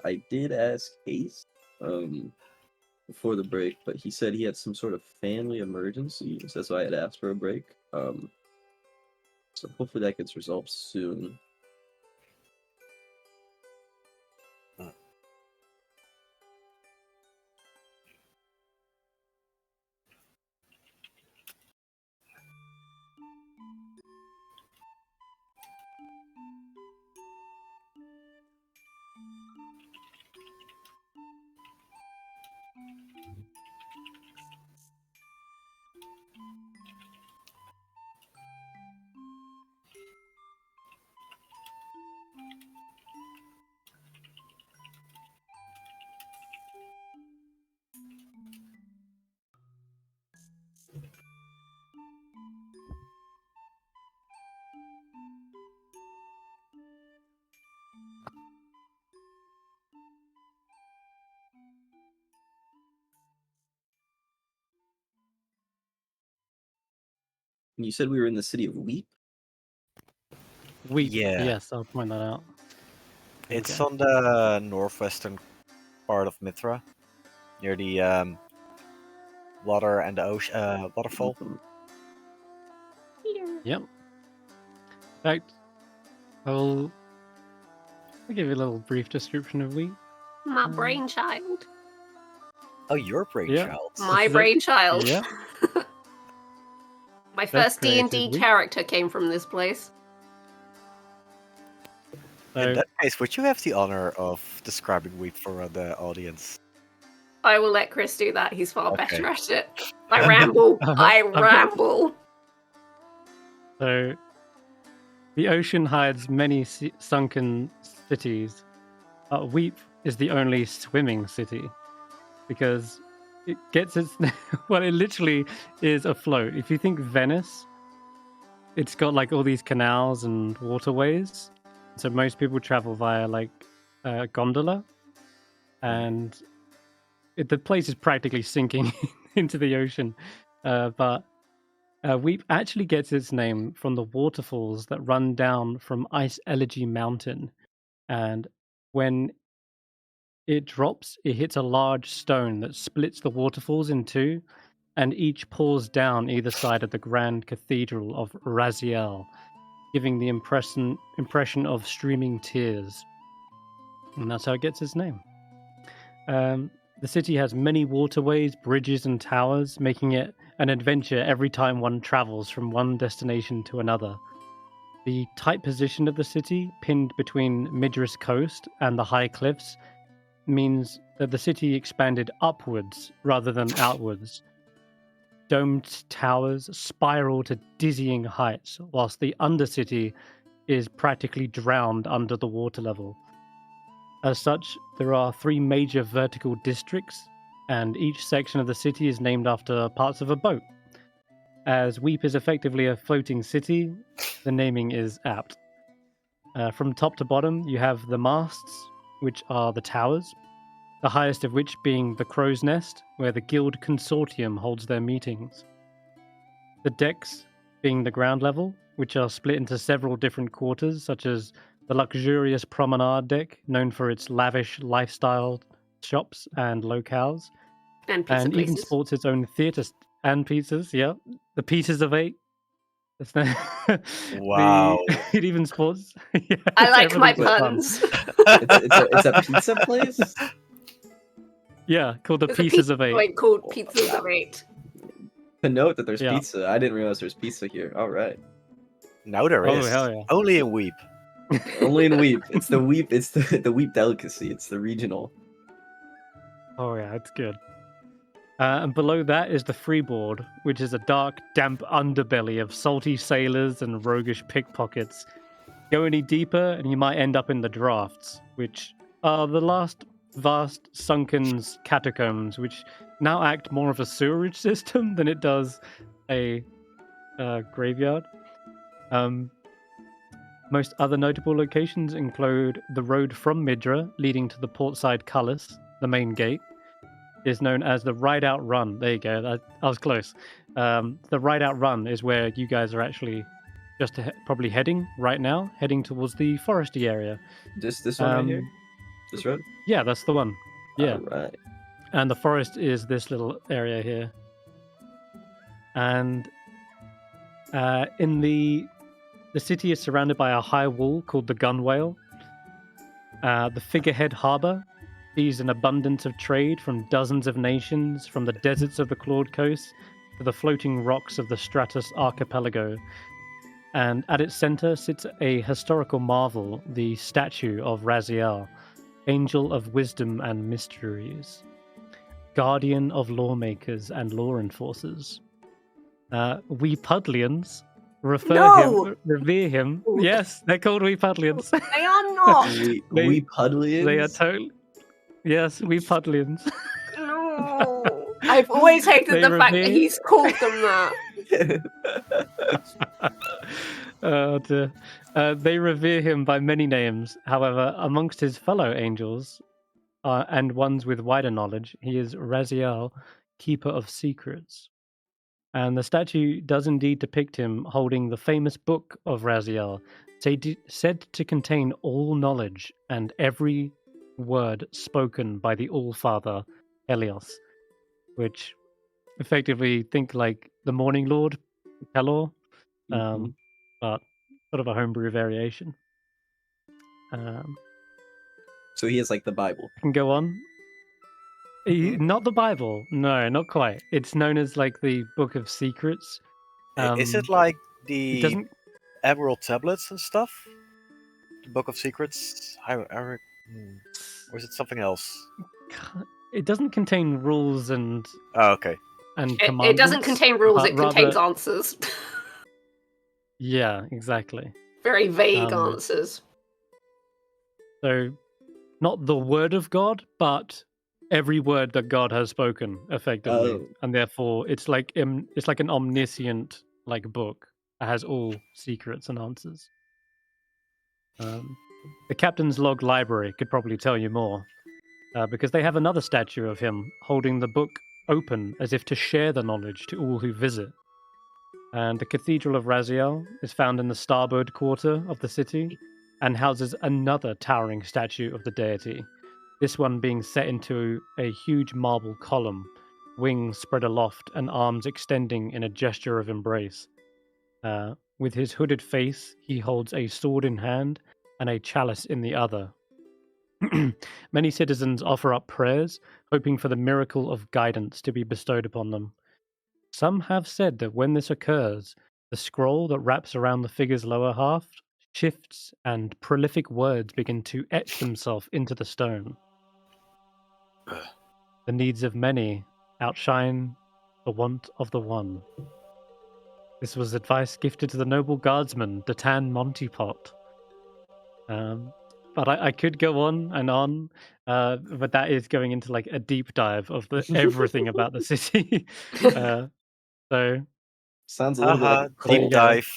C: I did ask Ace before the break, but he said he had some sort of family emergency, so that's why I had asked for a break. So hopefully that gets resolved soon. You said we were in the city of Weep?
A: Weep.
B: Yeah.
A: Yes, I'll point that out.
B: It's
A: Okay.
B: on the northwestern part of Mithra, near the water and the ocean waterfall.
A: Yep. In fact, I'll give you a little brief description of Weep.
D: My brainchild.
B: Oh, your brainchild.
D: My
A: This is
D: brainchild.
A: Yeah.
D: My
A: Steph
D: first D&D
A: created Weep.
D: character came from this place.
A: So,
B: In that case, would you have the honor of describing Weep for the audience?
D: I will let Chris do that. He's far
B: Okay.
D: better at it. I ramble. I
A: I've got-
D: ramble.
A: So, the ocean hides many sunken cities. Weep is the only swimming city because it gets its well, it literally is afloat. If you think Venice, it's got like all these canals and waterways. So most people travel via like gondola, and the place is practically sinking into the ocean. But Weep actually gets its name from the waterfalls that run down from Ice Elegy Mountain. And when it drops, it hits a large stone that splits the waterfalls in two, and each pours down either side of the grand cathedral of Raziel, giving the impression of streaming tears. And that's how it gets its name. The city has many waterways, bridges, and towers, making it an adventure every time one travels from one destination to another. The tight position of the city, pinned between Midris Coast and the high cliffs, means that the city expanded upwards rather than outwards. Domed towers spiral to dizzying heights, whilst the undercity is practically drowned under the water level. As such, there are 3 major vertical districts, and each section of the city is named after parts of a boat. As Weep is effectively a floating city, the naming is apt. From top to bottom, you have the masts, which are the towers, the highest of which being the Crow's Nest, where the Guild Consortium holds their meetings. The decks being the ground level, which are split into several different quarters, such as the luxurious promenade deck, known for its lavish lifestyle shops and locales,
D: And pizza
A: and even
D: places.
A: sports its own theatre and pizzas. Yeah, the pieces of 8. It's the,
B: Wow.
A: it even sports. Yeah,
D: I like my
A: everything's fun.
D: puns.
C: It's a pizza place.
A: Yeah, called the
D: There's a
A: Pieces
D: pizza
A: of Eight.
D: joint called Pizzas of Eight.
C: To note that there's
A: Yeah.
C: pizza. I didn't realize there's pizza here. All right.
B: Now there
A: Oh,
B: is.
A: hell yeah.
B: Only in Weep.
C: Only in Weep. It's the Weep. It's the Weep delicacy. It's the regional.
A: Oh yeah, it's good. And below that is the freeboard, which is a dark, damp underbelly of salty sailors and roguish pickpockets. Go any deeper, and you might end up in the drafts, which are the last vast sunken catacombs, which now act more of a sewerage system than it does a graveyard. Most other notable locations include the road from Midra leading to the portside cullis, the main gate, is known as the Ride Out Run. There you go. I was close. The Ride Out Run is where you guys are actually just probably heading right now, heading towards the foresty area.
C: This one right here. This road.
A: Yeah, that's the one. Yeah.
C: All right.
A: And the forest is this little area here. And in the city is surrounded by a high wall called the Gunwale. The Figurehead Harbor sees an abundance of trade from dozens of nations, from the deserts of the Claude Coast to the floating rocks of the Stratus Archipelago. And at its center sits a historical marvel, the statue of Raziel, Angel of Wisdom and Mysteries, Guardian of Lawmakers and Law Enforcers. We Pudlians revere him. Yes, they're called We Pudlians.
D: They are not.
C: We Pudlians.
A: They are totally. Yes, We Pudlians.
D: No. I've always hated
A: They
D: the fact that
A: revere-
D: he's called them that.
A: Dear. They revere him by many names. However, amongst his fellow angels, and ones with wider knowledge, he is Raziel, Keeper of Secrets. And the statue does indeed depict him holding the famous book of Raziel, said to contain all knowledge and every word spoken by the All-Father, Helios, which effectively think like the Morning Lord, Pelor, but sort of a homebrew variation.
C: So he is like the Bible.
A: I can go on. Not the Bible. No, not quite. It's known as like the Book of Secrets.
B: Is it like
A: It
B: the
A: doesn't.
B: Emerald Tablets and stuff? The Book of Secrets? Or is it something else?
A: It doesn't contain rules and
B: Oh, okay.
A: commandments.
D: It doesn't contain rules,
A: but
D: it contains
A: rather-
D: answers.
A: Yeah, exactly.
D: Very vague
A: Um,
D: answers.
A: So, not the word of God, but every word that God has spoken, effectively,
C: Oh.
A: and therefore it's like an omniscient like book that has all secrets and answers. The Captain's Log Library could probably tell you more, because they have another statue of him holding the book open as if to share the knowledge to all who visit. And the Cathedral of Raziel is found in the starboard quarter of the city and houses another towering statue of the deity, this one being set into a huge marble column, wings spread aloft and arms extending in a gesture of embrace. With his hooded face, he holds a sword in hand and a chalice in the other. Many citizens offer up prayers, hoping for the miracle of guidance to be bestowed upon them. Some have said that when this occurs, the scroll that wraps around the figure's lower half shifts and prolific words begin to etch themselves into the stone. The needs of many outshine the want of the one. This was advice gifted to the noble guardsman, Datan Montipot. But I could go on and on, but that is going into like a deep dive of everything about the city. So
C: Sounds a little bit like a
B: deep
C: cult.
B: dive.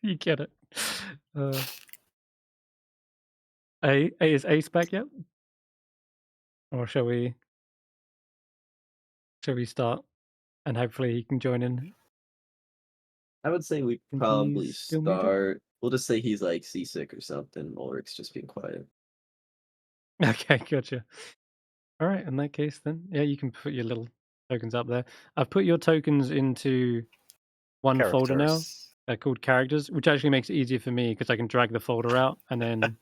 A: you get it. Is Ace back yet? Or shall we start? And hopefully he can join in.
C: I would say we
A: Think
C: probably
A: he's still muted?
C: start. We'll just say he's like seasick or something. Ulric's just being quiet.
A: Okay, gotcha. All right, in that case then. Yeah, you can put your little tokens up there. I've put your tokens into one folder now
B: Characters.
A: called characters, which actually makes it easier for me because I can drag the folder out and then.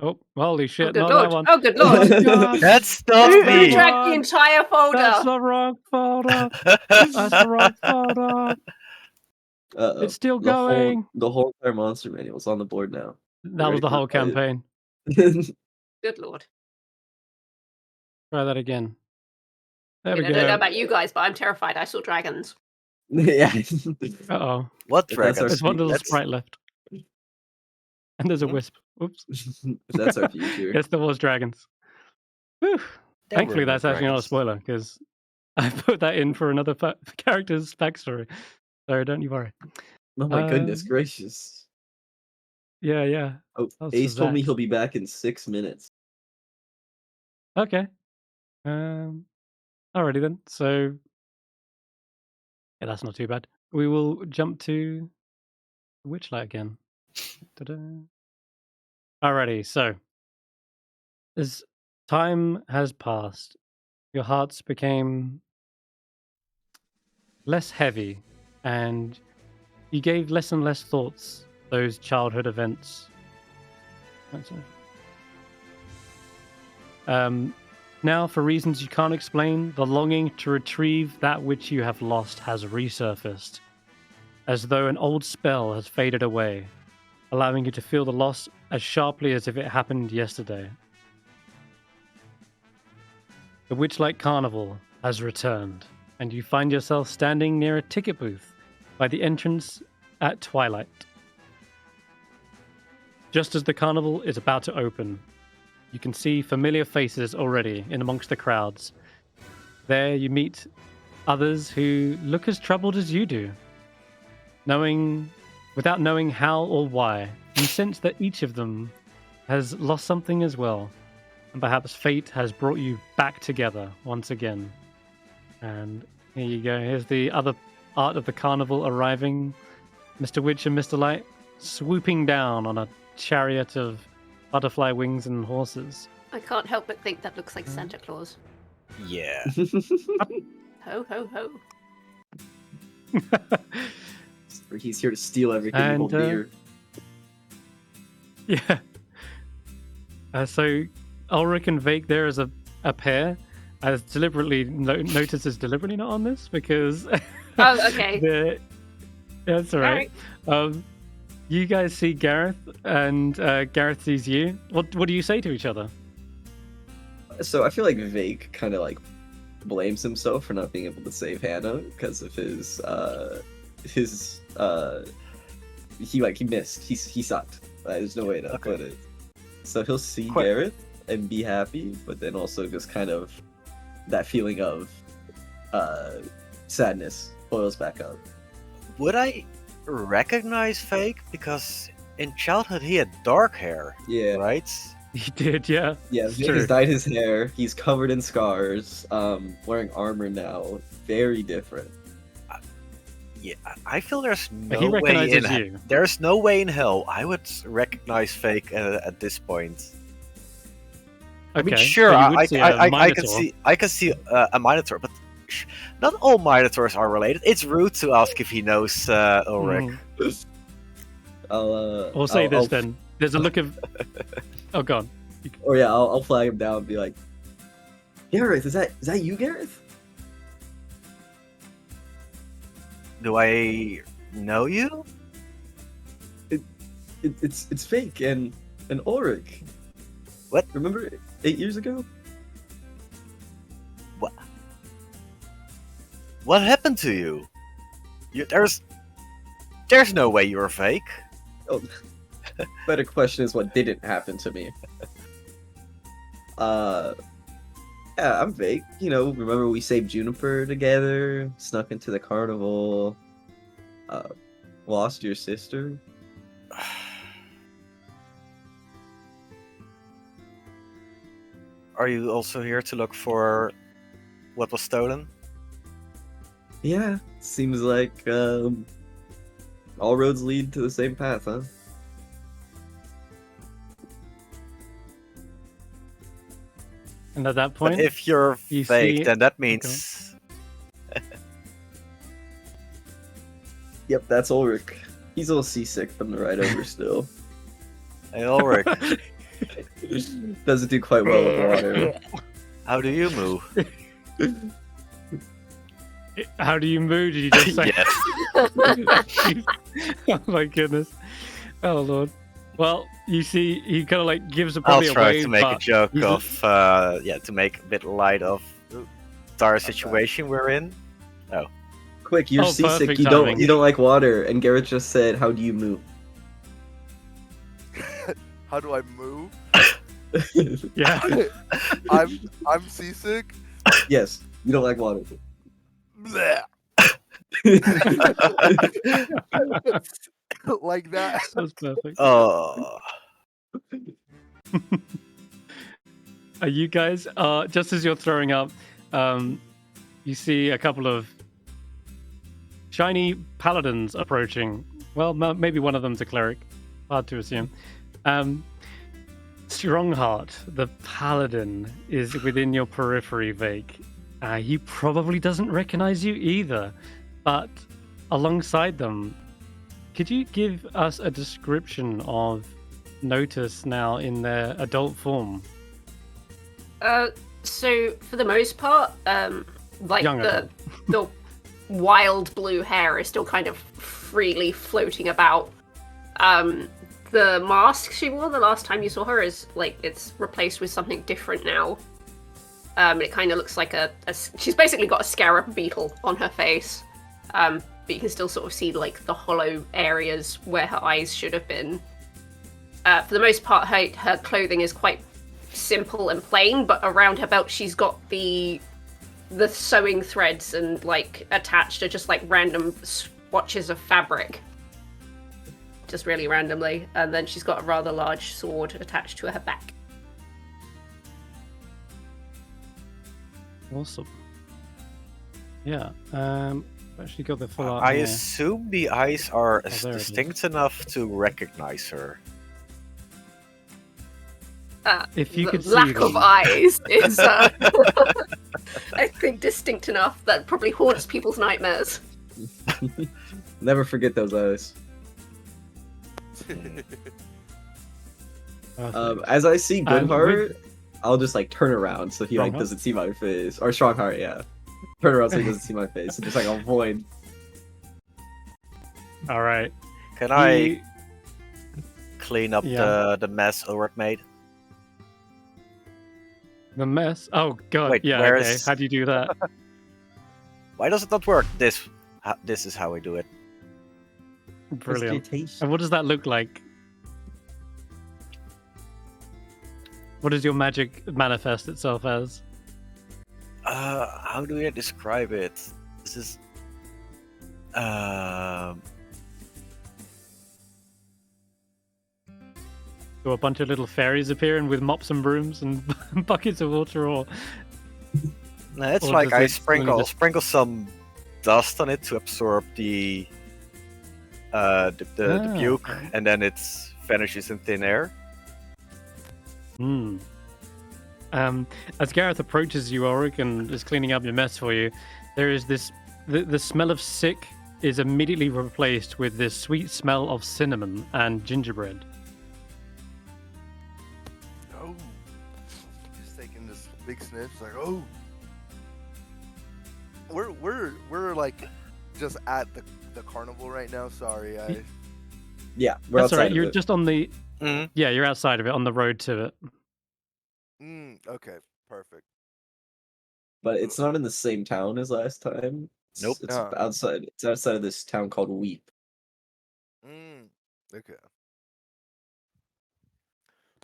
A: Oh, holy
D: Oh,
A: shit!
D: good
A: Not
D: lord.
A: that one.
D: Oh, good
A: Oh
D: lord.
A: my god!
B: That's
D: Who
B: not
A: Oh
D: who
A: my
B: me.
D: dragged the
A: God.
D: entire folder?
A: That's the wrong folder. That's the wrong folder. It's still going.
C: The whole entire monster manual is on the board now.
A: That was the whole campaign.
D: Good lord.
A: Try that again. There
D: I
A: we
D: mean, I don't know
A: go.
D: about you guys, but I'm terrified. I saw dragons.
C: Yeah.
A: Uh oh.
B: What
C: If that's our
B: dragons?
A: There's one little
B: That's-
A: sprite left. And there's a
B: Hmm?
A: wisp. Oops.
C: If that's our future.
A: Yes, there was dragons. Whew.
B: There
A: Thankfully,
B: were no
A: that's actually not a
B: dragons.
A: spoiler because I put that in for another character's backstory. So don't you worry.
C: Oh my goodness
A: Um,
C: gracious.
A: Yeah, yeah.
C: Oh,
A: That was
C: Ace told me
A: Zax.
C: he'll be back in 6 minutes.
A: Okay. Alrighty then. So yeah, that's not too bad. We will jump to Witchlight again. Ta-da. Alrighty, so as time has passed, your hearts became less heavy, and you gave less and less thoughts those childhood events. That's all. Now, for reasons you can't explain, the longing to retrieve that which you have lost has resurfaced, as though an old spell has faded away, allowing you to feel the loss as sharply as if it happened yesterday. The Witchlight Carnival has returned, and you find yourself standing near a ticket booth by the entrance at twilight. Just as the carnival is about to open, you can see familiar faces already in amongst the crowds. There you meet others who look as troubled as you do. Without knowing how or why, you sense that each of them has lost something as well. And perhaps fate has brought you back together once again. And here you go. Here's the other art of the carnival arriving. Mr. Witch and Mr. Light swooping down on a chariot of butterfly wings and horses.
D: I can't help but think that looks like Santa Claus.
B: Yeah.
D: Ho, ho, ho.
C: He's here to steal everything you
A: And,
C: hold dear.
A: Yeah. So Ulric and Vaike there as a pair, as deliberately Notus is deliberately not on this because
D: Oh, okay.
A: That's all right. You guys see Garreth, and Garreth sees you. What do you say to each other?
C: So I feel like Vaike kind of like blames himself for not being able to save Hannah because of his he missed. He sucked. There's no way to put it. So he'll see Garreth and be happy, but then also just kind of that feeling of sadness boils back up.
B: Would I recognize Vaike? Because in childhood he had dark hair,
C: Yeah.
B: right?
A: He did, yeah.
C: Yeah,
A: It's
C: Vaike
A: true.
C: has dyed his hair. He's covered in scars. Wearing armor now. Very different.
B: Yeah, I feel there's
A: But
B: no
A: he
B: way
A: recognizes
B: in
A: you.
B: there's no way in hell I would recognize Vaike at this point. I mean,
A: Okay,
B: sure,
A: so you would
B: I
A: see a
B: can
A: Minotaur.
B: see a Minotaur, but not all Minotaurs are related. It's rude to ask if he knows Ulric.
A: Mhm.
C: I'll
A: say this
C: I'll-
A: then. There's a look of. Oh, God.
C: Or yeah, I'll flag him down and be like, Garreth, is that you, Garreth?
B: Do I know you?
C: It's fake and Ulric.
B: What?
C: Remember 8 years ago?
B: What happened to you? There's no way you're Vaike.
C: Oh, better question is what didn't happen to me. Yeah, I'm Vaike. You know, remember we saved Juniper together, snuck into the carnival, lost your sister.
B: Are you also here to look for what was stolen?
C: Yeah, seems like all roads lead to the same path, huh?
A: And at that point,
B: But if you're
A: you
B: Vaike,
A: see-
B: then that means
C: Yep, that's Ulric. He's a little seasick from the ride over still.
B: Hey, Ulric,
C: Doesn't do quite well with water.
B: how do you move?
A: How do you move? Did you just say?
B: Yes.
A: Oh my goodness. Oh lord. Well, you see, he kind of like gives a
B: I'll
A: probably
B: try
A: away,
B: to make a
A: but
B: joke
A: he's
B: of, to make a bit light of the dire situation we're in.
C: Quick, you're
A: Oh,
C: seasick.
A: perfect
C: You
A: timing.
C: don't like water. And Garrett just said, "How do you move?"
E: How do I move?
A: Yeah.
E: I'm seasick.
C: Yes, you don't like water.
E: Bleh. Like that.
A: That's perfect.
B: Oh,
A: Are you guys? Just as you're throwing up, you see a couple of shiny paladins approaching. Well, maybe one of them's a cleric. Hard to assume. Strongheart, the paladin, is within your periphery, Vaike. He probably doesn't recognize you either, but alongside them, could you give us a description of Notus now in their adult form?
D: So for the most part, like
A: Young adult.
D: the wild blue hair is still kind of freely floating about. The mask she wore the last time you saw her is like it's replaced with something different now. It kind of looks like she's basically got a scarab beetle on her face. But you can still sort of see like the hollow areas where her eyes should have been. For the most part, her clothing is quite simple and plain, but around her belt she's got the sewing threads and like attached are just like random swatches of fabric. Just really randomly. And then she's got a rather large sword attached to her back.
A: Awesome. Yeah. Actually got the full art
B: I
A: here.
B: assume the eyes are
A: there it is.
B: distinct enough to recognize her.
A: If you
D: The
A: could see
D: lack of
A: them.
D: eyes is, I think, distinct enough that probably haunts people's nightmares.
C: Never forget those eyes.
A: Perfect.
C: As I see
A: And
C: Goodheart, I'll just like turn around so he like
A: Strongheart?
C: doesn't see my face. Or Strongheart, yeah. Turn around so he doesn't see my face. And just like avoid.
A: All right.
B: Can I
A: He-
B: clean up
A: Yeah.
B: the mess Ulric made?
A: The mess. Oh god.
B: Wait,
A: yeah.
B: where
A: Okay.
B: is-
A: How do you do that?
B: Why does it not work? This is how we do it.
A: Brilliant. And what does that look like? What does your magic manifest itself as?
B: How do I describe it? This is
A: Do a bunch of little fairies appear and with mops and brooms and buckets of water, or
B: no, it's
A: Or
B: like
A: does
B: I
A: it only
B: sprinkle some dust on it to absorb the puke,
A: okay.
B: and then it vanishes in thin air.
A: Hmm. As Garreth approaches you, Ulric, and is cleaning up your mess for you, there is this. The smell of sick is immediately replaced with this sweet smell of cinnamon and gingerbread.
E: Oh. He's taking this big sniff. He's like, oh. We're like just at the carnival right now. Sorry, I.
C: Yeah, we're
A: That's all
C: outside
A: right.
C: of
A: You're
C: it.
A: just on the.
B: Mhm.
A: Yeah, you're outside of it, on the road to it.
E: Okay, perfect.
C: But it's not in the same town as last time.
B: Nope.
C: It's
E: Ah.
C: outside. It's outside of this town called Weep.
E: Okay.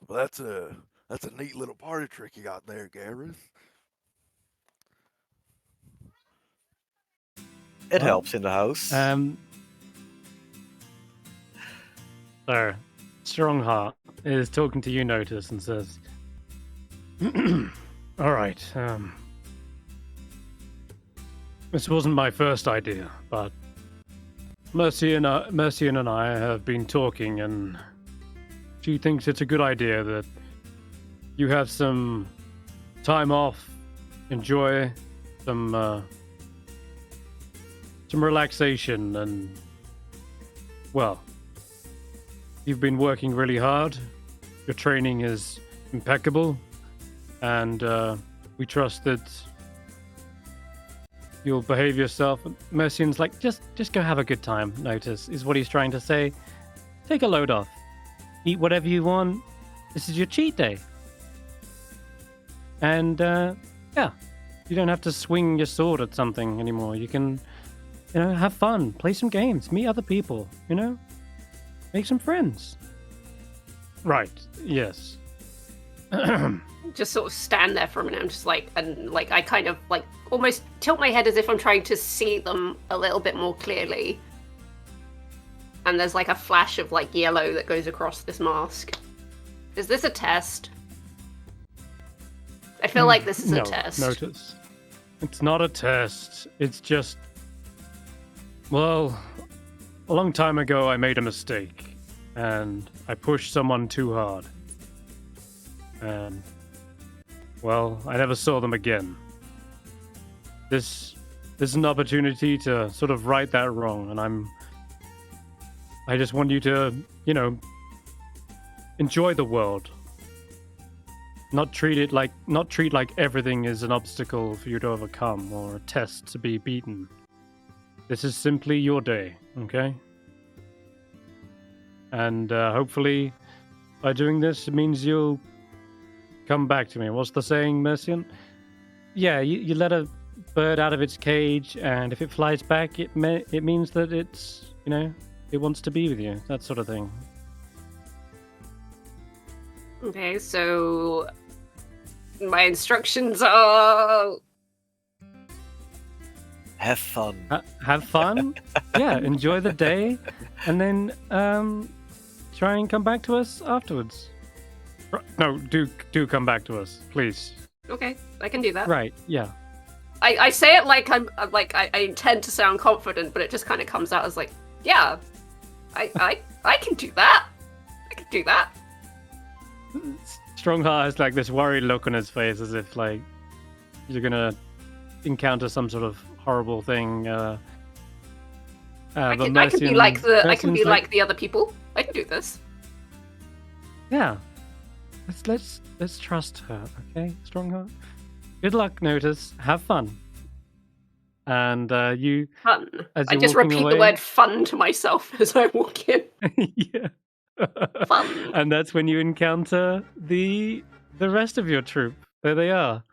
E: Well, that's a neat little party trick you got there, Garreth.
B: It
A: Well,
B: helps in the house.
A: So, Strongheart is talking to you, Notus, and says, "All right. This wasn't my first idea, but Mercian and I have been talking, and she thinks it's a good idea that you have some time off, enjoy some relaxation, and well, you've been working really hard. Your training is impeccable, and we trust that you'll behave yourself. Mercian's like, just go have a good time, Notus, is what he's trying to say. Take a load off. Eat whatever you want. This is your cheat day. And, yeah, you don't have to swing your sword at something anymore. You can, have fun, play some games, meet other people, make some friends. Right, yes.
D: Just sort of stand there for a minute. I'm just like, and like I kind of like almost tilt my head as if I'm trying to see them a little bit more clearly. And there's like a flash of like yellow that goes across this mask. Is this a test? I feel like this is a test.
A: Notus. It's not a test. It's just, well, a long time ago I made a mistake, and I pushed someone too hard. And, well, I never saw them again. This is an opportunity to sort of right that wrong, and I just want you to, enjoy the world. Not treat like everything is an obstacle for you to overcome or a test to be beaten. This is simply your day, okay? And hopefully, by doing this, it means you'll come back to me. What's the saying, Mercian? Yeah, you let a bird out of its cage, and if it flies back, it means that it's, it wants to be with you. That sort of thing.
D: Okay, so my instructions are
B: Have fun.
A: Have fun. Yeah, enjoy the day, and then try and come back to us afterwards. No, do come back to us, please.
D: okay. I can do that.
A: Right? Yeah.
D: I say it like I'm like I intend to sound confident, but it just kind of comes out as like, yeah, I can do that. I can do that.
A: Strongheart has like this worried look on his face, as if like you're gonna encounter some sort of horrible thing.
D: I can be like the other people. I can do this.
A: Yeah. Let's trust her, okay, Strongheart. Good luck, Notus. Have fun. And you
D: Fun.
A: as
D: I
A: you're
D: just
A: walking
D: repeat
A: away,
D: the word fun to myself as I walk in.
A: yeah.
D: Fun.
A: And that's when you encounter the rest of your troop. There they are.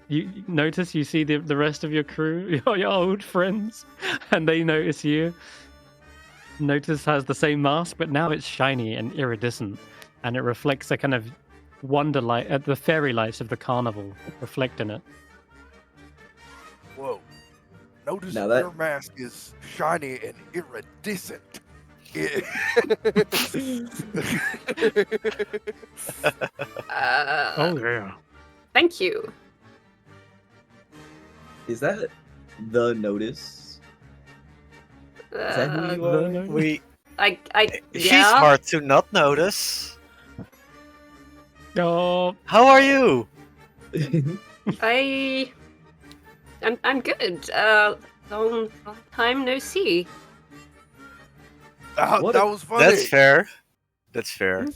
A: You notice, you see the rest of your crew, your old friends, and they notice you. Notus has the same mask, but now it's shiny and iridescent, and it reflects a kind of wonder light, the fairy lights of the carnival reflect in it.
E: Whoa. Notice
C: Now that-
E: your mask is shiny and iridescent.
A: Oh yeah.
D: Thank you.
C: Is that the Notus? Is that who you are?
B: She's
D: Yeah.
B: hard to not notice.
A: Oh,
B: How are you?
D: I'm good. Long time no see.
C: What
E: that
C: a-
E: was funny.
B: That's fair. That's fair.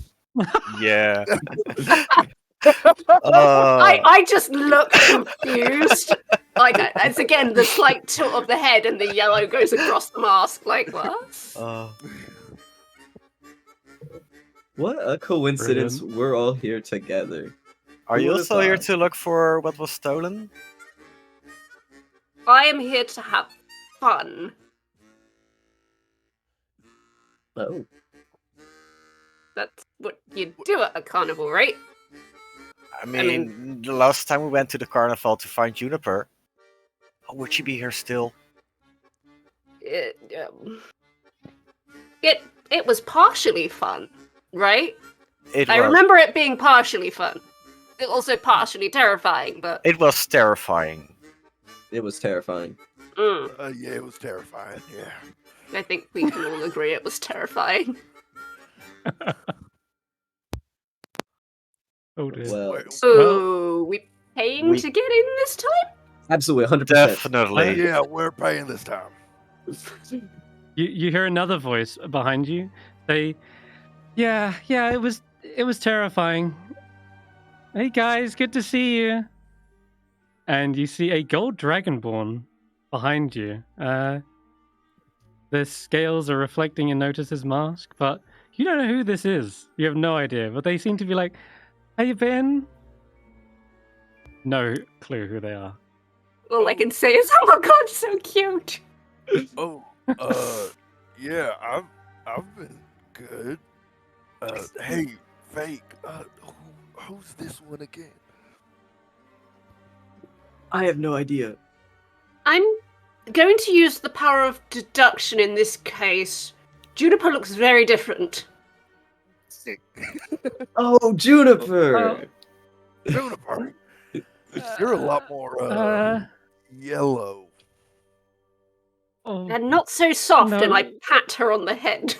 B: Yeah.
D: I just look confused. Like it's again the slight tilt of the head and the yellow goes across the mask. Like what?
C: What a coincidence! We're all here together.
B: Are
C: Who
B: you
C: would've
B: also here
C: thought?
B: to look for what was stolen?
D: I am here to have fun.
C: Oh,
D: That's what you do at a carnival, right?
B: I mean, the last time we went to the carnival to find Juniper, would she be here still?
D: It was partially fun, right? I remember it being partially fun. It also partially terrifying, but
B: It was terrifying.
C: it was terrifying.
E: Yeah, it was terrifying. Yeah.
D: I think we can all agree it was terrifying.
A: oh dear.
C: Well,
D: So we paying
B: We-
D: to get in this time?
C: Absolutely, 100%.
B: Definitely.
E: Yeah, we're paying this time.
A: You hear another voice behind you say, "Yeah, it was terrifying. Hey guys, good to see you." And you see a gold dragonborn behind you. The scales are reflecting in Notus's mask, but you don't know who this is. You have no idea, but they seem to be like, "How you been?" No clue who they are.
D: All I can say is, oh my god, so cute.
E: Oh, yeah, I've been good. Hey, Vaike, who's this one again?
C: I have no idea.
D: I'm going to use the power of deduction in this case. Juniper looks very different.
E: Sick.
C: Oh, Juniper!
E: Juniper, you're a lot more yellow.
A: Oh,
D: And not so soft,
A: No.
D: and I pat her on the head.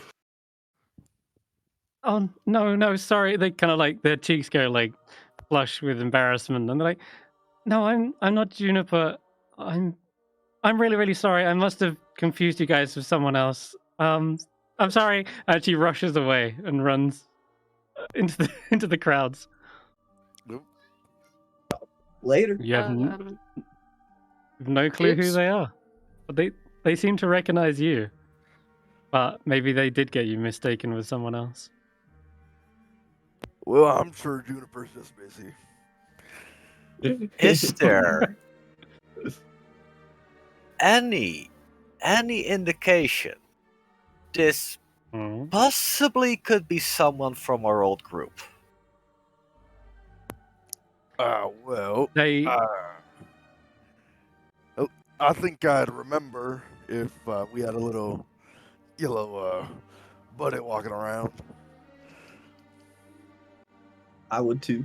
A: oh no, sorry. They kind of like their cheeks go like flush with embarrassment, and they're like, "No, I'm not Juniper. I'm really sorry. I must have confused you guys with someone else. I'm sorry." And she rushes away and runs into the crowds.
C: Later.
A: You have no clue who
D: oops.
A: they are, but they seem to recognize you. But maybe they did get you mistaken with someone else.
E: Well, I'm sure Juniper's just busy.
B: Is there any indication this
A: Hmm.
B: possibly could be someone from our old group?
E: Well,
A: They
E: I think I'd remember if we had a little yellow buddy walking around.
C: I would too.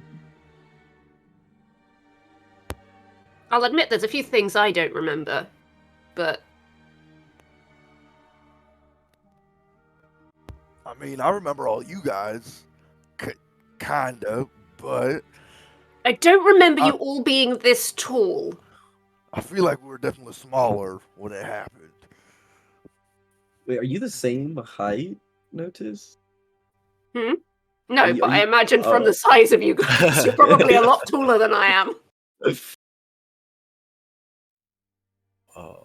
D: I'll admit there's a few things I don't remember, but
E: I mean, I remember all you guys, kinda, but
D: I don't remember you all being this tall.
E: I feel like we were definitely smaller when it happened.
C: Wait, are you the same height, Notus?
D: No,
C: Are
D: but I
C: you-
D: imagine from
C: oh.
D: the size of you guys, you're probably a lot taller than I am.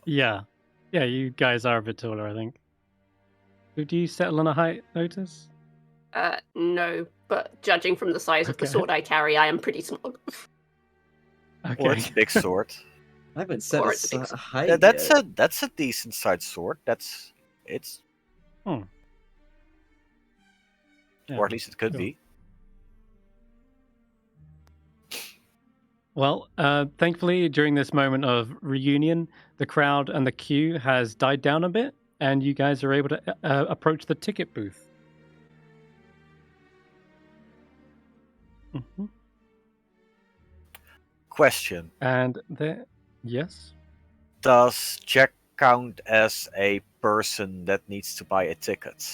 A: yeah, you guys are a bit taller, I think. Do you settle on a height, Notus?
D: No, but judging from the size of the
A: Okay.
D: sword I carry, I am pretty small.
A: Okay.
B: Or it's a big sword.
C: I haven't set
D: Or
C: a
D: it's a big-
C: height
B: Yeah,
C: yet.
B: that's a decent sized sword. It's
A: Yeah.
B: or at least it could
A: Cool.
B: be.
A: Well, thankfully, during this moment of reunion, the crowd and the queue has died down a bit, and you guys are able to approach the ticket booth. Hmm.
B: Question:
A: And there, yes,
B: does Jack count as a person that needs to buy a ticket?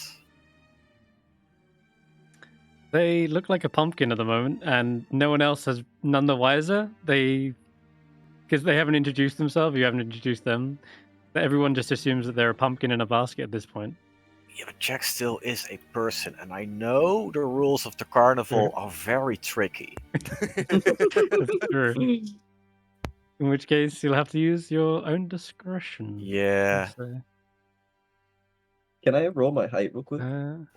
A: they look like a pumpkin at the moment, and no one else has none the wiser. Because they haven't introduced themselves, you haven't introduced them. Everyone just assumes that they're a pumpkin in a basket at this point.
B: Yeah, but Jack still is a person, and I know the rules of the carnival are very tricky.
A: That's true. In which case, you'll have to use your own discretion.
B: Yeah.
A: So,
C: Can I roll my height real quick?
B: 1,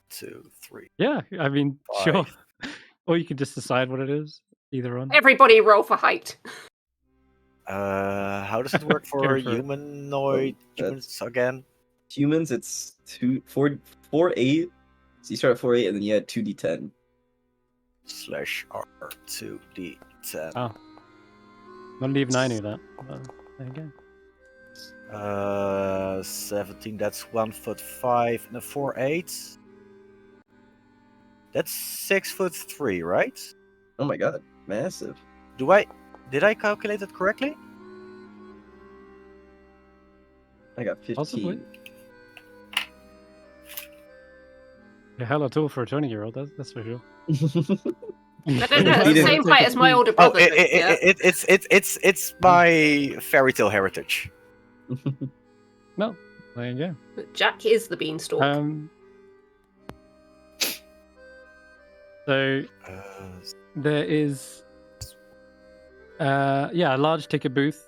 B: 2, 3.
A: yeah, I mean, sure.
B: 5.
A: Or you could just decide what it is. Either one.
D: Everybody roll for height.
B: How does it work
A: Go
B: for
A: for it.
B: humanoid
C: Oh,
B: humans again?
C: Humans, it's 4'8". So you start at 4'8", and then you add 2d10.
B: /R2D10.
A: Oh. Not even I knew that. Well, there you go.
B: 17, that's 1'5", and a 4'8". That's 6'3", right?
C: Oh my god, massive.
B: Did I calculate it correctly?
C: I got 15.
A: Possibly. You're hella tall for a 20-year-old, that's for sure.
D: I don't know.
C: He
D: It's the
C: didn't
D: same
C: take
D: height
C: a
D: as my
C: peek.
D: older
B: Oh,
D: brother. but yeah.
B: it's my fairy tale heritage.
A: No, there you
D: But Jack is the beanstalk.
A: go. So
B: Uh,
A: there is, a large ticket booth.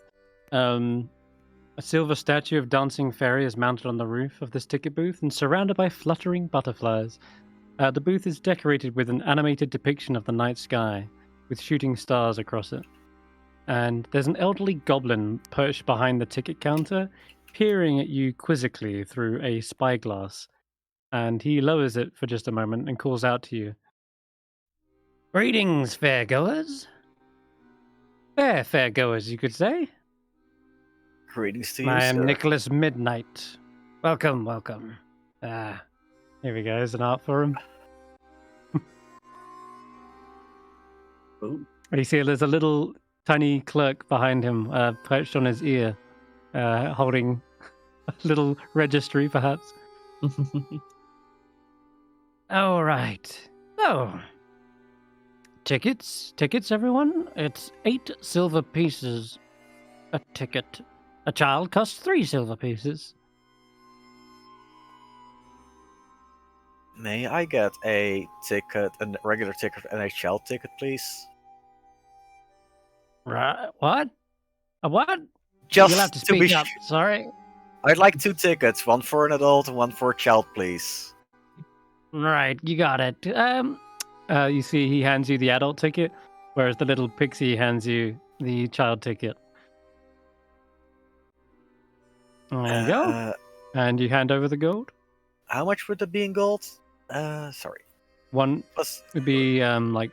A: A silver statue of dancing fairy is mounted on the roof of this ticket booth and surrounded by fluttering butterflies. The booth is decorated with an animated depiction of the night sky, with shooting stars across it. And there's an elderly goblin perched behind the ticket counter, peering at you quizzically through a spyglass. And he lowers it for just a moment and calls out to you. Greetings, fairgoers. Fairgoers, you could say.
B: Greetings to you,
A: I am
B: sir.
A: Nicholas Midnight. Welcome. Here we go. There's an art for him.
C: Oh,
A: You see, there's a little tiny clerk behind him, perched on his ear, holding a little registry, perhaps. All right. So, tickets, everyone. It's 8 silver pieces a ticket. A child costs 3 silver pieces.
B: May I get a ticket, a regular ticket, and a child ticket, please?
A: Right? What? A what?
B: Just
A: You'll have to
B: to
A: speak
B: be
A: up. Sorry.
B: I'd like 2 tickets, one for an adult and one for a child, please.
A: Right, you got it. You see, he hands you the adult ticket, whereas the little pixie hands you the child ticket. There you go. And you hand over the gold.
B: How much would that be in gold? Sorry.
A: One
B: Plus,
A: would be like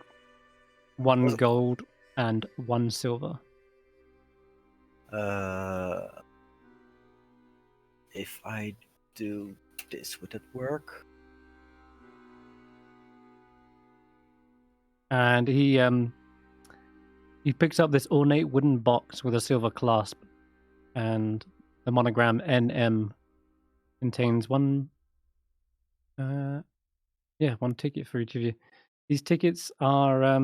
A: 1
B: Was it-
A: gold and 1 silver.
B: if I do this, would it work?
A: And he picks up this ornate wooden box with a silver clasp, and the monogram NM contains one ticket for each of you. These tickets are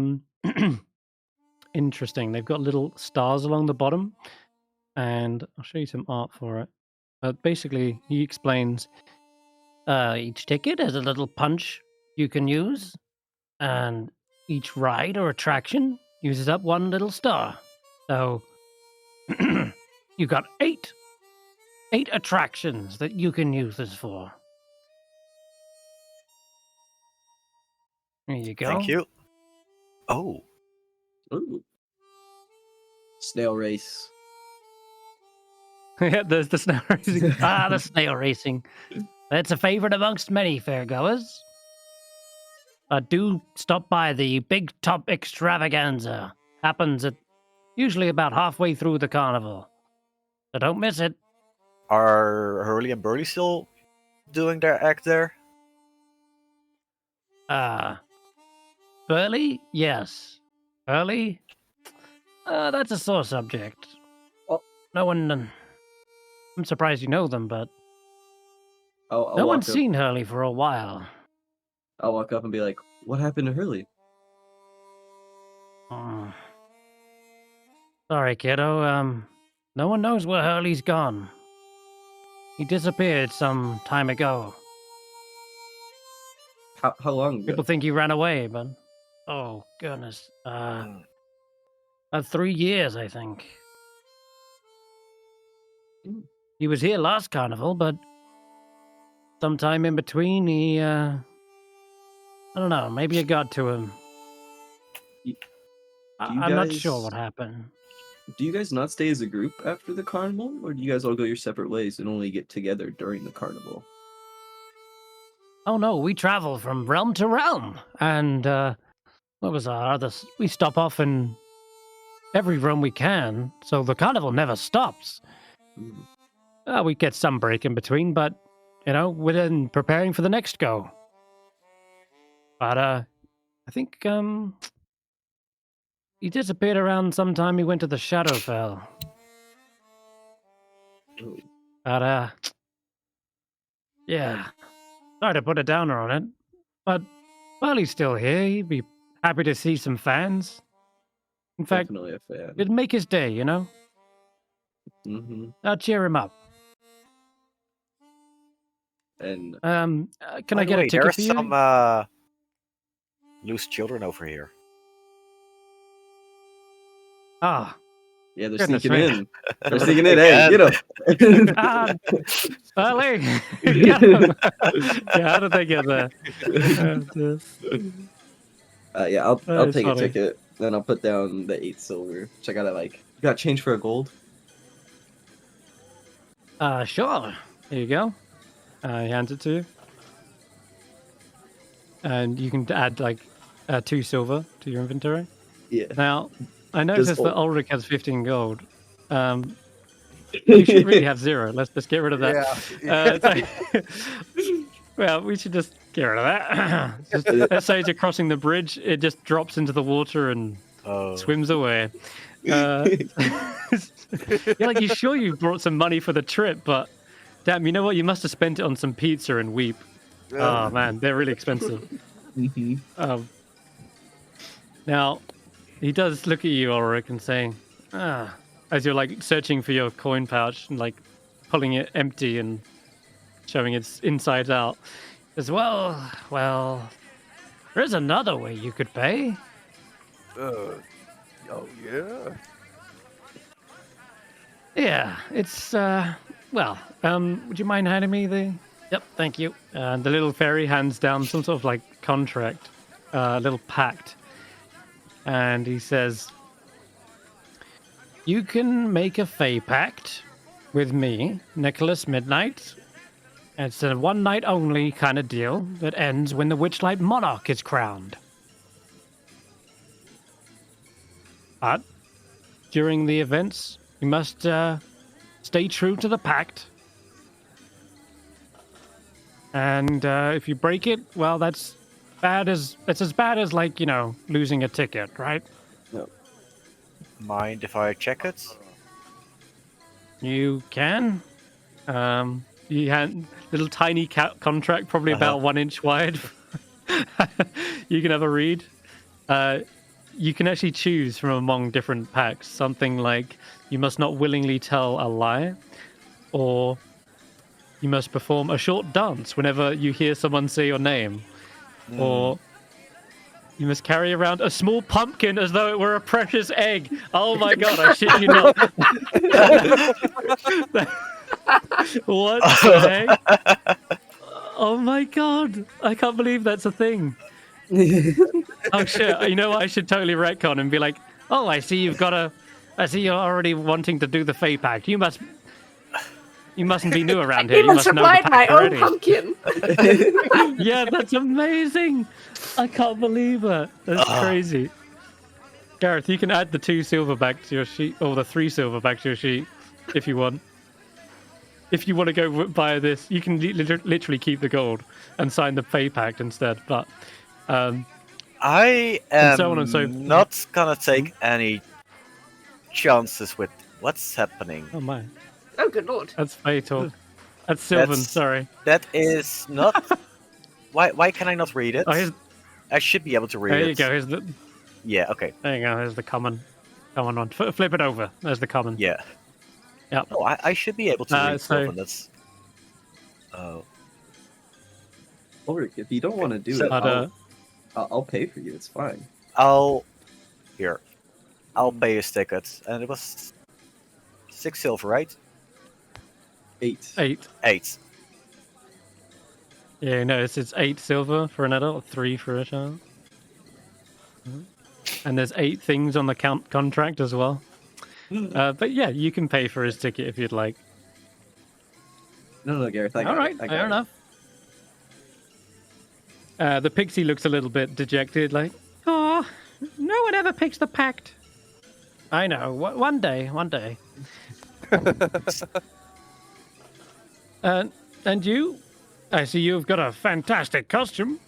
A: interesting. They've got little stars along the bottom, and I'll show you some art for it. But basically, he explains each ticket has a little punch you can use, and each ride or attraction uses up 1 little star. So you got 8 attractions that you can use this for. There you go.
B: Thank you. Oh,
C: ooh. Snail race.
A: Yeah, there's the snail racing. The snail racing. That's a favorite amongst many fairgoers. Do stop by the Big Top Extravaganza. Happens at usually about halfway through the carnival. So don't miss it.
B: are Hurley and Burley still doing their act there?
A: Burley? Yes. Burley? That's a sore subject.
C: Oh.
A: No one... I'm surprised you know them, but
C: I'll
A: no
C: walk
A: one's
C: up.
A: seen Hurley for a while.
C: I'll walk up and be like, "What happened to Hurley?"
A: Oh. Sorry, kiddo. No one knows where Hurley's gone. He disappeared some time ago.
C: How long ago?
A: People think he ran away, but... Oh, goodness.
B: Hmm.
A: About 3 years, I think.
C: Mm.
A: He was here last carnival, but sometime in between, he, I don't know, maybe it got to him.
C: Y-
A: I'm not sure
C: guys-
A: what happened.
C: Do you guys not stay as a group after the carnival, or do you guys all go your separate ways and only get together during the carnival?
A: Oh no, we travel from realm to realm, and what was our other? We stop off in every realm we can, so the carnival never stops.
C: Mm.
A: We get some break in between, but we're then preparing for the next go. But I think he disappeared around sometime. He went to the Shadowfell.
C: Oh.
A: But yeah. Sorry to put a downer on it, but while he's still here, he'd be Happy to see some fans. In fact,
C: Definitely a fan.
A: it'd make his day, you know?
C: Mm-hmm.
A: I'll cheer him up.
C: And
A: Can
B: By
A: I
B: the
A: get a
B: way,
A: ticket
B: there's
A: for you?
B: some loose children over here.
A: Ah,
C: yeah, they're
A: Goodness
C: sneaking
A: me.
C: in. They're sneaking in. Hey,
B: Again.
C: get them.
A: Early. Get 'em. Yeah, how did they get there?
C: Yeah, I'll
A: That's
C: take
A: funny.
C: a ticket. Then I'll put down the 8 silver. Which I gotta like. You got change for a gold?
A: Sure. Here you go. He hands it to you. And you can add like 2 silver to your inventory.
C: Yeah.
A: Now, I
C: Just
A: noticed that
C: hold.
A: Ulric has 15 gold. You should really have 0. Let's just get rid of that. Well, we should just get rid of that. Just, let's say as you're crossing the bridge, it just drops into the water and
B: Oh.
A: swims away. You're like, you sure you brought some money for the trip, but damn, you know what? You must have spent it on some pizza and weep. Oh man, they're really expensive.
C: Mhm.
A: Now, he does look at you, Ulric, and saying, as you're like searching for your coin pouch and like pulling it empty and showing its insides out, as well, there's another way you could pay.
E: Oh yeah.
A: Yeah, it's would you mind handing me the? Yep, thank you. And the little fairy hands down some sort of like contract, little pact, and he says, "You can make a Fey pact with me, Nicholas Midnight. It's a one night only kind of deal that ends when the Witchlight Monarch is crowned. But during the events, you must stay true to the pact. And if you break it, well, it's as bad as like, you know, losing a ticket, right?
B: Mind if I check it?
A: You can. You had little tiny contract, probably about 1 inch wide. You can have a read. You can actually choose from among different packs. Something like you must not willingly tell a lie, or you must perform a short dance whenever you hear someone say your name, or you must carry around a small pumpkin as though it were a precious egg. Oh my god, I shit you not. What the heck? Oh my god, I can't believe that's a thing. Oh shit, you know what? I should totally retcon and be like, oh, I see you're already wanting to do the Fey Pact. You mustn't be new around here.
D: You must
A: must know the
D: supplied my
A: pact
D: own
A: already.
D: pumpkin.
A: Yeah, that's amazing. I can't believe it. That's crazy. Garreth, you can add the 2 silver back to your sheet, or the 3 silver back to your sheet, if you want. If you want to go buy this, you can literally keep the gold and sign the Fey Pact instead. But
B: I am
A: so on and so forth.
B: not gonna take any chances with what's happening.
A: Oh my,
D: Oh, good lord.
A: that's Fey talk. That's Sylvan.
B: That's-
A: Sorry.
B: That is not. Why can I not read it?
A: Oh,
B: I should be able to read
A: there
B: it.
A: you go. Here's the.
B: Yeah. Okay.
A: There you go. There's the common. Common one. Flip it over. There's the common.
B: Yeah.
A: Yep.
B: Oh, I should be able to read
A: so-
B: Sylvan. That's. Oh.
C: Ulric, if you don't want to do
B: So-
C: it,
A: But
C: I'll pay for you. It's fine.
B: I'll pay his ticket, and it was 6 silver, right?
C: 8.
A: 8.
B: 8.
A: Yeah, no, it's 8 silver for an adult, 3 for a child. And there's 8 things on the contract as well. But yeah, you can pay for his ticket if you'd like.
C: No, Garreth. I got
A: All right,
C: it. I got
A: fair
C: it.
A: enough. The pixie looks a little bit dejected, like, oh, no one ever picks the pact. I know, one day. And you? I see you've got a fantastic costume.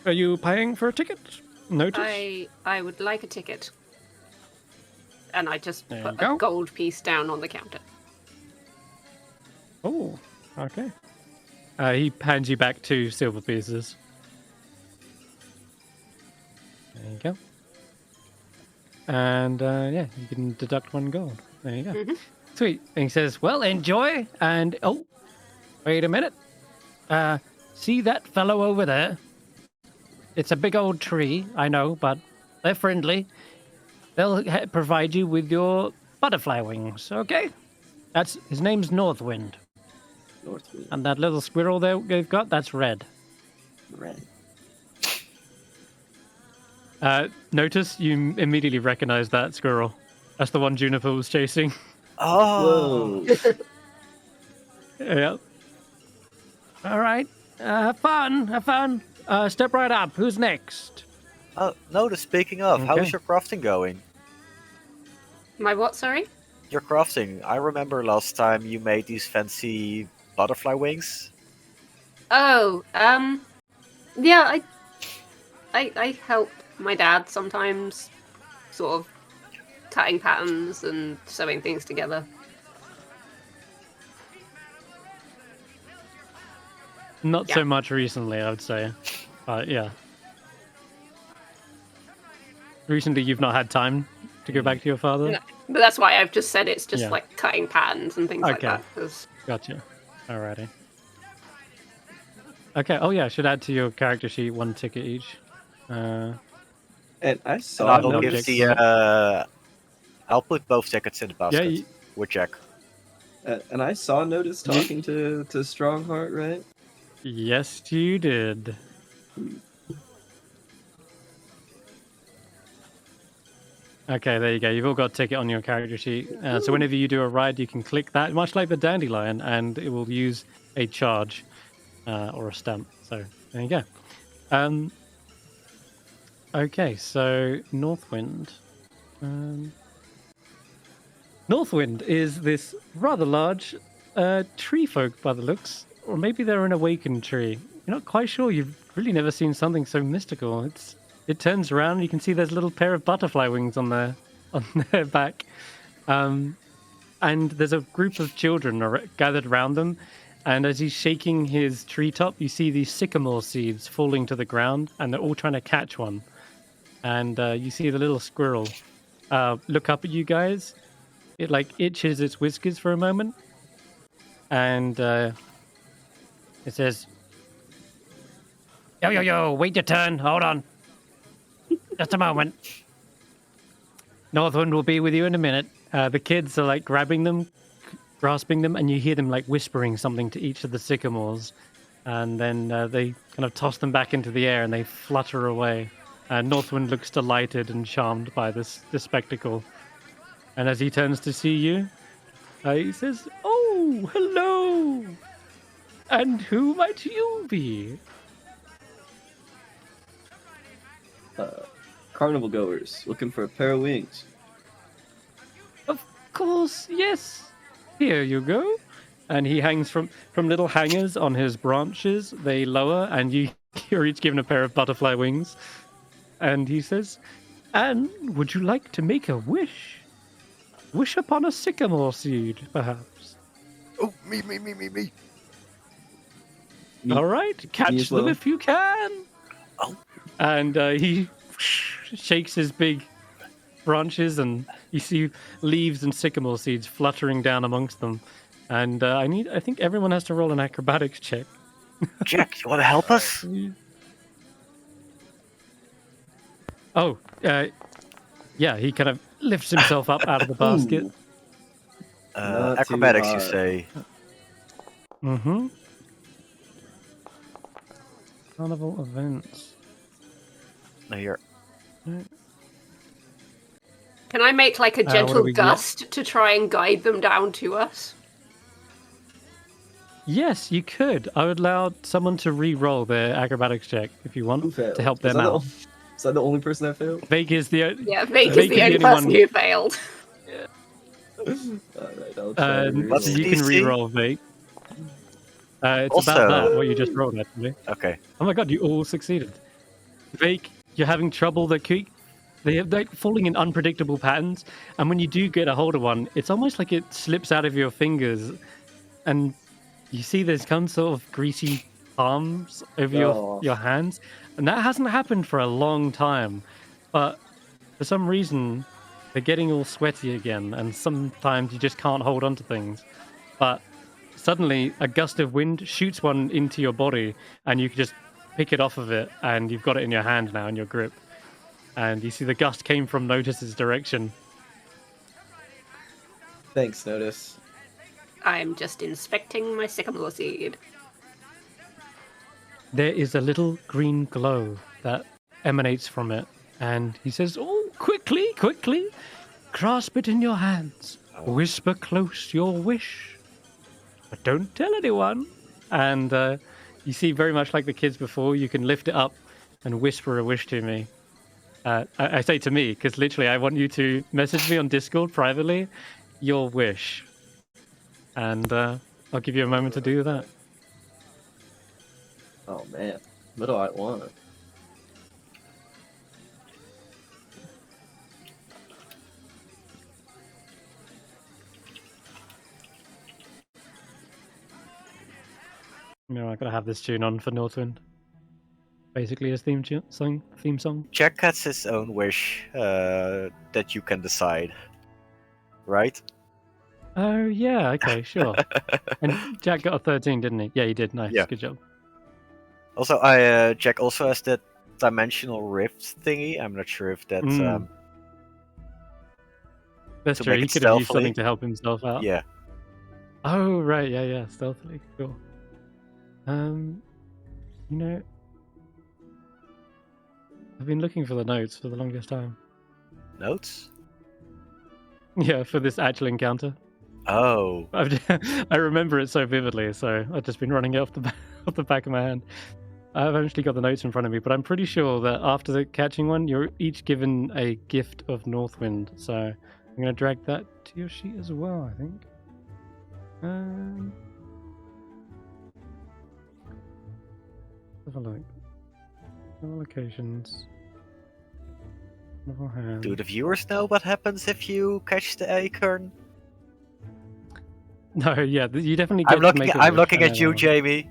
A: Are you paying for a ticket? Notus?
D: I would like a ticket. And I just
A: There
D: put
A: you go.
D: a gold piece down on the counter.
A: Oh, okay. He hands you back 2 silver pieces. go. And yeah, you can deduct 1 gold. There you go.
D: Mhm.
A: Sweet. And he says, well, enjoy. And oh, wait a minute. See that fellow over there? It's a big old tree, I know, but they're friendly. They'll provide you with your butterfly wings, okay? His name's Northwind.
C: Northwind.
A: And that little squirrel they've got, that's Red.
C: Red.
A: Notice you immediately recognize that squirrel. That's the one Juniper was chasing.
B: Oh,
C: Whoa.
A: Yeah. All right. Have fun. Have fun. Step right up. Who's next?
B: oh, Notus, speaking of, how
A: Okay.
B: is your crafting going?
D: My what? Sorry.
B: Your crafting. I remember last time you made these fancy butterfly wings.
D: Oh, yeah. I help my dad sometimes, sort of cutting patterns and sewing things together.
A: Not
D: Yeah.
A: so much recently, I would say. Yeah. Recently, you've not had time to go back to your father?
D: No. But that's why I've just said it's just
A: Yeah.
D: like cutting patterns and things like
A: Okay.
D: that. 'Cause
A: Gotcha. Alrighty. Okay, oh yeah, I should add to your character sheet 1 ticket each.
C: And I
B: And
C: saw
B: I'll give
A: objects.
B: the. I'll put both tickets in the
A: Yeah,
B: basket. With Jack.
C: and I saw Notus talking to Strongheart, right?
A: yes, you did. Okay, there you go. You've all got a ticket on your character sheet. So whenever you do a ride, you can click that, much like the dandelion, and it will use a charge or a stamp. So there you go. Okay, so Northwind. Northwind is this rather large tree folk by the looks, or maybe they're an awakened tree. You're not quite sure. You've really never seen something so mystical. It turns around, and you can see there's a little pair of butterfly wings on their back, and there's a group of children gathered around them. And as he's shaking his treetop, you see these sycamore seeds falling to the ground, and they're all trying to catch one. And you see the little squirrel look up at you guys. It like itches its whiskers for a moment, and it says, yo, wait your turn, hold on. Just a moment. Northwind will be with you in a minute. The kids are like grabbing them, grasping them, and you hear them like whispering something to each of the sycamores. And then they kind of toss them back into the air and they flutter away. Northwind looks delighted and charmed by this spectacle. And as he turns to see you, he says, oh, hello! And who might you be?
C: Carnival goers looking for a pair of wings.
A: Of course, yes. Here you go. And he hangs from little hangers on his branches. They lower, and you're each given a pair of butterfly wings. And he says, and would you like to make a wish? Wish upon a sycamore seed, perhaps.
E: Oh, me.
C: Me-
A: All right, catch
C: as
A: them
C: well.
A: if you can.
B: Oh.
A: And he shakes his big branches, and you see leaves and sycamore seeds fluttering down amongst them. And I think everyone has to roll an acrobatics check.
B: Jack, you want to help us?
A: Oh, yeah, he kind of lifts himself up out of the basket.
C: Ooh. Not too
B: Acrobatics, you
C: hard.
B: say?
A: Mm-hmm. Carnival events.
B: No, here.
D: can I make like a
A: what
D: gentle
A: do we get?
D: gust to try and guide them down to us?
A: Yes, you could. I would allow someone to re-roll their acrobatics check if you
C: Who
A: want
C: failed?
A: to help
C: Is
A: them
C: that the
A: out.
C: Is that the only person that failed?
A: Vaike is the
D: Yeah, Vaike is
A: Vaike
D: the only person who failed.
C: Alright, I'll try. to
B: What's
A: so
C: reroll.
A: you can
B: DC?
A: re-roll, Vaike. It's
B: Also-
A: about that, what you just rolled, actually.
B: Okay.
A: Oh my god, you all succeeded. Vaike, you're having trouble. They're like falling in unpredictable patterns, and when you do get a hold of one, it's almost like it slips out of your fingers, and you see there's some sort of greasy palms over
C: Oh.
A: your hands, and that hasn't happened for a long time. but for some reason they're getting all sweaty again, and sometimes you just can't hold on to things. But suddenly a gust of wind shoots one into your body, and you can just pick it off of it, and you've got it in your hand now in your grip. And you see the gust came from Notus's direction.
C: Thanks, Notus.
D: I'm just inspecting my sycamore seed.
A: There is a little green glow that emanates from it, and he says, "Oh, quickly, quickly, grasp it in your hands. Whisper close your wish, but don't tell anyone." And you see, very much like the kids before, you can lift it up and whisper a wish to me. I say to me, because literally I want you to message me on Discord privately your wish. And I'll give you a moment to do that.
C: Oh man, what do I want?
A: You know, I gotta have this tune on for Northwind. Basically, his theme song.
B: Jack has his own wish that you can decide, right?
A: Oh yeah, okay, sure. And Jack got a 13, didn't he? Yeah, he did. Nice,
B: Yeah.
A: Good job.
B: Also, Jack also has that dimensional rift thingy. I'm not sure if that's
A: That's
B: to
A: true.
B: make
A: He
B: it
A: could have used
B: stealthily.
A: something to help himself out.
B: yeah.
A: Oh right, yeah, stealthily. Cool. You know, I've been looking for the notes for the longest time.
B: Notes?
A: Yeah, for this actual encounter.
B: Oh.
A: I remember it so vividly, so I've just been running it off the back of my hand. I've actually got the notes in front of me, but I'm pretty sure that after the catching one, you're each given a gift of Northwind. So I'm going to drag that to your sheet as well, I think. Have a look. Level locations. Level hand.
B: Do the viewers know what happens if you catch the acorn?
A: No, yeah, you definitely get
B: I'm
A: to
B: looking.
A: make a
B: I'm
A: wish,
B: looking
A: I
B: at
A: know
B: you,
A: that
B: Jamie.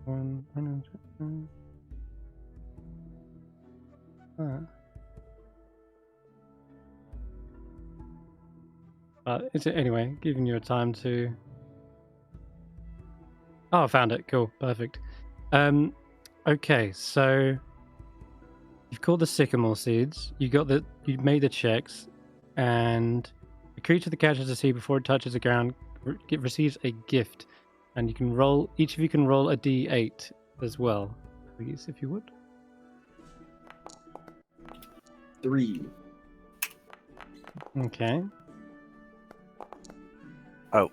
A: one. 100. But it's anyway, giving you a time to. Oh, I found it. Cool, perfect. Okay, so you've caught the sycamore seeds. You made the checks, and the creature that catches the seed before it touches the ground receives a gift, and you can roll. Each of you can roll a d8 as well, please, if you would.
C: 3.
A: Okay.
B: Oh.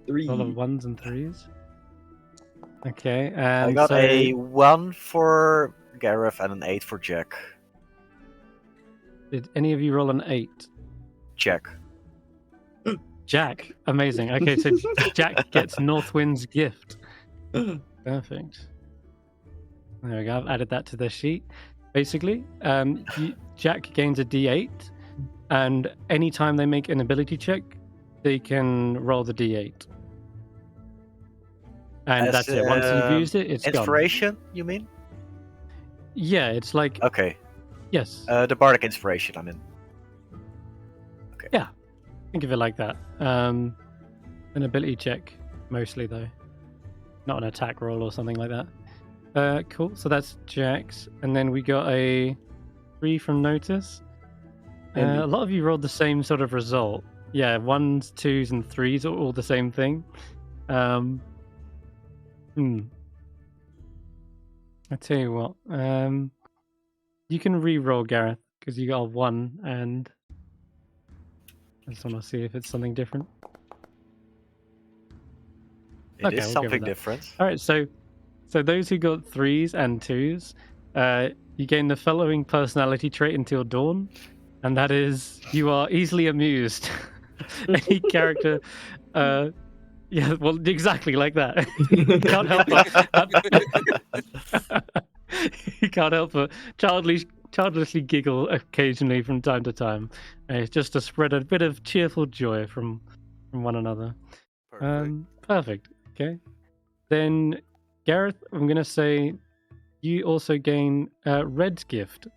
C: 3.
A: Roll of 1s and 3s. Okay,
B: I
A: and
B: got
A: so
B: a 1 for Garreth and an 8 for Jack.
A: did any of you roll an 8?
B: Jack.
A: Jack, amazing. Okay, so Jack gets Northwind's gift. Perfect. There we go. I've added that to the sheet. Basically, Jack gains a D8, and anytime they make an ability check, they can roll the D8. And
B: As,
A: that's it. Once you've used it, it's gone.
B: Inspiration, you mean?
A: Yeah, it's like
B: Okay.
A: yes.
B: The bardic inspiration, I mean.
A: Think of it like that. An ability check, mostly though, not an attack roll or something like that. Cool. So that's Jack's, and then we got a 3 from Notus. A lot of you rolled the same sort of result. Yeah, 1s, 2s, and 3s are all the same thing. I tell you what. You can re-roll, Garreth, because you got a 1, and I just want to see if it's something different.
B: It
A: Okay,
B: is
A: we'll go with
B: something
A: that.
B: different.
A: All right, so those who got 3s and 2s, you gain the following personality trait until dawn, and that is you are easily amused. Any character, yeah, well, exactly like that. You can't help but you can't help but childishly giggle occasionally from time to time. It's just to spread a bit of cheerful joy from one another.
E: Perfect.
A: Perfect. Okay. Then, Garreth, I'm going to say you also gain Red's gift.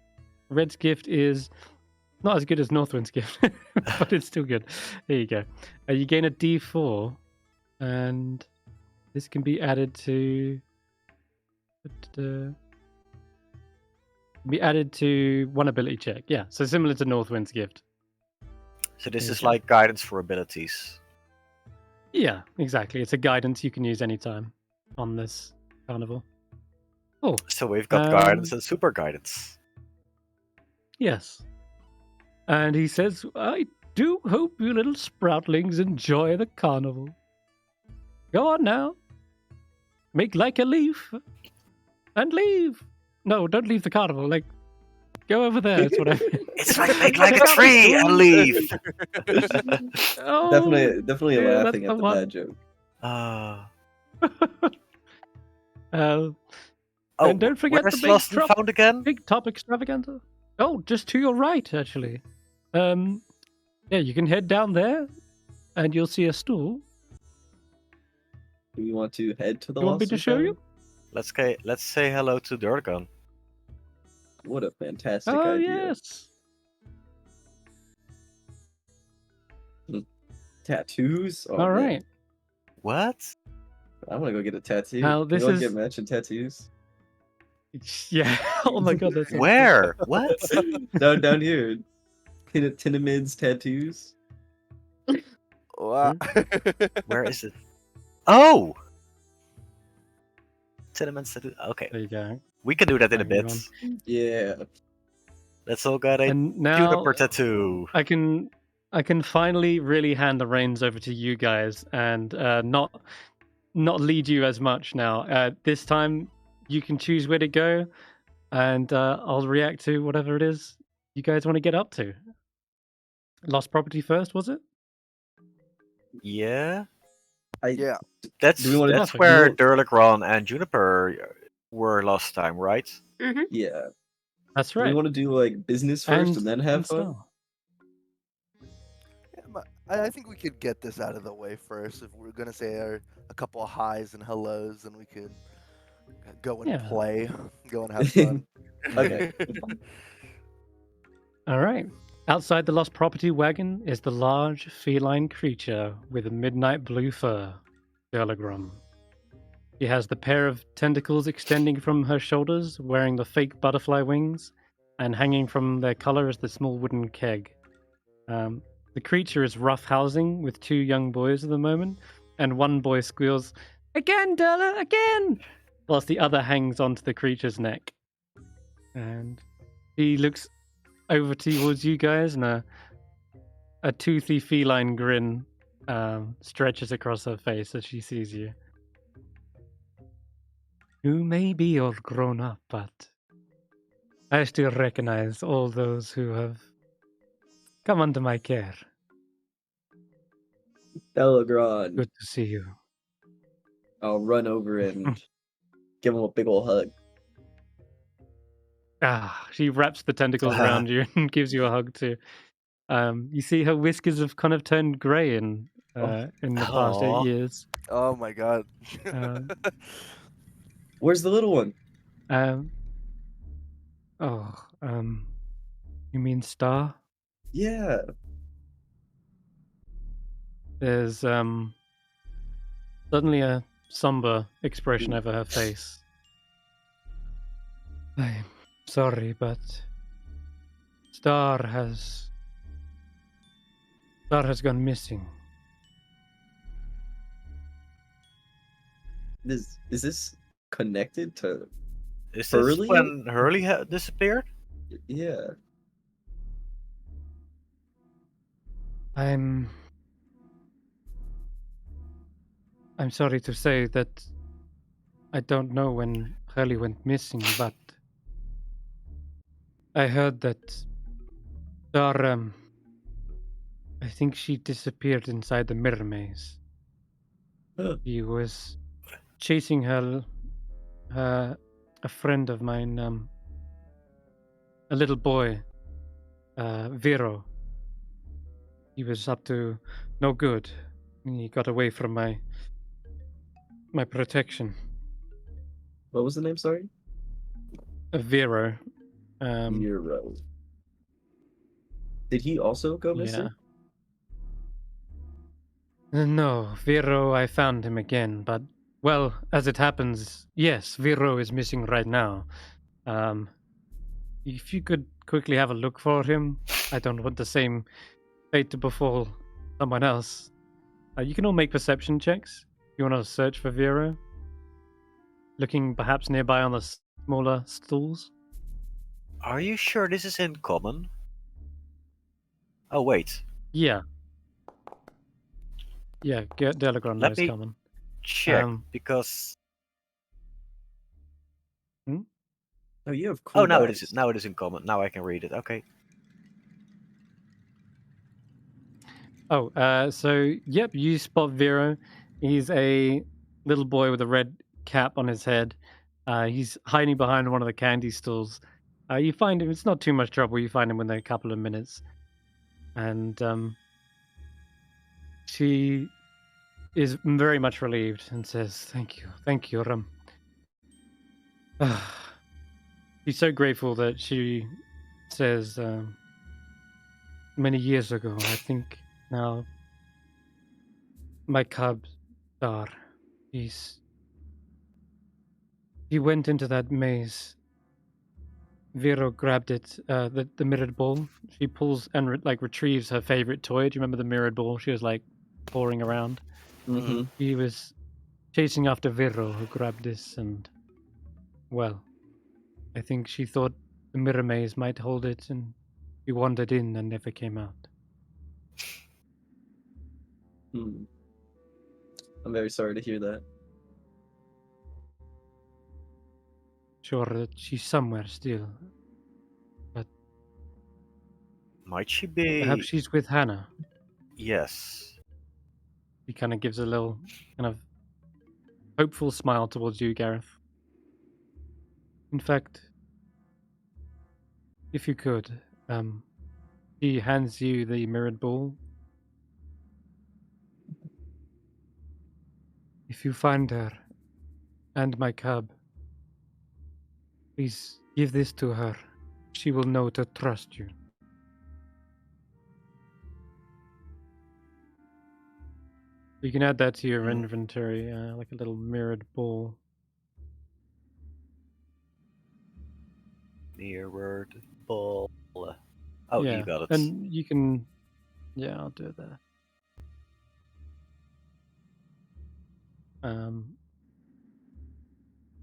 A: Red's gift is not as good as Northwind's gift, but it's still good. There you go. You gain a D4, and this can be added to one ability check. Yeah, so similar to Northwind's gift.
B: So this
A: There
B: is
A: you go.
B: like guidance for abilities.
A: Yeah, exactly. It's a guidance you can use anytime on this carnival. Oh,
B: So we've got guidance and super guidance.
A: yes. And he says, I do hope you little sproutlings enjoy the carnival. Go on now. Make like a leaf. And leave. No, don't leave the carnival. Like, go over there. That's what I mean.
B: It's like make like a tree and leave.
A: Oh,
C: Definitely
A: yeah,
C: laughing
A: that's
C: at
A: the
C: the
A: one.
C: bad joke.
A: And don't forget
B: where's
A: the big
B: Lost and Found again?
A: big top extravaganza. Oh, just to your right, actually. Yeah, you can head down there, and you'll see a stool.
C: Do we want to head to the
A: You want me
C: Lost
A: to
C: and
A: show
C: Found?
A: you?
B: Let's say hello to Durgan.
C: What a fantastic
A: Oh,
C: idea.
A: yes.
C: Tattoos? Oh,
A: All
C: man.
A: right.
B: What?
C: I want to go get a tattoo.
A: Now,
C: Can
A: this
C: we all
A: is-
C: get matching tattoos?
A: Yeah. Oh my god, that's
B: Where? What?
C: down here. Tinamid's tattoos.
E: Wow.
B: Where is it? Oh! Cinnamon tattoo. Okay,
A: There you go.
B: we can do that in a
A: Hang
B: bit.
A: on.
C: Yeah.
B: Let's all get a
A: And now
B: Juniper tattoo.
A: I can finally really hand the reins over to you guys and not lead you as much now. This time you can choose where to go, and I'll react to whatever it is you guys want to get up to. Lost property first, was it?
B: Yeah,
E: Yeah.
B: that's
C: Do we wanna-
B: that's
A: Perfect.
B: where
C: No.
B: Durlagron and Juniper were last time, right?
D: Mm-hmm.
C: Yeah.
A: That's
C: Do we
A: right.
C: want to do like business first and then have
A: and
C: fun?
A: Star.
E: Yeah, but I think we could get this out of the way first. If we're gonna say a couple of highs and hellos, then we could go and
A: Yeah.
E: play, go and have fun.
C: Okay.
A: All right. Outside the lost property wagon is the large feline creature with a midnight blue fur, Durlagron. She has the pair of tentacles extending from her shoulders, wearing the fake butterfly wings, and hanging from their collar is the small wooden keg. The creature is roughhousing with two young boys at the moment, and one boy squeals, "Again, Durla, again!" whilst the other hangs onto the creature's neck. And he looks over towards you guys, and a toothy feline grin stretches across her face as she sees you. You may be all grown up, but I still recognize all those who have come under my care.
C: Delagron.
A: Good to see you.
C: I'll run over and give him a big ol' hug.
A: She wraps the tentacles around you and gives you a hug too. You see her whiskers have kind of turned grey in the past
B: Aw.
A: 8 years.
E: Oh my god.
A: Um,
C: Where's the little one?
A: You mean Star?
C: Yeah.
A: There's suddenly a somber expression over her face. I'm sorry, but Star has gone missing.
C: Is this connected to?
B: Is this
C: Hurley?
B: when Hurley disappeared?
C: Yeah.
A: I'm sorry to say that I don't know when Hurley went missing, but I heard that Star, I think she disappeared inside the mirror maze. He was chasing her, a friend of mine, a little boy, Vero. He was up to no good. He got away from my my protection.
C: What was the name? Sorry.
A: Vero.
C: Euro. Did he also go
A: Yeah.
C: missing?
A: No, Vero, I found him again, but, well, as it happens, yes, Vero is missing right now. If you could quickly have a look for him, I don't want the same fate to befall someone else. You can all make perception checks if you want to search for Vero. Looking perhaps nearby on the smaller stools.
B: Are you sure this is in common? Oh wait,
A: Yeah. Yeah, Delagron
B: let
A: knows
B: me
A: common.
B: check because.
C: Oh, you have
B: Oh,
C: cool
B: now it is.
C: dice.
B: Now it is in common. Now I can read it. Okay.
A: So yep, you spot Vero. He's a little boy with a red cap on his head. He's hiding behind one of the candy stalls. You find him. It's not too much trouble. You find him within a couple of minutes, and she is very much relieved and says, thank you, She's so grateful that she says, many years ago, I think now, my cub, Star, he went into that maze. Vero grabbed it, the mirrored ball. She pulls and retrieves her favorite toy. Do you remember the mirrored ball? She was like pouring around.
C: Mm-hmm.
A: He was chasing after Vero, who grabbed this, and well, I think she thought the mirror maze might hold it, and she wandered in and never came out.
C: Hmm. I'm very sorry to hear that.
A: Sure that she's somewhere still.
B: Might she be?
A: Perhaps she's with Hannah.
B: Yes.
A: He kind of gives a little kind of hopeful smile towards you, Garreth. In fact, if you could, he hands you the mirrored ball. If you find her and my cub, please give this to her. She will know to trust you. You can add that to your inventory, like a little mirrored ball.
B: Mirrored ball. Oh,
A: yeah,
B: you got it.
A: and you can. Yeah, I'll do that.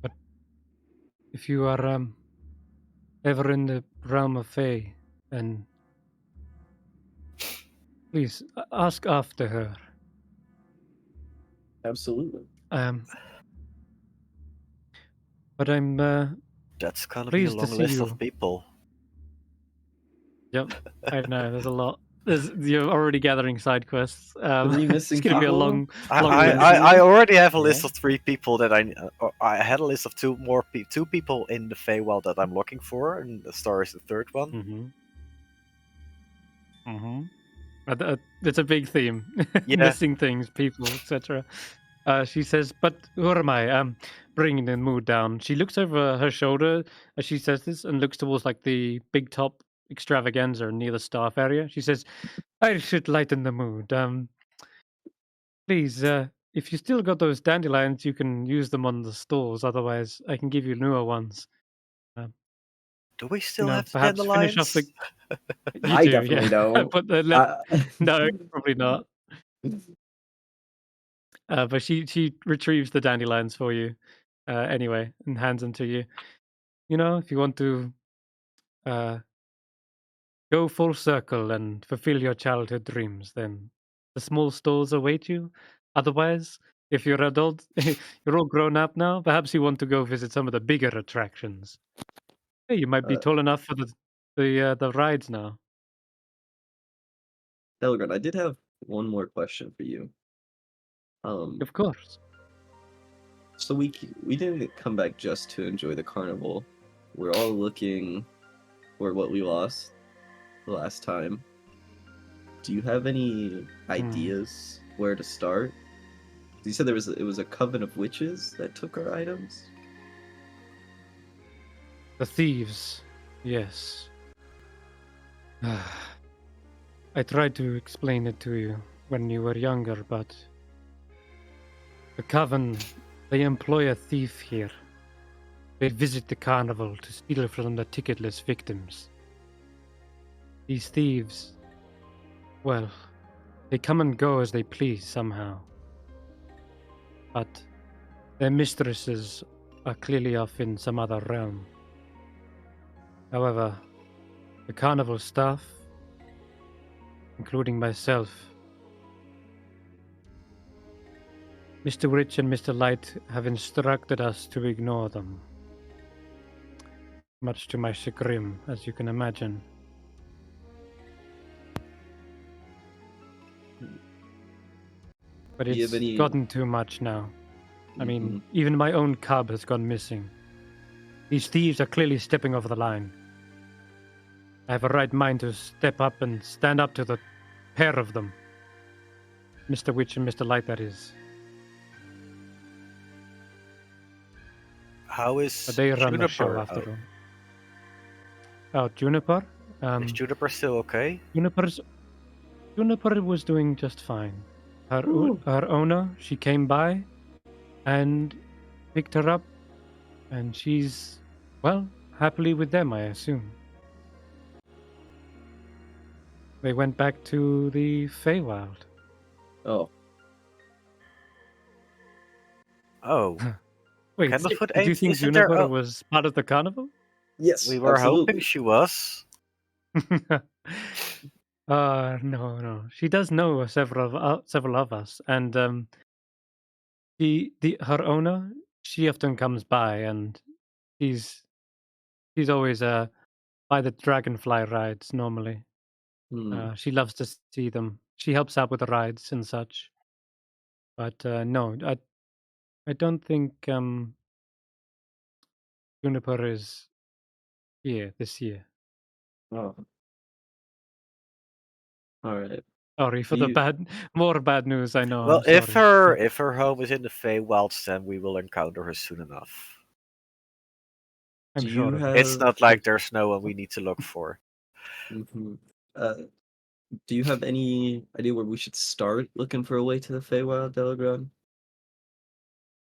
A: But if you are ever in the realm of Fae, then please ask after her.
C: Absolutely.
A: But I'm
B: That's gonna be a
A: pleased to
B: long
A: see
B: list
A: you.
B: of people.
A: Yep, I know. There's a lot. You're already gathering side quests.
C: 3 missing
A: It's gonna be a
C: people?
A: long
B: I
A: list.
B: already have a
C: Yeah.
B: list of 3 people that I had a list of 2 people in the Feywild that I'm looking for, and the Star is the 3rd one.
A: It's a big theme.
B: Yeah.
A: Missing things, people, etc. She says, "But who am I? Bringing the mood down." She looks over her shoulder as she says this and looks towards like the big top extravaganza near the staff area. She says, "I should lighten the mood. Please, if you still got those dandelions, you can use them on the stalls. Otherwise, I can give you newer ones.
B: Do we still have the
A: Perhaps finish off the.
B: dandelions?
A: You
C: I
A: do,
C: definitely
A: yeah.
C: don't.
A: But no, probably not. But she retrieves the dandelions for you, anyway, and hands them to you. If you want to go full circle and fulfill your childhood dreams, then the small stalls await you. Otherwise, if you're adult, you're all grown up now. Perhaps you want to go visit some of the bigger attractions. Hey, you might be
C: Uh,
A: tall enough for the rides now.
C: Delgren, I did have one more question for you.
A: Of course.
C: So we didn't come back just to enjoy the carnival. We're all looking for what we lost the last time. Do you have any ideas where to start? You said it was a coven of witches that took our items?
A: The thieves, yes. I tried to explain it to you when you were younger, but the coven, they employ a thief here. They visit the carnival to steal from the ticketless victims. These thieves, well, they come and go as they please somehow. But their mistresses are clearly off in some other realm. However, the carnival staff, including myself, Mr. Rich and Mr. Light have instructed us to ignore them. Much to my chagrin, as you can imagine. But
C: Do you
A: it's
C: have any-
A: gotten too much now. I mean, even my own cub has gone missing. These thieves are clearly stepping over the line. I have a right mind to step up and stand up to the pair of them. Mr. Witch and Mr. Light, that is.
B: How is
A: But they run the show
B: Juniper?
A: after all. Oh, Juniper?
B: Is Juniper still okay?
A: Juniper was doing just fine. Her owner, she came by and picked her up, and she's, well, happily with them, I assume. They went back to the Feywild.
C: Oh,
B: Oh,
A: Wait,
B: Candlefoot
A: did you
B: ain't-
A: think
B: isn't there-
A: Juniper
B: oh.
A: was part of the carnival?
C: yes.
B: we were
C: absolutely.
B: hoping she was.
A: No. She does know several of us, and her owner, she often comes by, and she's always by the dragonfly rides normally. She loves to see them. She helps out with the rides and such. But no, I don't think Juniper is here this year.
C: Oh. All right.
A: Sorry for
C: Do
A: the more bad news. I know.
B: Well,
A: I'm
B: if
A: sorry.
B: her home is in the Feywilds, then we will encounter her soon enough.
A: I'm
C: Do
A: sure
C: you
A: of
C: have-
A: it.
B: It's not like there's no one we need to look for.
C: Mm-hmm. Do you have any idea where we should start looking for a way to the Feywild, Delagron?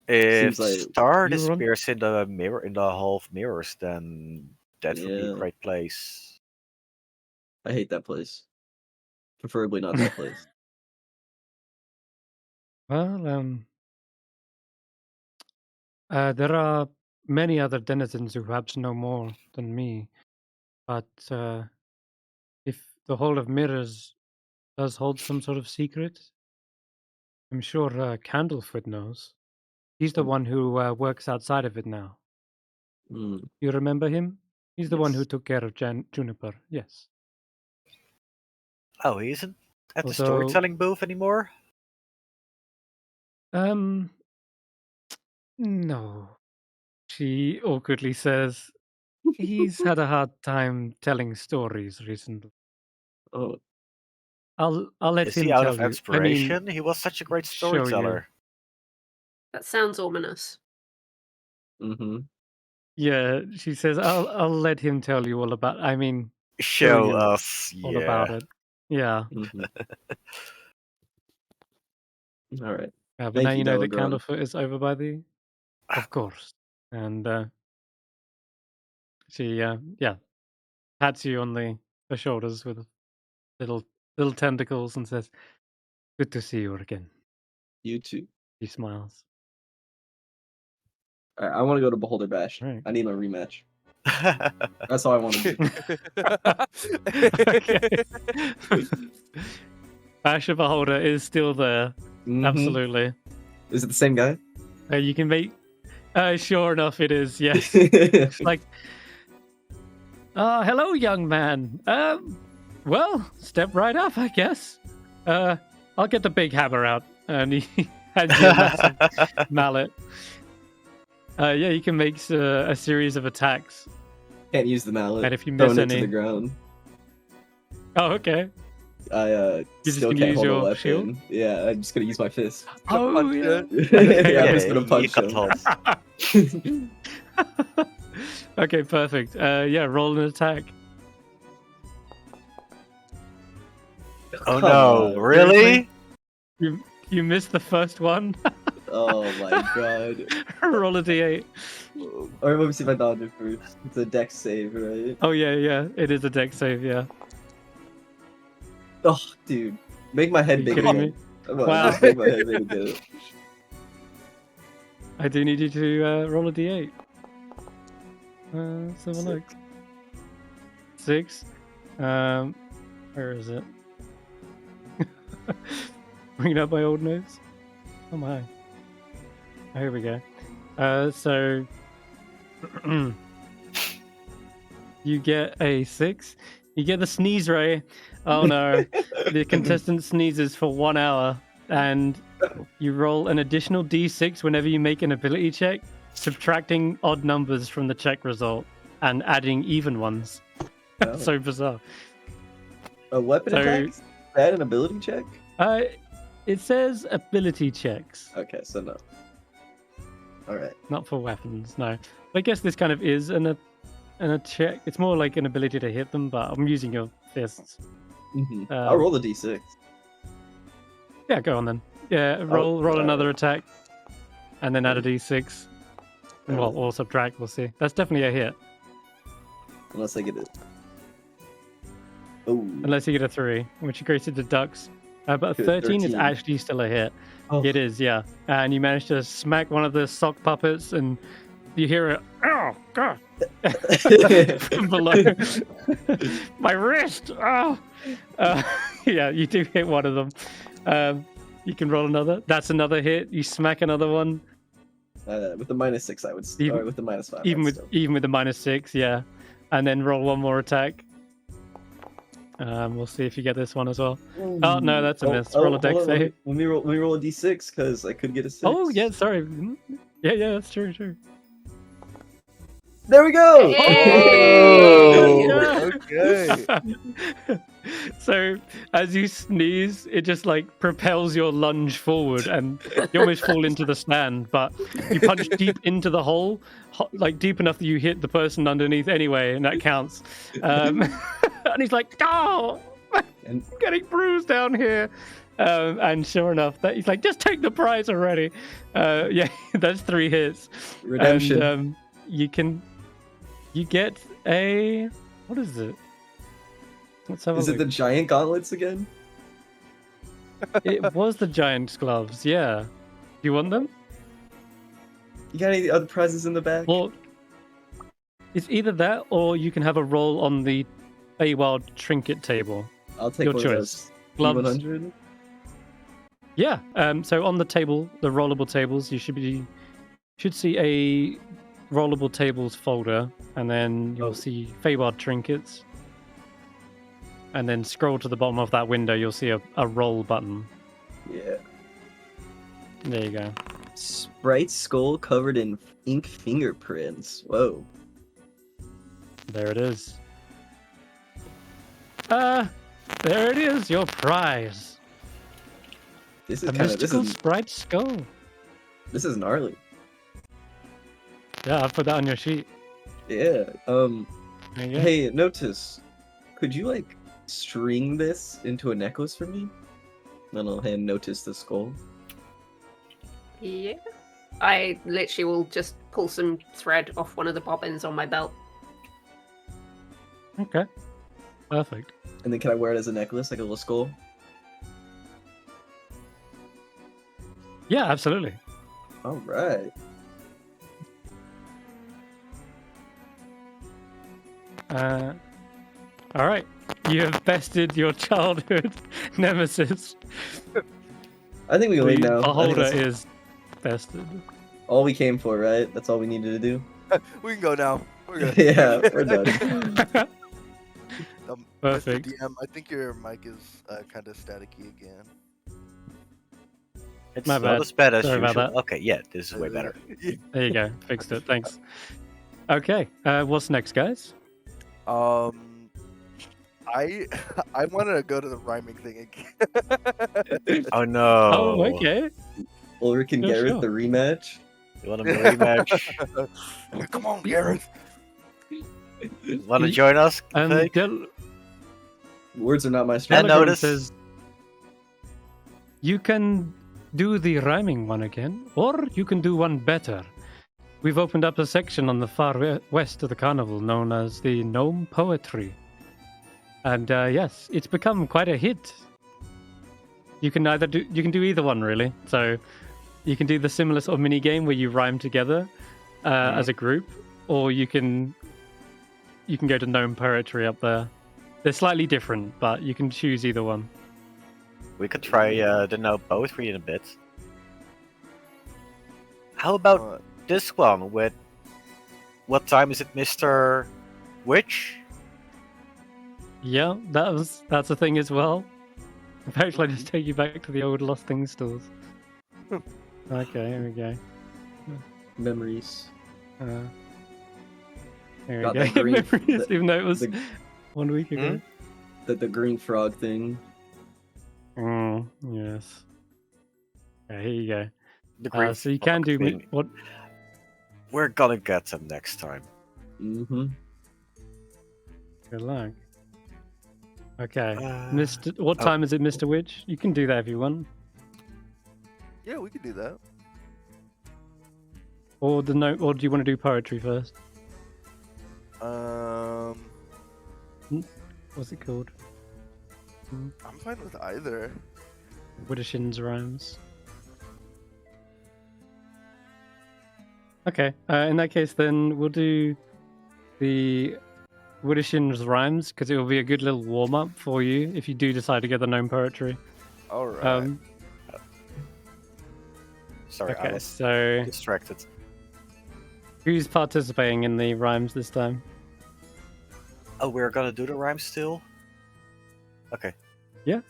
B: If
C: Seems like
B: Star
A: you run-
B: disappears in the Hall of Mirrors, then that would be a
C: Yeah.
B: great place.
C: I hate that place. Preferably not that place.
A: Well, there are many other denizens who perhaps know more than me, but if the Hall of Mirrors does hold some sort of secret, I'm sure Candlefoot knows. He's the one who works outside of it now.
C: Mm,
A: You remember him? He's the one who
C: Yes.
A: took care of Juniper. Yes.
B: Oh, he isn't at the
A: Although-
B: storytelling booth anymore?
A: No. She awkwardly says he's had a hard time telling stories recently.
C: oh,
A: I'll let
B: Is
A: him
B: he out
A: tell
B: of
A: you.
B: inspiration? He was such a great
A: show you.
B: storyteller.
D: That sounds ominous.
C: mm-hmm.
A: Yeah, she says I'll let him tell you all about.
B: Show
A: you
B: us,
A: all about
B: yeah.
A: it. Yeah,
C: Mm-hmm. All right.
A: but
C: Thank
A: now
C: you,
A: you know the
C: Delagron.
A: Candlefoot is over by the, of course, and she pats you on the shoulders with little tentacles and says, "Good to see you again."
C: You too.
A: She smiles.
C: All right, I want to go to Beholder Bash.
A: Right.
C: I need my rematch. That's all I want to do.
A: Okay. Bash of Beholder is still there.
C: Mhm.
A: Absolutely.
C: Is it the same guy?
A: You can make. Sure enough, it is. Yes. Like, hello, young man. Well, step right up, I guess. I'll get the big hammer out, and he hands you a massive mallet. Yeah, you can make a series of attacks.
C: Can't use the mallet.
A: And if you
C: Throwing
A: miss
C: it to
A: any,
C: the ground.
A: oh, okay.
C: I
A: just
C: still
A: gonna
C: can't
A: use
C: hold a
A: your
C: weapon.
A: shield?
C: Yeah, I'm just gonna use my fist.
A: Oh
E: punch
A: yeah.
C: Yeah, I'm just gonna
B: you
C: punch
B: can
C: him.
B: toss.
A: Okay, perfect. Yeah, roll an attack.
B: Oh
C: Come
B: no,
C: on.
B: really?
A: You missed the first one.
C: Oh my god.
A: Roll a d8.
C: Or let me see if I dodge it first. It's a dex save, right?
A: Oh yeah, it is a dex save. Yeah.
C: Oh, dude. Make my head
A: Are you
C: big
A: kidding
C: again.
A: me?
C: Come on,
A: Wow.
C: just make my head big again.
A: I do need you to roll a d8. Let's have a look. 6. Where is it? Bringing up my old notes. Oh my. Oh, here we go. So you get a 6. You get the sneeze ray. Oh no. The contestant sneezes for 1 hour, and you roll an additional d6 whenever you make an ability check, subtracting odd numbers from the check result and adding even ones.
C: Oh.
A: So bizarre.
C: A weapon
A: So-
C: attack? Is that an ability check?
A: It says ability checks,
C: Okay, so no. Alright.
A: not for weapons. No, I guess this kind of is a check. It's more like an ability to hit them, but I'm using your fists.
C: I'll roll the d6.
A: Yeah, go on then. Yeah, roll another attack, and then add a d6. Well, or subtract. We'll see. That's definitely a hit,
C: Unless I get it. Oh.
A: unless you get a 3, which increases the deducts. But a
C: Good,
A: 13 is
C: 13.
A: actually still a hit.
C: Oh.
A: It is, yeah. And you manage to smack one of the sock puppets, and you hear it. Oh God! From below. My wrist! Oh! Yeah, you do hit one of them. You can roll another. That's another hit. You smack another one.
C: With the -6, I would.
A: Even-
C: Or with the -5.
A: Even with the -6, yeah. And then roll one more attack. We'll see if you get this one as well. Oh no, that's a miss. Roll a dex
C: hold on,
A: save.
C: Let me roll a d6 because I could get a 6.
A: Oh yeah, sorry. Yeah, that's true.
C: There we go.
D: Hey!
E: Oh, okay.
A: So as you sneeze, it just like propels your lunge forward, and you almost fall into the stand. But you punch deep into the hole, like deep enough that you hit the person underneath anyway, and that counts. And he's like, "Oh, I'm getting bruised down here." And sure enough, that he's like, "Just take the prize already." Yeah, that's 3 hits.
C: Redemption.
A: And, you get a, what is it? Let's have a
C: Is
A: look.
C: it the giant gauntlets again?
A: It was the giant's gloves, yeah. Do you want them?
C: You got any other prizes in the back?
A: Well, it's either that or you can have a roll on the Feywild trinket table.
C: I'll take
A: your
C: one
A: choice.
C: of
A: Gloves.
C: those. 100.
A: Yeah. So on the table, the rollable tables, you should see a rollable tables folder, and then you'll see Feywild trinkets. And then scroll to the bottom of that window, you'll see a roll button.
C: Yeah.
A: There you go.
C: Sprite skull covered in ink fingerprints. Whoa.
A: There it is. There it is, your prize.
C: This
A: A
C: is kind of
A: mystical sprite skull.
C: this is gnarly.
A: Yeah, I'll put that on your sheet.
C: Yeah.
A: There you go.
C: Hey, Notus, could you like string this into a necklace for me? Then I'll hand Notus the skull.
D: Yeah. I literally will just pull some thread off one of the bobbins on my belt.
A: Okay. Perfect.
C: And then can I wear it as a necklace, like a little skull?
A: Yeah, absolutely.
C: All right.
A: All right. You have bested your childhood nemesis.
C: I think we can leave
A: The
C: now. I think
A: beholder
C: that's
A: is bested.
C: all we came for, right? That's all we needed to do.
E: We can go now. We're good.
C: Yeah, we're done.
A: Perfect.
E: Mr. DM, I think your mic is kind of staticky again.
B: It's
A: My
B: not
A: bad.
B: as bad as
A: Sorry about
B: usual.
A: that.
B: Okay, yeah, this is way better.
A: There you go. Fixed it. Thanks. Okay. What's next, guys?
E: I I want to go to the rhyming thing again.
B: Oh no.
A: Oh, okay.
C: Ulric and
A: Yeah,
C: Garreth,
A: sure.
C: the rematch.
B: You want a rematch?
E: Come on, Garreth.
B: Want to join us? Vaike?
C: Words are not my strong.
B: And
A: Telegram
B: Notus.
A: says you can do the rhyming one again, or you can do one better. We've opened up a section on the far west of the carnival known as the Gnome Poetry. And yes, it's become quite a hit. You can do either one really. So you can do the similar sort of mini game where you rhyme together as a group, or you can go to Gnome Poetry up there. They're slightly different, but you can choose either one.
B: We could try the no poetry in a bit. How about this one with what time is it, Mr. Witch?
A: Yeah, that's a thing as well. In fact, I just take you back to the old Lost Things stores. Okay, here we go.
C: Memories.
A: Here we
C: Got
A: go.
C: that green-
A: Memories, even though it was
C: The,
A: 1 week ago.
C: the green frog thing.
A: Yes. Okay, here you go.
B: The green
A: So you can do
B: thing.
A: what?
B: We're gonna get them next time.
C: Mm-hmm.
A: Good luck. Okay,
B: Uh,
A: Mr. What
B: oh.
A: time is it, Mr. Witch? You can do that if you want.
E: Yeah, we could do that.
A: Or do you want to do poetry first? What's it called?
E: I'm fine with either.
A: Widdershins rhymes. Okay, in that case, then we'll do the Widdershins rhymes because it will be a good little warm up for you if you do decide to get the gnome poetry.
E: All right.
B: Sorry, I
A: Okay,
B: was
A: so
B: distracted.
A: who's participating in the rhymes this time?
B: Oh, we're gonna do the rhyme still? Okay.
A: Yeah.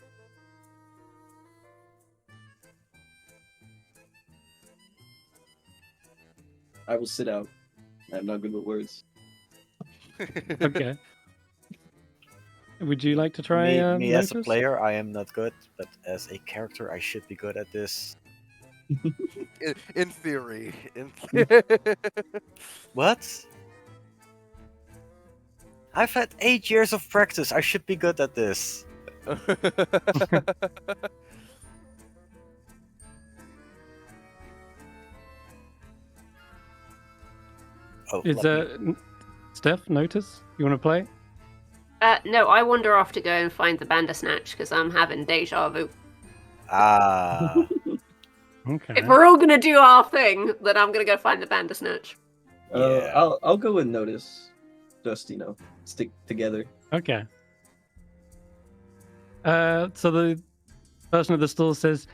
C: I will sit out. I'm not good with words.
A: Okay. Would you like to try?
B: Me as a
A: Notus?
B: player, I am not good, but as a character, I should be good at this.
E: In theory.
B: What? I've had 8 years of practice. I should be good at this. Oh,
A: Is Steph, Notus? You want to play?
D: No, I wander off to go and find the Bandersnatch because I'm having deja vu.
B: Ah.
A: Okay.
D: If we're all gonna do our thing, then I'm gonna go find the Bandersnatch.
B: Yeah.
C: I'll go with Notus. Just stick together.
A: Okay. So the person at the store says,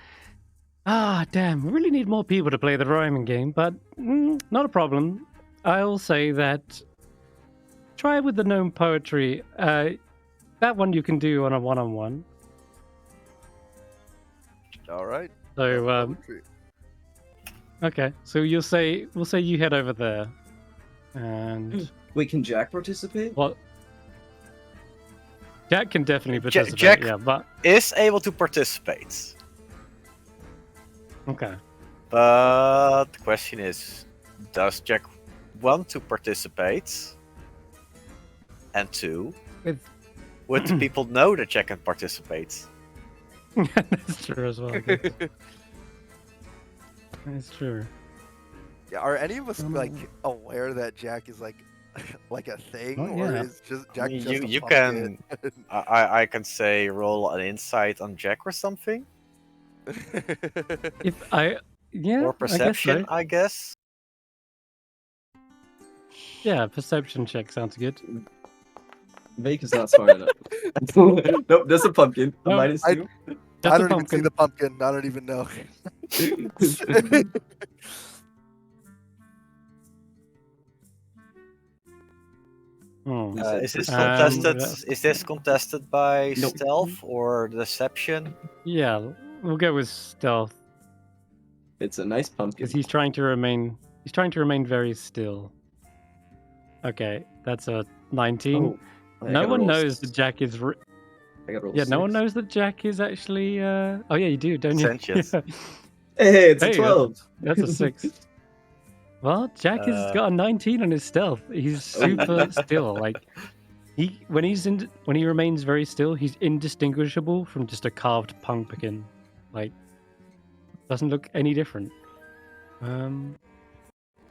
A: damn, we really need more people to play the rhyming game, but not a problem. I'll say that try with the gnome poetry. That one you can do on a one-on-one.
E: All right.
A: So, okay. So we'll say you head over there. And
C: Wait, can Jack participate?
A: what? Jack can definitely participate.
B: Jack-
A: Yeah, but
B: Is able to participate.
A: okay.
B: But the question is, does Jack want to participate? And two, would the people know that Jack can participate?
A: That's true as well. I guess. That's true.
E: Yeah, are any of us like aware that Jack is like like a thing,
A: Oh,
E: or
A: yeah.
E: is just Jack just a
B: You
E: pumpkin?
B: can. I can say roll an insight on Jack or something,
A: If I, yeah,
B: or perception,
A: I guess so. Yeah, perception check sounds good.
C: Vaike is not smart enough. Nope, that's a pumpkin. A
A: No,
C: minus
E: I-
C: 2.
A: Just
E: I
A: a
E: don't even see
A: pumpkin.
E: the pumpkin. I don't even know.
A: Hmm.
C: You said
B: is this
C: perception.
B: contested? Is this contested by
C: Nope.
B: stealth or deception?
A: Yeah, we'll go with stealth
C: It's a nice pumpkin.
A: because he's trying to remain very still. Okay, that's a 19.
C: Oh,
A: No one knows that Jack is.
C: I got roll
A: Yeah, no one
C: 6.
A: knows that Jack is actually. Oh yeah, you do, don't you?
B: Sentient.
C: Hey, it's a
A: Hey,
C: 12.
A: That's a 6. Well, Jack has got a 19 on his stealth. He's super still. Like when he remains very still, he's indistinguishable from just a carved pumpkin. Like doesn't look any different.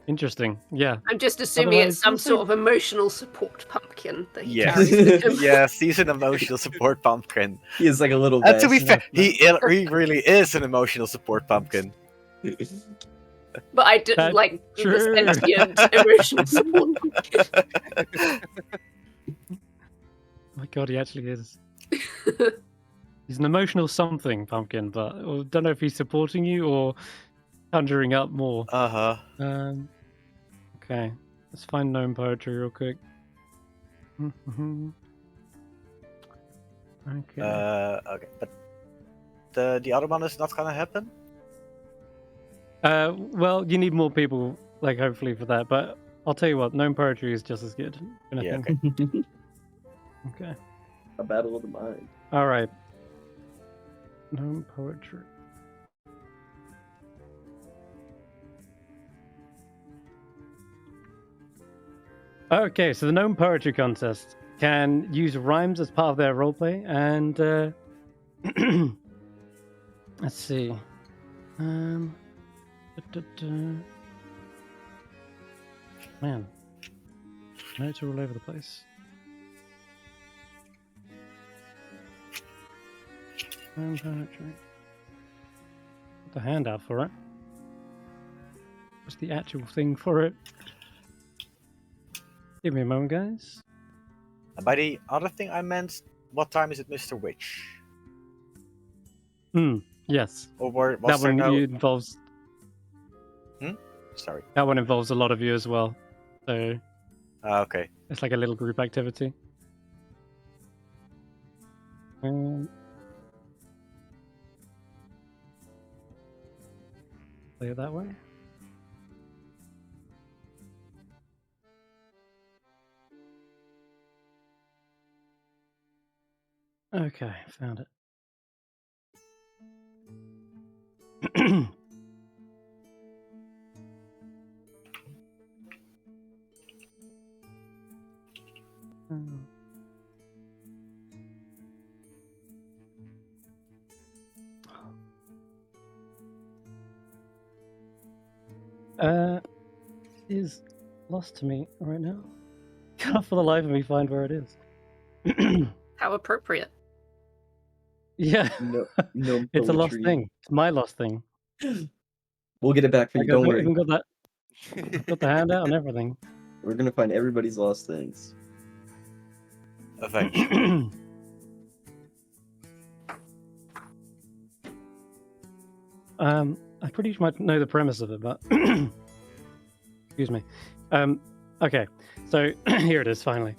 A: Interesting. Yeah.
D: I'm just assuming
A: Otherwise,
D: it's some
A: we'll see.
D: sort of emotional support pumpkin that he
B: Yes.
D: carries with him.
B: Yes, he's an emotional support pumpkin.
C: He is like a little
B: And to
C: vest.
B: be fair, he really is an emotional support pumpkin.
D: But I didn't
A: That's
D: like
A: true.
D: the sentient emotional support pumpkin.
A: Oh my god, he actually is. He's an emotional something pumpkin, but I don't know if he's supporting you or conjuring up more.
B: Uh-huh.
A: Okay, let's find gnome poetry real quick. Okay.
B: Okay, but the other one is not gonna happen?
A: Well, you need more people, like, hopefully for that, but I'll tell you what, gnome poetry is just as good.
B: Yeah,
A: Okay. Okay.
C: A battle of the mind.
A: Alright. Gnome poetry. Okay, so the gnome poetry contest can use rhymes as part of their roleplay, and let's see. Man, notes are all over the place. Gnome poetry. Put the handout for it. What's the actual thing for it? Give me a moment, guys.
B: And by the other thing I meant, what time is it, Mr. Witch?
A: Yes.
B: Or was
A: That
B: there
A: one
B: no...
A: involves
B: Sorry.
A: that one involves a lot of you as well. So
B: Okay.
A: it's like a little group activity. Play it that way. Okay, found it. Is lost to me right now. Can't for the life of me find where it is.
D: How appropriate.
A: Yeah,
C: No
A: it's a lost
C: poetry.
A: thing. It's my lost thing.
C: We'll get it back for you. Don't
A: I
C: worry.
A: even got that. Got the handout and everything.
C: We're gonna find everybody's lost things.
B: Eventually.
A: I pretty much know the premise of it, but excuse me. Okay, so here it is. Finally,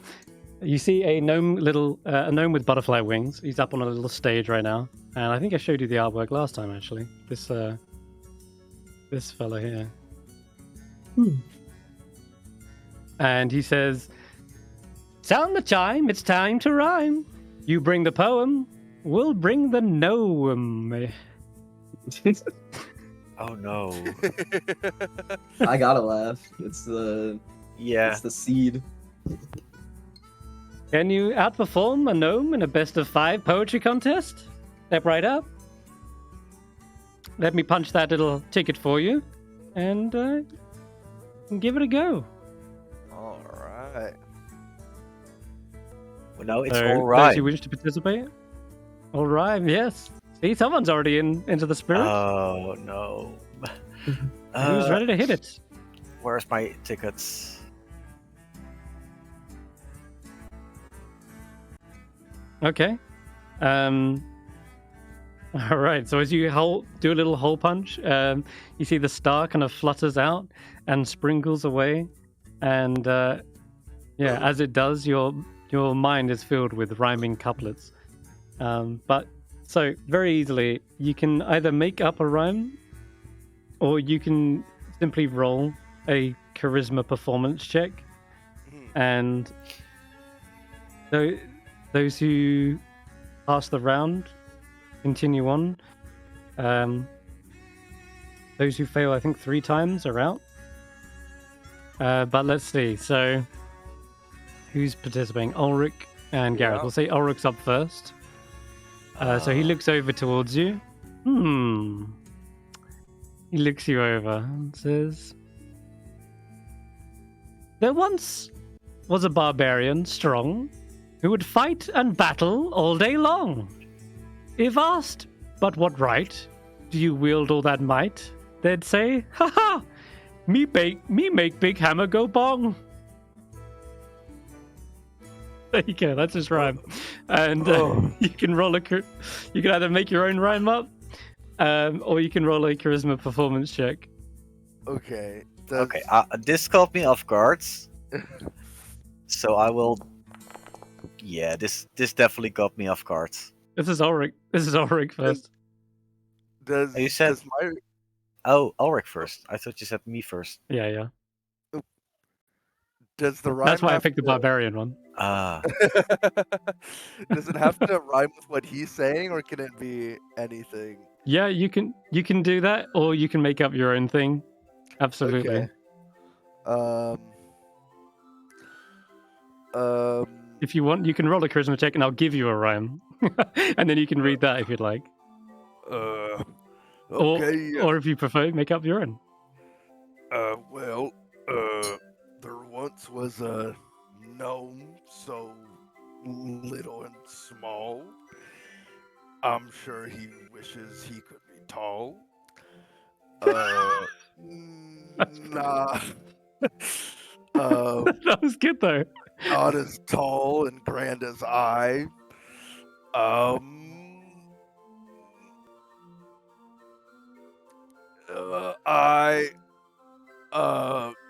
A: you see a gnome, a gnome with butterfly wings. He's up on a little stage right now, and I think I showed you the artwork last time. Actually, this fella here, and he says, "Sound the chime. It's time to rhyme. You bring the poem. We'll bring the gnome."
B: Oh no.
C: I gotta laugh. It's the
B: Yeah.
C: it's the seed.
A: Can you outperform a gnome in a best of 5 poetry contest? Step right up. Let me punch that little ticket for you, and give it a go.
E: All right.
B: Well, no, it's
A: So,
B: all
A: those
B: right.
A: who wish to participate. All right, yes. See, someone's already into the spirit.
B: Oh no.
A: Who's ready to hit it?
B: Where's my tickets?
A: Okay. All right. So as you do a little hole punch, you see the star kind of flutters out and sprinkles away, and yeah, as it does, your mind is filled with rhyming couplets. But so very easily, you can either make up a rhyme, or you can simply roll a charisma performance check, and So, those who pass the round continue on. Those who fail, I think, 3 times are out. But let's see. So, who's participating? Ulric and Garreth.
E: Yeah.
A: We'll say Ulric's up first. So he looks over towards you. He looks you over and says, "There once was a barbarian strong who would fight and battle all day long. If asked, but what right do you wield all that might? They'd say, ha ha, me make big hammer go bong." There you go, that's his rhyme. And you can you can either make your own rhyme up, or you can roll a charisma performance check.
E: Okay.
B: Okay, this caught me off guard. So I will. Yeah, this definitely got me off guard.
A: This is Ulric first.
B: You said-
E: does my
B: Oh, Ulric first. I thought you said me first.
A: Yeah.
E: does the rhyme
A: That's why I
E: have
A: picked the
E: to-
A: barbarian one.
B: Ah,
E: Does it have to rhyme with what he's saying, or can it be anything?
A: Yeah, you can do that, or you can make up your own thing. Absolutely.
E: Okay.
A: If you want, you can roll a charisma check, and I'll give you a rhyme, and then you can read that if you'd like.
E: Okay.
A: Or if you prefer, make up your own.
E: Well, there once was a gnome so little and small. I'm sure he wishes he could be tall. Nah.
A: That was good though.
E: Not as tall and grand as I.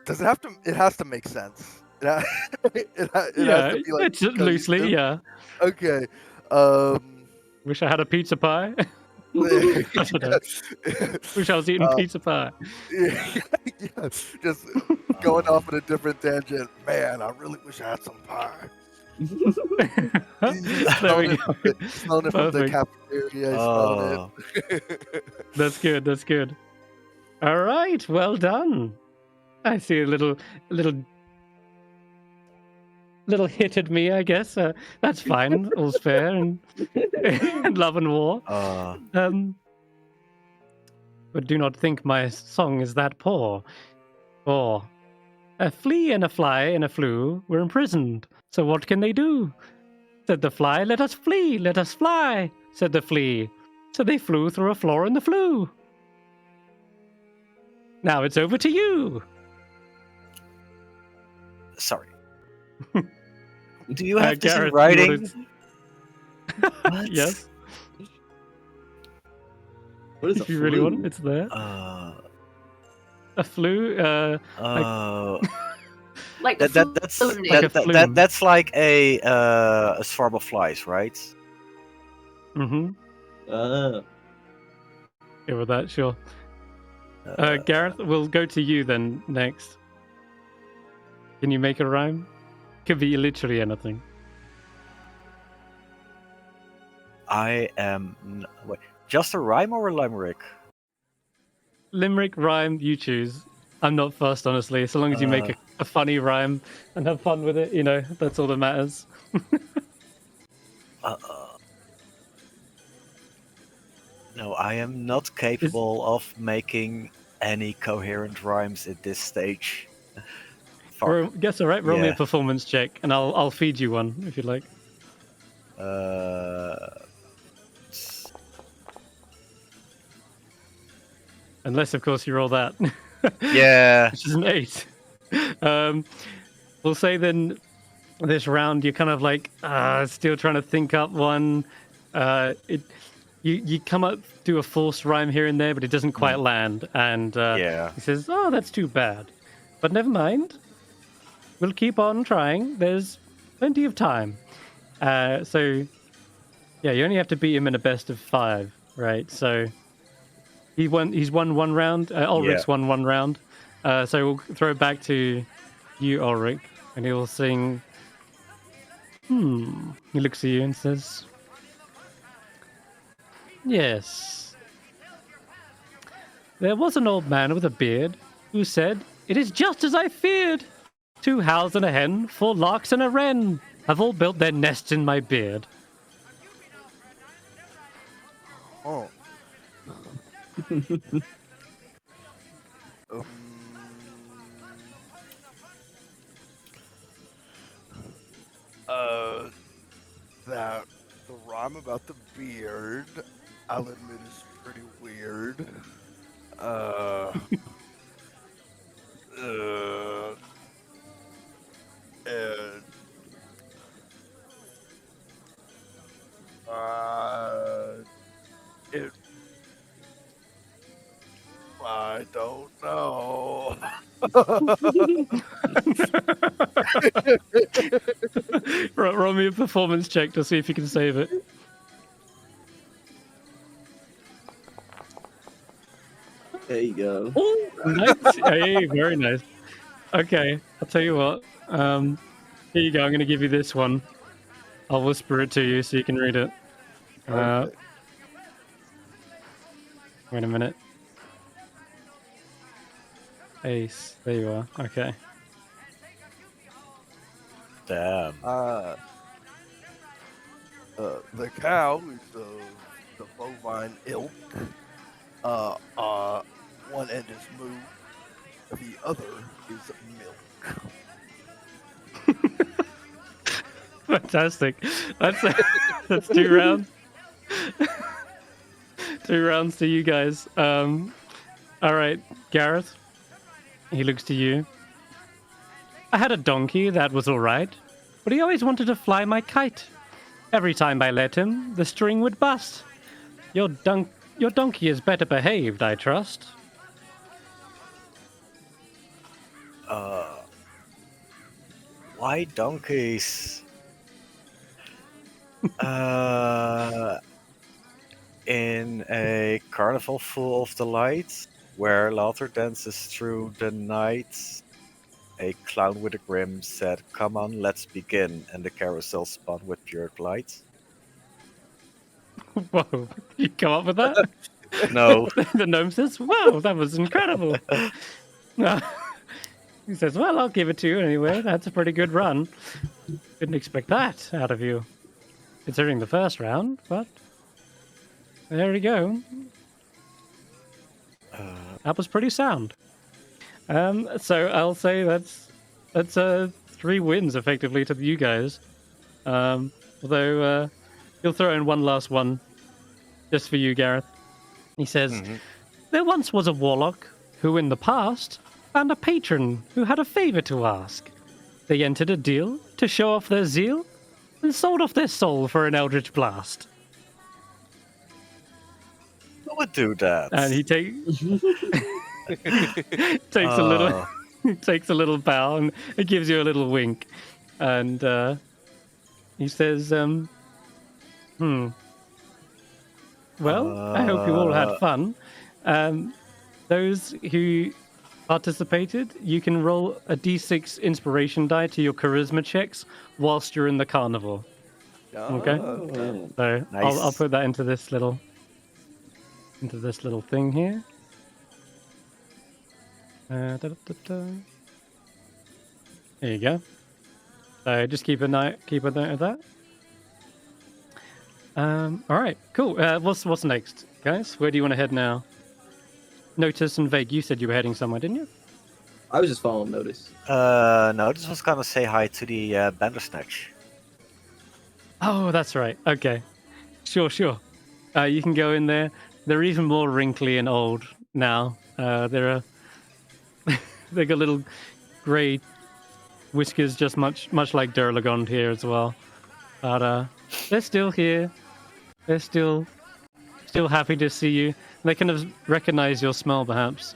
E: Does it have to? It has to make sense. It has to be like
A: it's loosely,
E: cohesive.
A: yeah.
E: Okay.
A: Wish I had a pizza pie. I don't know. Wish I was eating pizza pie.
E: Yeah, just going off on a different tangent. Man, I really wish I had some pie.
A: There we go.
E: Smelling it from the
A: Perfect.
E: cafeteria.
B: Oh.
E: Smelling it.
A: That's good. All right, well done. I see a little hit at me, I guess. That's fine. All's fair and love and war. But do not think my song is that poor. For a flea and a fly and a flew were imprisoned. So what can they do? Said the fly, "Let us flee, let us fly." Said the flea. So they flew through a floor in the flue. Now it's over to you.
B: Sorry. Do you have this in
A: Garreth,
B: writing? What?
A: Yes,
C: What is
A: if
C: a
A: you really want,
C: flute?
A: it's there. A flue.
D: Like the
B: That's
D: floating.
A: Like a flume.
B: that's like a swarm of flies, right?
A: Mm-hmm.
C: Uh,
A: Yeah, with that, sure. Garreth, we'll go to you then next. Can you make a rhyme? Could be literally anything.
B: I am. Wait, just a rhyme or a limerick?
A: Limerick, rhyme, you choose. I'm not fussed, honestly. So long as you make a funny rhyme and have fun with it, that's all that matters.
B: No, I am not capable of making any coherent rhymes at this stage.
A: Guess all right. Roll me a
B: Yeah.
A: performance check, and I'll feed you one if you'd like. Unless, of course, you roll that.
B: Yeah.
A: Which is an 8. We'll say then this round you're kind of like still trying to think up one. You come up, do a false rhyme here and there, but it doesn't quite land. And
B: Yeah.
A: he says, "Oh, that's too bad. But never mind. We'll keep on trying. There's plenty of time." So, yeah, you only have to beat him in a best of 5, right? So he's won one round. Ulric's won one round. So we'll throw it back to you, Ulric, and he'll sing, He looks at you and says, "Yes. There was an old man with a beard who said, 'It is just as I feared. 2 howls and a hen, 4 larks and a wren have all built their nests in my beard.'"
E: Oh. um, that the rhyme about the beard, I'll admit, is pretty weird. And it. I don't know.
A: Roll me a performance check to see if you can save it.
C: There you go.
A: Oh, nice. Hey, very nice. Okay, I'll tell you what. Here you go. I'm going to give you this one. I'll whisper it to you so you can read it. Wait a minute. Ace. There you are. Okay.
B: Damn.
E: The cow is the bovine ilk. One end is moo, the other is milk.
A: Fantastic. That's 2 rounds. 2 rounds to you guys. All right, Garreth. He looks to you. "I had a donkey that was all right, but he always wanted to fly my kite. Every time I let him, the string would bust. Your donkey is better behaved, I trust."
B: Why donkeys? In a carnival full of delight, where laughter dances through the night, a clown with a grin said, "Come on, let's begin," and the carousel spun with pure delight.
A: Whoa, you come up with that?
B: No.
A: The gnome says, "Wow, that was incredible." He says, "Well, I'll give it to you anyway. That's a pretty good run. Didn't expect that out of you, considering the first round, but there we go. That was pretty sound." So I'll say that's 3 wins effectively to you guys. Although he'll throw in one last one just for you, Garreth. He says, "There once was a warlock who in the past found a patron who had a favor to ask. They entered a deal to show off their zeal and sold off their soul for an eldritch blast."
B: Who would do that?
A: And he takes a little takes a little bow and it gives you a little wink. And he says, well, I hope you all had fun. Those who participated, you can roll a d6 inspiration die to your charisma checks whilst you're in the carnival. Okay? So
B: Nice.
A: I'll put that into this little thing here. There you go. So just keep a note of that. All right, cool. What's next, guys? Where do you want to head now? Notus and Vaike, you said you were heading somewhere, didn't you?
C: I was just following Notus.
B: Notus was gonna say hi to the Bandersnatch.
A: Oh, that's right. Okay, sure. You can go in there. They're even more wrinkly and old now. They got little grey whiskers, just much like Durlagond here as well. But they're still here. They're still happy to see you. They kind of recognize your smell, perhaps.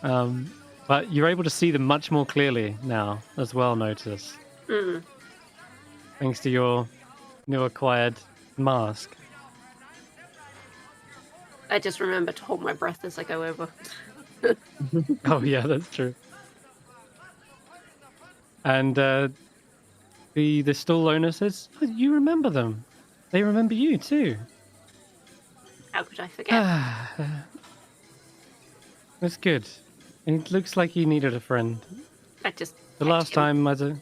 A: But you're able to see them much more clearly now, as well, Notus. Thanks to your new acquired mask.
D: I just remember to hold my breath as I go over.
A: Oh, yeah, that's true. And The stall owner says, "Oh, you remember them. They remember you too."
D: How could I forget?
A: That's good. It looks like he needed a friend.
D: I just
A: The
D: pet
A: last
D: him.
A: time as a...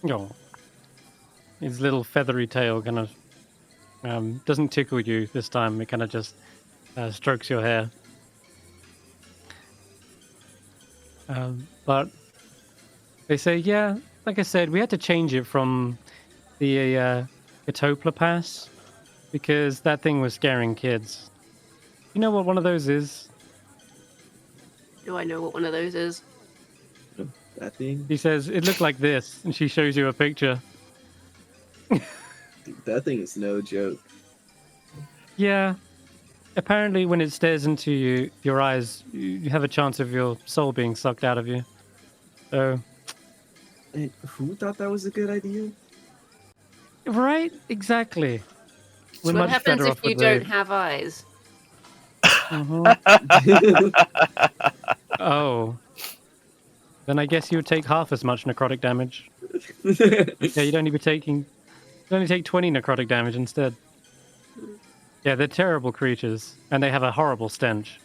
A: Oh. His little feathery tail kind of doesn't tickle you this time. It kind of just strokes your hair. But they say, yeah, like I said, we had to change it from the Etopla Pass because that thing was scaring kids. You know what one of those is?
D: Do I know what one of those is?
C: That thing?
A: He says, it looked like this, and she shows you a picture.
C: Dude, that thing is no joke.
A: Yeah. Apparently, when it stares into your eyes, you have a chance of your soul being sucked out of you. So...
C: And who thought that was a good idea?
A: Right? Exactly. We're
D: What
A: much
D: happens
A: better
D: if
A: off
D: you
A: with
D: don't
A: the...
D: have eyes?
A: Oh. Then I guess you would take half as much necrotic damage. Yeah, you'd only take 20 necrotic damage instead. Yeah, they're terrible creatures, and they have a horrible stench.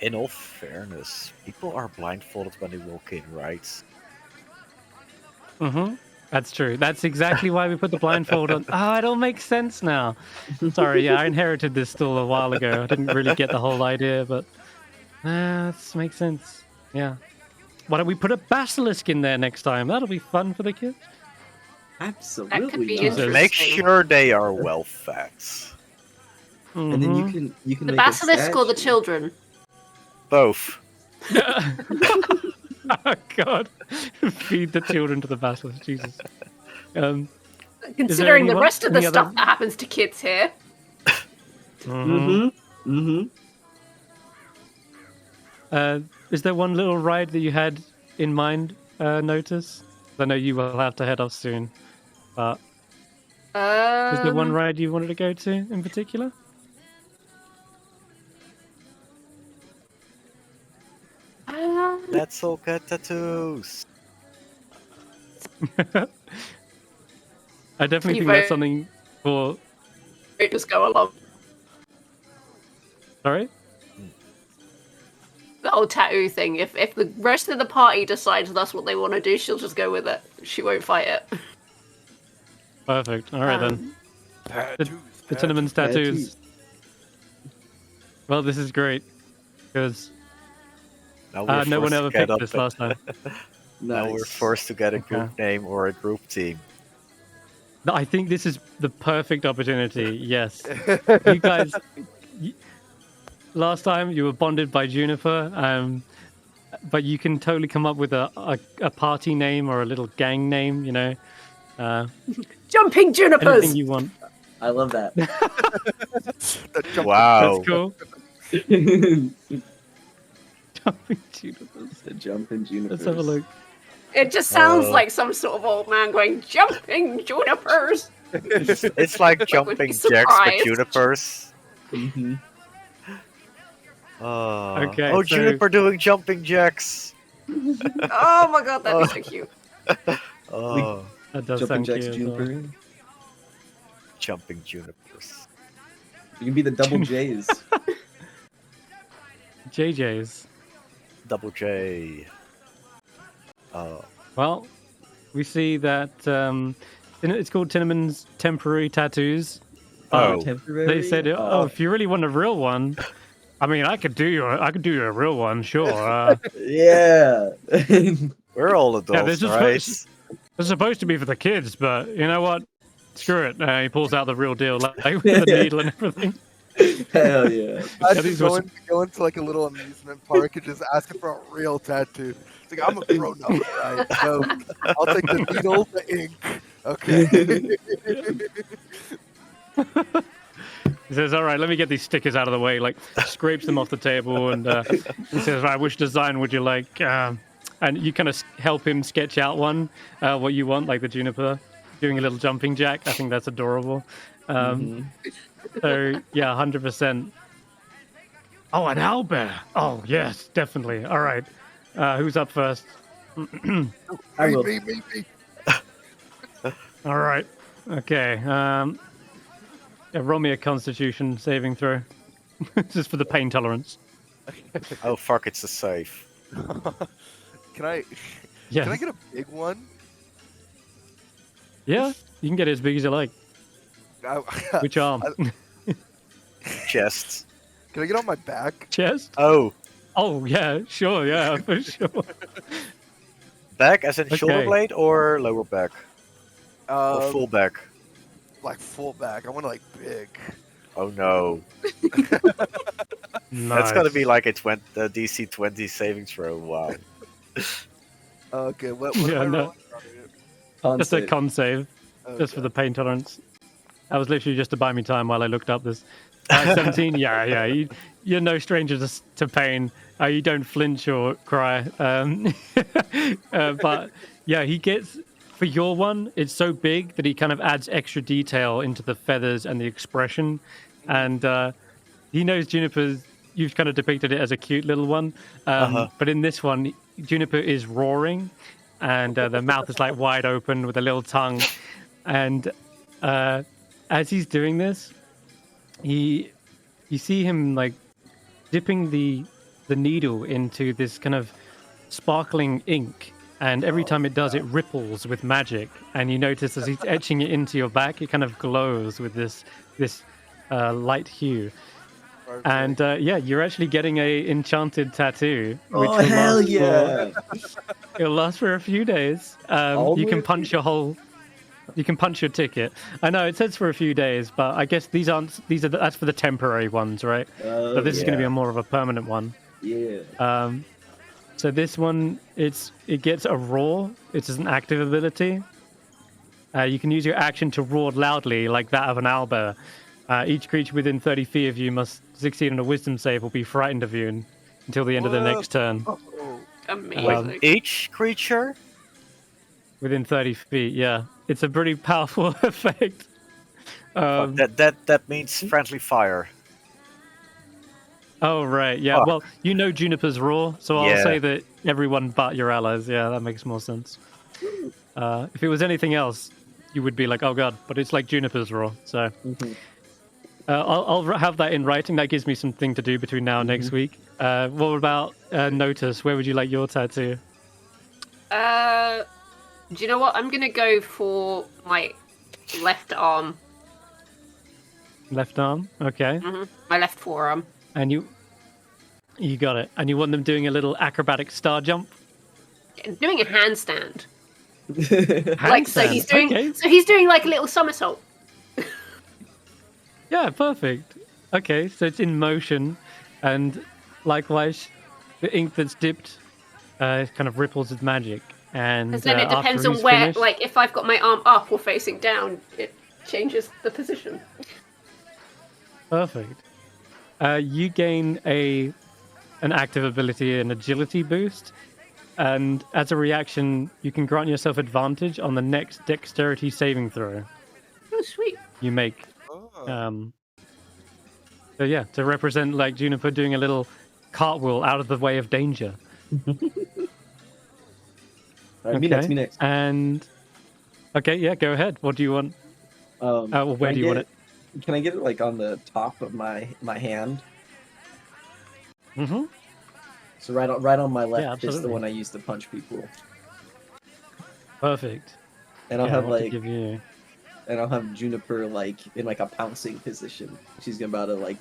B: In all fairness, people are blindfolded when they walk in, right?
A: Mm-hmm. That's true. That's exactly why we put the blindfold on. Ah, it all makes sense now. Sorry, yeah, I inherited this stool a while ago. I didn't really get the whole idea, but this makes sense. Yeah. Why don't we put a basilisk in there next time? That'll be fun for the kids.
C: Absolutely.
D: That could be
C: not.
D: interesting.
B: Make sure they are well fed.
C: And then
A: Mhm.
C: you can
D: The
C: make a
D: basilisk or the
C: statue.
D: children?
B: Both.
A: Oh God! Feed the children to the basilisk, Jesus.
D: Considering the
A: anyone-
D: rest of the
A: any
D: stuff
A: other-
D: that happens to kids here.
A: Mhm.
C: Mm-hmm.
A: Is there one little ride that you had in mind, Notus? I know you will have to head off soon, but is there one ride you wanted to go to in particular?
B: Let's all get tattoos.
A: I definitely
D: You
A: think that's
D: vote-
A: something for...
D: Just go along.
A: Sorry?
D: The whole tattoo thing. If the rest of the party decides that's what they want to do, she'll just go with it. She won't fight it.
A: Perfect. All right then.
E: Tattoos.
A: The Tinnamon's tattoos. Well, this is great because
B: Now we're
A: no one
B: forced
A: ever
B: to get
A: picked
B: up
A: this
B: and-
A: last time.
B: Now we're
C: Nice.
B: forced to get a group name or a group team.
A: No, I think this is the perfect opportunity. Yes, you guys. Last time you were bonded by Juniper, but you can totally come up with a party name or a little gang name. You know,
D: Jumping junipers!
A: anything you want.
C: I love that.
E: The jump-
B: Wow.
A: That's cool.
C: The
A: Jumping Junipers.
C: jumping junipers.
A: Let's have a look.
D: It just sounds like some sort of old man going, jumping junipers!
B: It's like jumping
D: be
B: jacks, but
D: surprised.
B: junipers.
C: Mm-hmm.
A: Okay,
B: Oh,
A: so-
B: Juniper doing jumping jacks.
D: Oh my god, that'd be so cute.
B: Oh,
A: That does
C: Jumping
A: sound
C: Jacks
A: cute. as well.
C: Juniper.
B: jumping junipers.
C: You can be the double J's.
A: JJ's.
B: Double J.
A: Well, we see that it's called Tinnamon's Temporary Tattoos.
B: Oh.
C: Temporary.
A: They said, "Oh, if you really want a real one, I mean, I could do you a real one, sure."
C: Yeah.
B: We're all adults,
A: this is
B: right?
A: It's supposed to be for the kids, but you know what? Screw it. He pulls out the real deal, like with the needle and everything.
C: Hell yeah.
E: I
A: Yeah, these
E: just
A: were
E: go into like a little amusement park and just ask for a real tattoo. It's like, I'm a grown up, right? So I'll take the needle, the ink. Okay.
A: He says, "All right, let me get these stickers out of the way." Like, scrapes them off the table, and he says, "Right, which design would you like?" And you kind of help him sketch out one, what you want, like the Juniper doing a little jumping jack. I think that's adorable. So yeah, 100%. Oh, an owlbear. Oh yes, definitely. All right. Who's up first?
C: I will.
E: Me.
A: All right. Okay. Yeah, roll me a Constitution saving throw, just for the pain tolerance.
B: Oh fuck! It's a safe.
E: Can I
A: Yeah.
E: can I get a big one?
A: Yeah. You can get it as big as you like. Which arm?
B: Chest.
E: Can I get on my back?
A: Chest?
B: Oh,
A: Oh yeah. Sure. Yeah. For sure.
B: back as in shoulder
A: Okay.
B: blade or lower back or full back.
E: Like full back. I want to like big.
B: Oh no! That's gotta be like a DC 20 saving throw. Wow.
E: Okay, what
A: Yeah,
E: am I
A: no.
E: rolling?
A: Just a con save, just for
E: Okay.
A: the pain tolerance. That was literally just to buy me time while I looked up this. 17, yeah. You're no stranger to pain. You don't flinch or cry. But yeah, he gets, for your one, it's so big that he kind of adds extra detail into the feathers and the expression. And he knows Juniper's, you've kind of depicted it as a cute little one. But in this one, Juniper is roaring and the mouth is like wide open with a little tongue. And as he's doing this, you see him like dipping the needle into this kind of sparkling ink, and every time it does, it ripples with magic. And you notice as he's etching it into your back, it kind of glows with this light hue.
E: Perfect.
A: And yeah, you're actually getting a enchanted tattoo, which
C: Oh
A: will
C: hell
A: last
C: yeah!
A: it'll last for a few days. You
C: Only
A: can
C: a
A: punch you can punch your ticket. I know it says for a few days, but I guess that's for the temporary ones, right? So this is going to be a more of a permanent one.
C: Yeah.
A: So this one, it gets a roar. It's an active ability. You can use your action to roar loudly, like that of an owlbear. Each creature within 30 feet of you must succeed on a wisdom save or be frightened of you until the end of the next turn.
E: Oh,
D: Amazing.
B: Each creature?
A: Within 30 feet, yeah. It's a pretty powerful effect.
B: That means friendly fire.
A: Oh, right, yeah.
B: Fuck.
A: Well, you know Juniper's roar, so I'll
B: Yeah.
A: say that everyone but your allies. Yeah, that makes more sense. If it was anything else, you would be like, oh god, but it's like Juniper's roar, so... I'll have that in writing. That gives me something to do between now and next week. What about Notus? Where would you like your tattoo?
D: Do you know what? I'm gonna go for my left arm.
A: Left arm? Okay.
D: My left forearm.
A: And you got it. And you want them doing a little acrobatic star jump?
D: Doing a handstand.
A: Handstand,
D: So he's doing like a little somersault.
A: Yeah, perfect. Okay, so it's in motion, and likewise, the ink that's dipped kind of ripples with magic. And
D: Because then it depends
A: after
D: on
A: he's
D: where,
A: finished-
D: like, if I've got my arm up or facing down, it changes the position.
A: Perfect. You gain an active ability, an agility boost, and as a reaction, you can grant yourself advantage on the next dexterity saving throw
D: Oh, sweet.
A: you make. So yeah, to represent like Juniper doing a little cartwheel out of the way of danger.
C: Alright, me next.
A: And okay, yeah, go ahead. What do you want? Well, where do you want it?
C: Can I get it like on the top of my hand?
A: Mm-hmm.
C: So right on my left
A: Yeah,
C: is the
A: absolutely.
C: one I use to punch people.
A: Perfect.
C: And I'll
A: Yeah,
C: have
A: what to
C: like
A: give you?
C: and I'll have Juniper like in like a pouncing position. She's about to like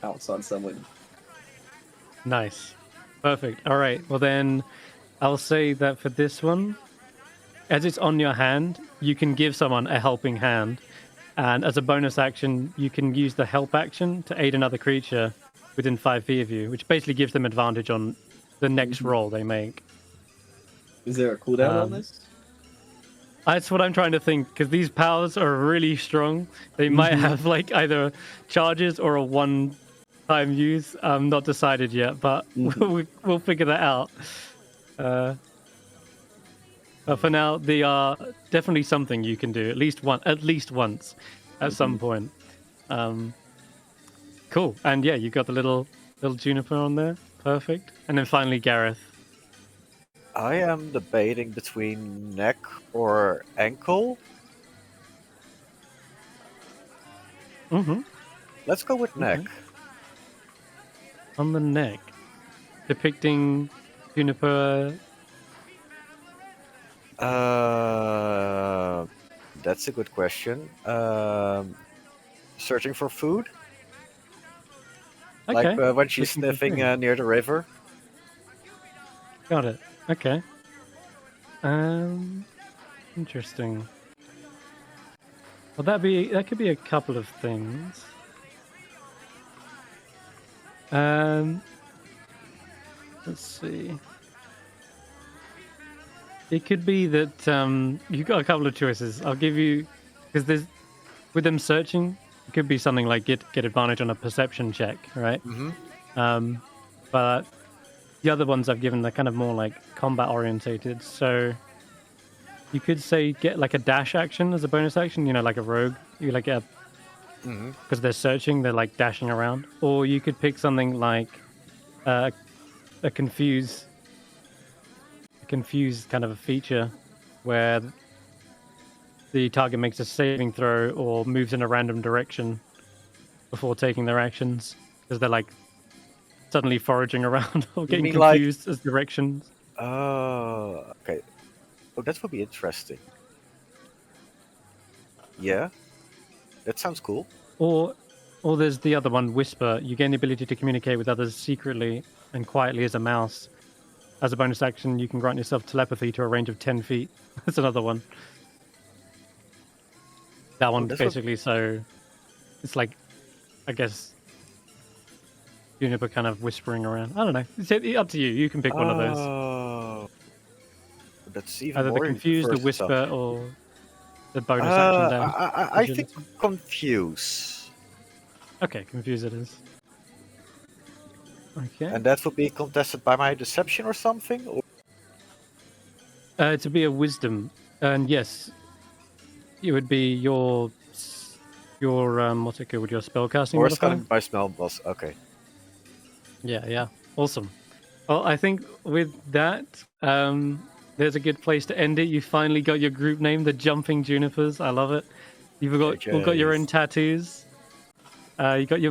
C: pounce on someone.
A: Nice. Perfect. All right. Well, then I'll say that for this one, as it's on your hand, you can give someone a helping hand. And as a bonus action, you can use the help action to aid another creature within 5 feet of you, which basically gives them advantage on the next roll they make.
C: Is there a cooldown on this?
A: That's what I'm trying to think, because these powers are really strong. They might have like either charges or a one-time use. I'm not decided yet, but we'll figure that out. But for now, they are definitely something you can do at least once, at some point. Cool. And yeah, you got the little Juniper on there. Perfect. And then finally, Garreth.
B: I am debating between neck or ankle.
A: Mm-hmm.
B: Let's go with neck.
A: Okay. On the neck, depicting Juniper.
B: That's a good question. Searching for food,
A: Okay.
B: like when she's
A: Looking for
B: sniffing
A: food.
B: near the river.
A: Got it. Okay. Interesting. Well, that could be a couple of things. Let's see. It could be that you've got a couple of choices. I'll give you, because there's with them searching, it could be something like get advantage on a perception check, right?
B: Mm-hmm.
A: But the other ones I've given are kind of more like combat orientated. So you could say get like a dash action as a bonus action. You know, like a rogue. You like get
B: Mm-hmm.
A: because they're searching, they're like dashing around. Or you could pick something like a confuse kind of a feature where the target makes a saving throw or moves in a random direction before taking their actions because they're like suddenly foraging around or getting
B: mean like-
A: confused as directions.
B: Okay. Oh, that would be interesting. Yeah, that sounds cool.
A: Or there's the other one, Whisper. You gain the ability to communicate with others secretly and quietly as a mouse. As a bonus action, you can grant yourself telepathy to a range of 10 feet. That's another one. That one basically, so it's like, I guess, Juniper kind of whispering around. I don't know. It's up to you. You can pick one of those.
B: That's even
A: Either the
B: more
A: confuse, the
B: versatile.
A: whisper, or the bonus action down.
B: I think confuse.
A: Okay, confuse it is. Okay.
B: And that would be contested by my deception or something? Or...
A: To be a wisdom. And yes, it would be your what's it called? Your spellcasting
B: Or
A: modifier?
B: scanning by smell boss. Okay.
A: Yeah. Awesome. Well, I think with that, there's a good place to end it. You finally got your group name, the Jumping Junipers. I love it. You've all got your own tattoos. You got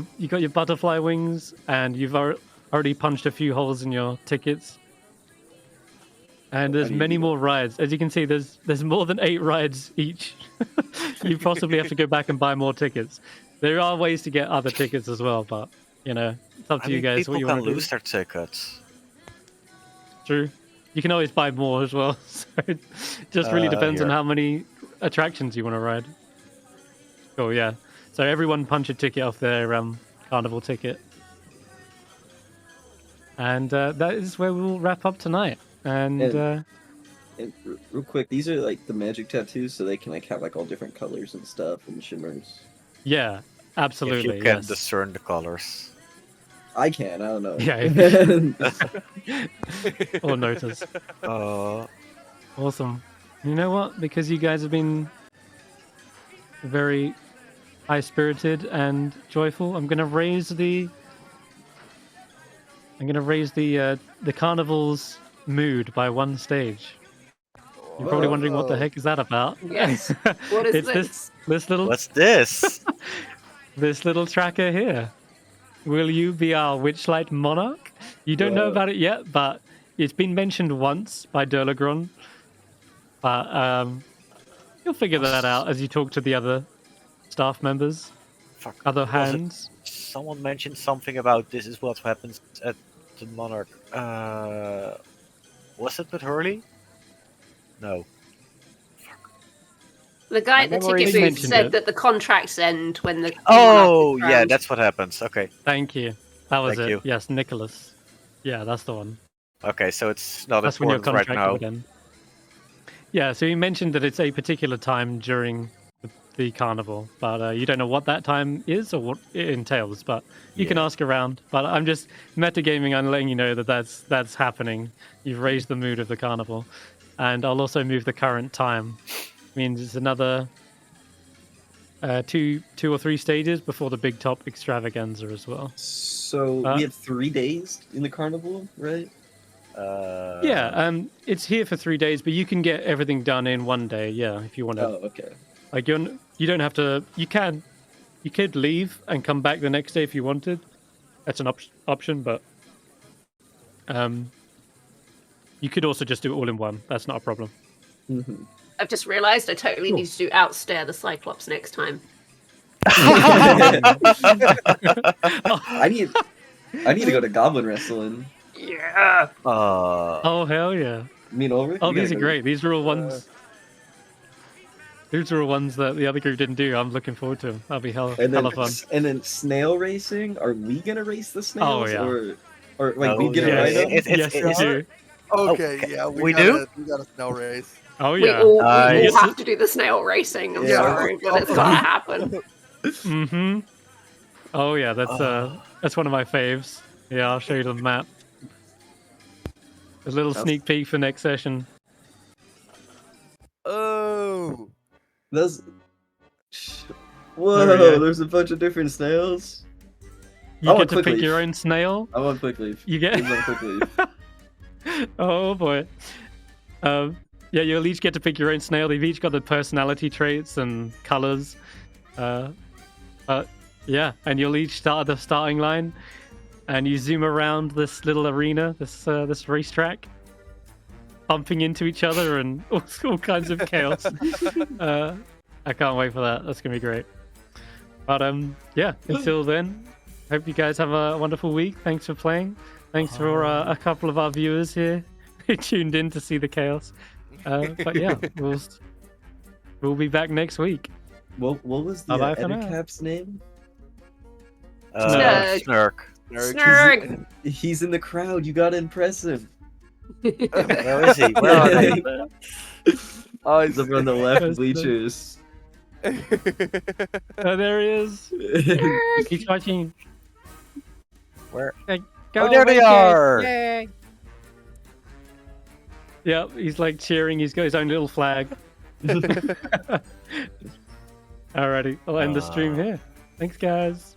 A: your butterfly wings, and you've already punched a few holes in your tickets. And there's many more rides. As you can see, there's more than 8 rides each. You possibly have to go back and buy more tickets. There are ways to get other tickets as well, but you know, it's up to you guys
B: people
A: what you
B: can
A: want to
B: lose
A: do.
B: their tickets.
A: True. You can always buy more as well. So it just really depends on how many attractions you want to ride. Cool, yeah. So everyone punch a ticket off their carnival ticket. And that is where we'll wrap up tonight. And
C: real quick, these are like the magic tattoos, so they can like have like all different colors and stuff and shimmers.
A: yeah, absolutely.
B: If you can
A: yes.
B: discern the colors.
C: I can. I don't know.
A: Yeah. Or Notus.
B: Uh,
A: Awesome. You know what? Because you guys have been very high-spirited and joyful, I'm gonna raise the carnival's mood by 1 stage. You're probably wondering what the heck is that about.
D: Yes. What is
A: It's this little
B: what's this?
A: this little tracker here. Will you be our Witchlight monarch? You don't know about it yet, but it's been mentioned once by Durlagron. But you'll figure that out as you talk to the other staff members,
B: Fuck.
A: other
B: Was it-
A: hands.
B: Someone mentioned something about this is what happens at the Monarch. Was it with Hurley? No.
D: The guy at the
B: memory
D: ticket booth
A: mentioned
D: said
A: it.
D: that the contracts end when the
B: Oh,
D: monarch is
B: yeah,
D: crowned.
B: that's what happens. Okay.
A: Thank you. That was
B: Thank
A: it.
B: you.
A: Yes, Nicholas. Yeah, that's the one.
B: Okay, so it's not
A: That's when your
B: important right
A: contract
B: now.
A: would end. Yeah, so you mentioned that it's a particular time during the carnival, but you don't know what that time is or what it entails. But you can
B: Yeah.
A: ask around. But I'm just metagaming and letting you know that that's happening. You've raised the mood of the carnival, and I'll also move the current time. Means it's another 2 or 3 stages before the big top extravaganza as well.
C: So we have 3 days in the carnival, right?
A: Yeah, it's here for 3 days, but you can get everything done in 1 day. Yeah, if you want to.
C: Oh, okay.
A: Like you don't have to. You could leave and come back the next day if you wanted. That's an option, but you could also just do it all in one. That's not a problem.
C: Mm-hmm.
D: I've just realised I totally need to do outstare the Cyclops next time.
C: I need to go to goblin wrestling.
D: Yeah.
A: Oh hell yeah!
C: Me and Ulric.
A: Oh,
C: we
A: these
C: gotta
A: are
C: go.
A: great. These are all ones. These are all ones that the other group didn't do. I'm looking forward to them. That'll be hella fun.
C: And then snail racing. Are we gonna race the snails?
A: yeah.
C: Or like we
B: Oh,
C: get
B: yeah.
C: a ride
B: It's-
A: Yes, we do.
E: Okay,
B: okay.
E: yeah,
B: We
E: got a snow race.
A: Oh
D: We
A: yeah.
D: all
B: Nice.
D: have to do the snail racing. I'm
C: Yeah.
D: sorry, but it's gotta happen.
A: Mm-hmm. Oh yeah, that's one of my faves. Yeah, I'll show you the map. A little sneak peek for next session.
E: Oh,
C: Those. Whoa!
A: There we go.
C: There's a bunch of different snails.
A: You
C: I
A: get
C: want
A: to
C: quick
A: pick
C: leave.
A: your own snail.
C: I want quick leave.
A: You get.
C: Please want quick leave.
A: Oh boy. Yeah, you'll each get to pick your own snail. They've each got the personality traits and colors. Yeah, and you'll each start at the starting line, and you zoom around this little arena, this racetrack, bumping into each other and all kinds of chaos. I can't wait for that. That's gonna be great. But yeah. Until then, hope you guys have a wonderful week. Thanks for playing. Thanks for a couple of our viewers here who tuned in to see the chaos. But yeah, we'll be back next week.
C: What was the
A: Bye-bye for now.
C: Ettercap's name?
D: Snurg.
B: Snurk.
D: Snurg.
C: He's in the crowd. You gotta impress him.
B: Where is he? Where are they?
E: oh,
C: He's over on the left
A: That's the-
C: bleachers.
A: Oh, there he is. He's watching.
B: Where?
A: Go,
B: Oh, there they
A: Vaike.
B: are!
A: Yay. Yep, he's like cheering. He's got his own little flag. Alrighty, I'll end the stream here. Thanks, guys.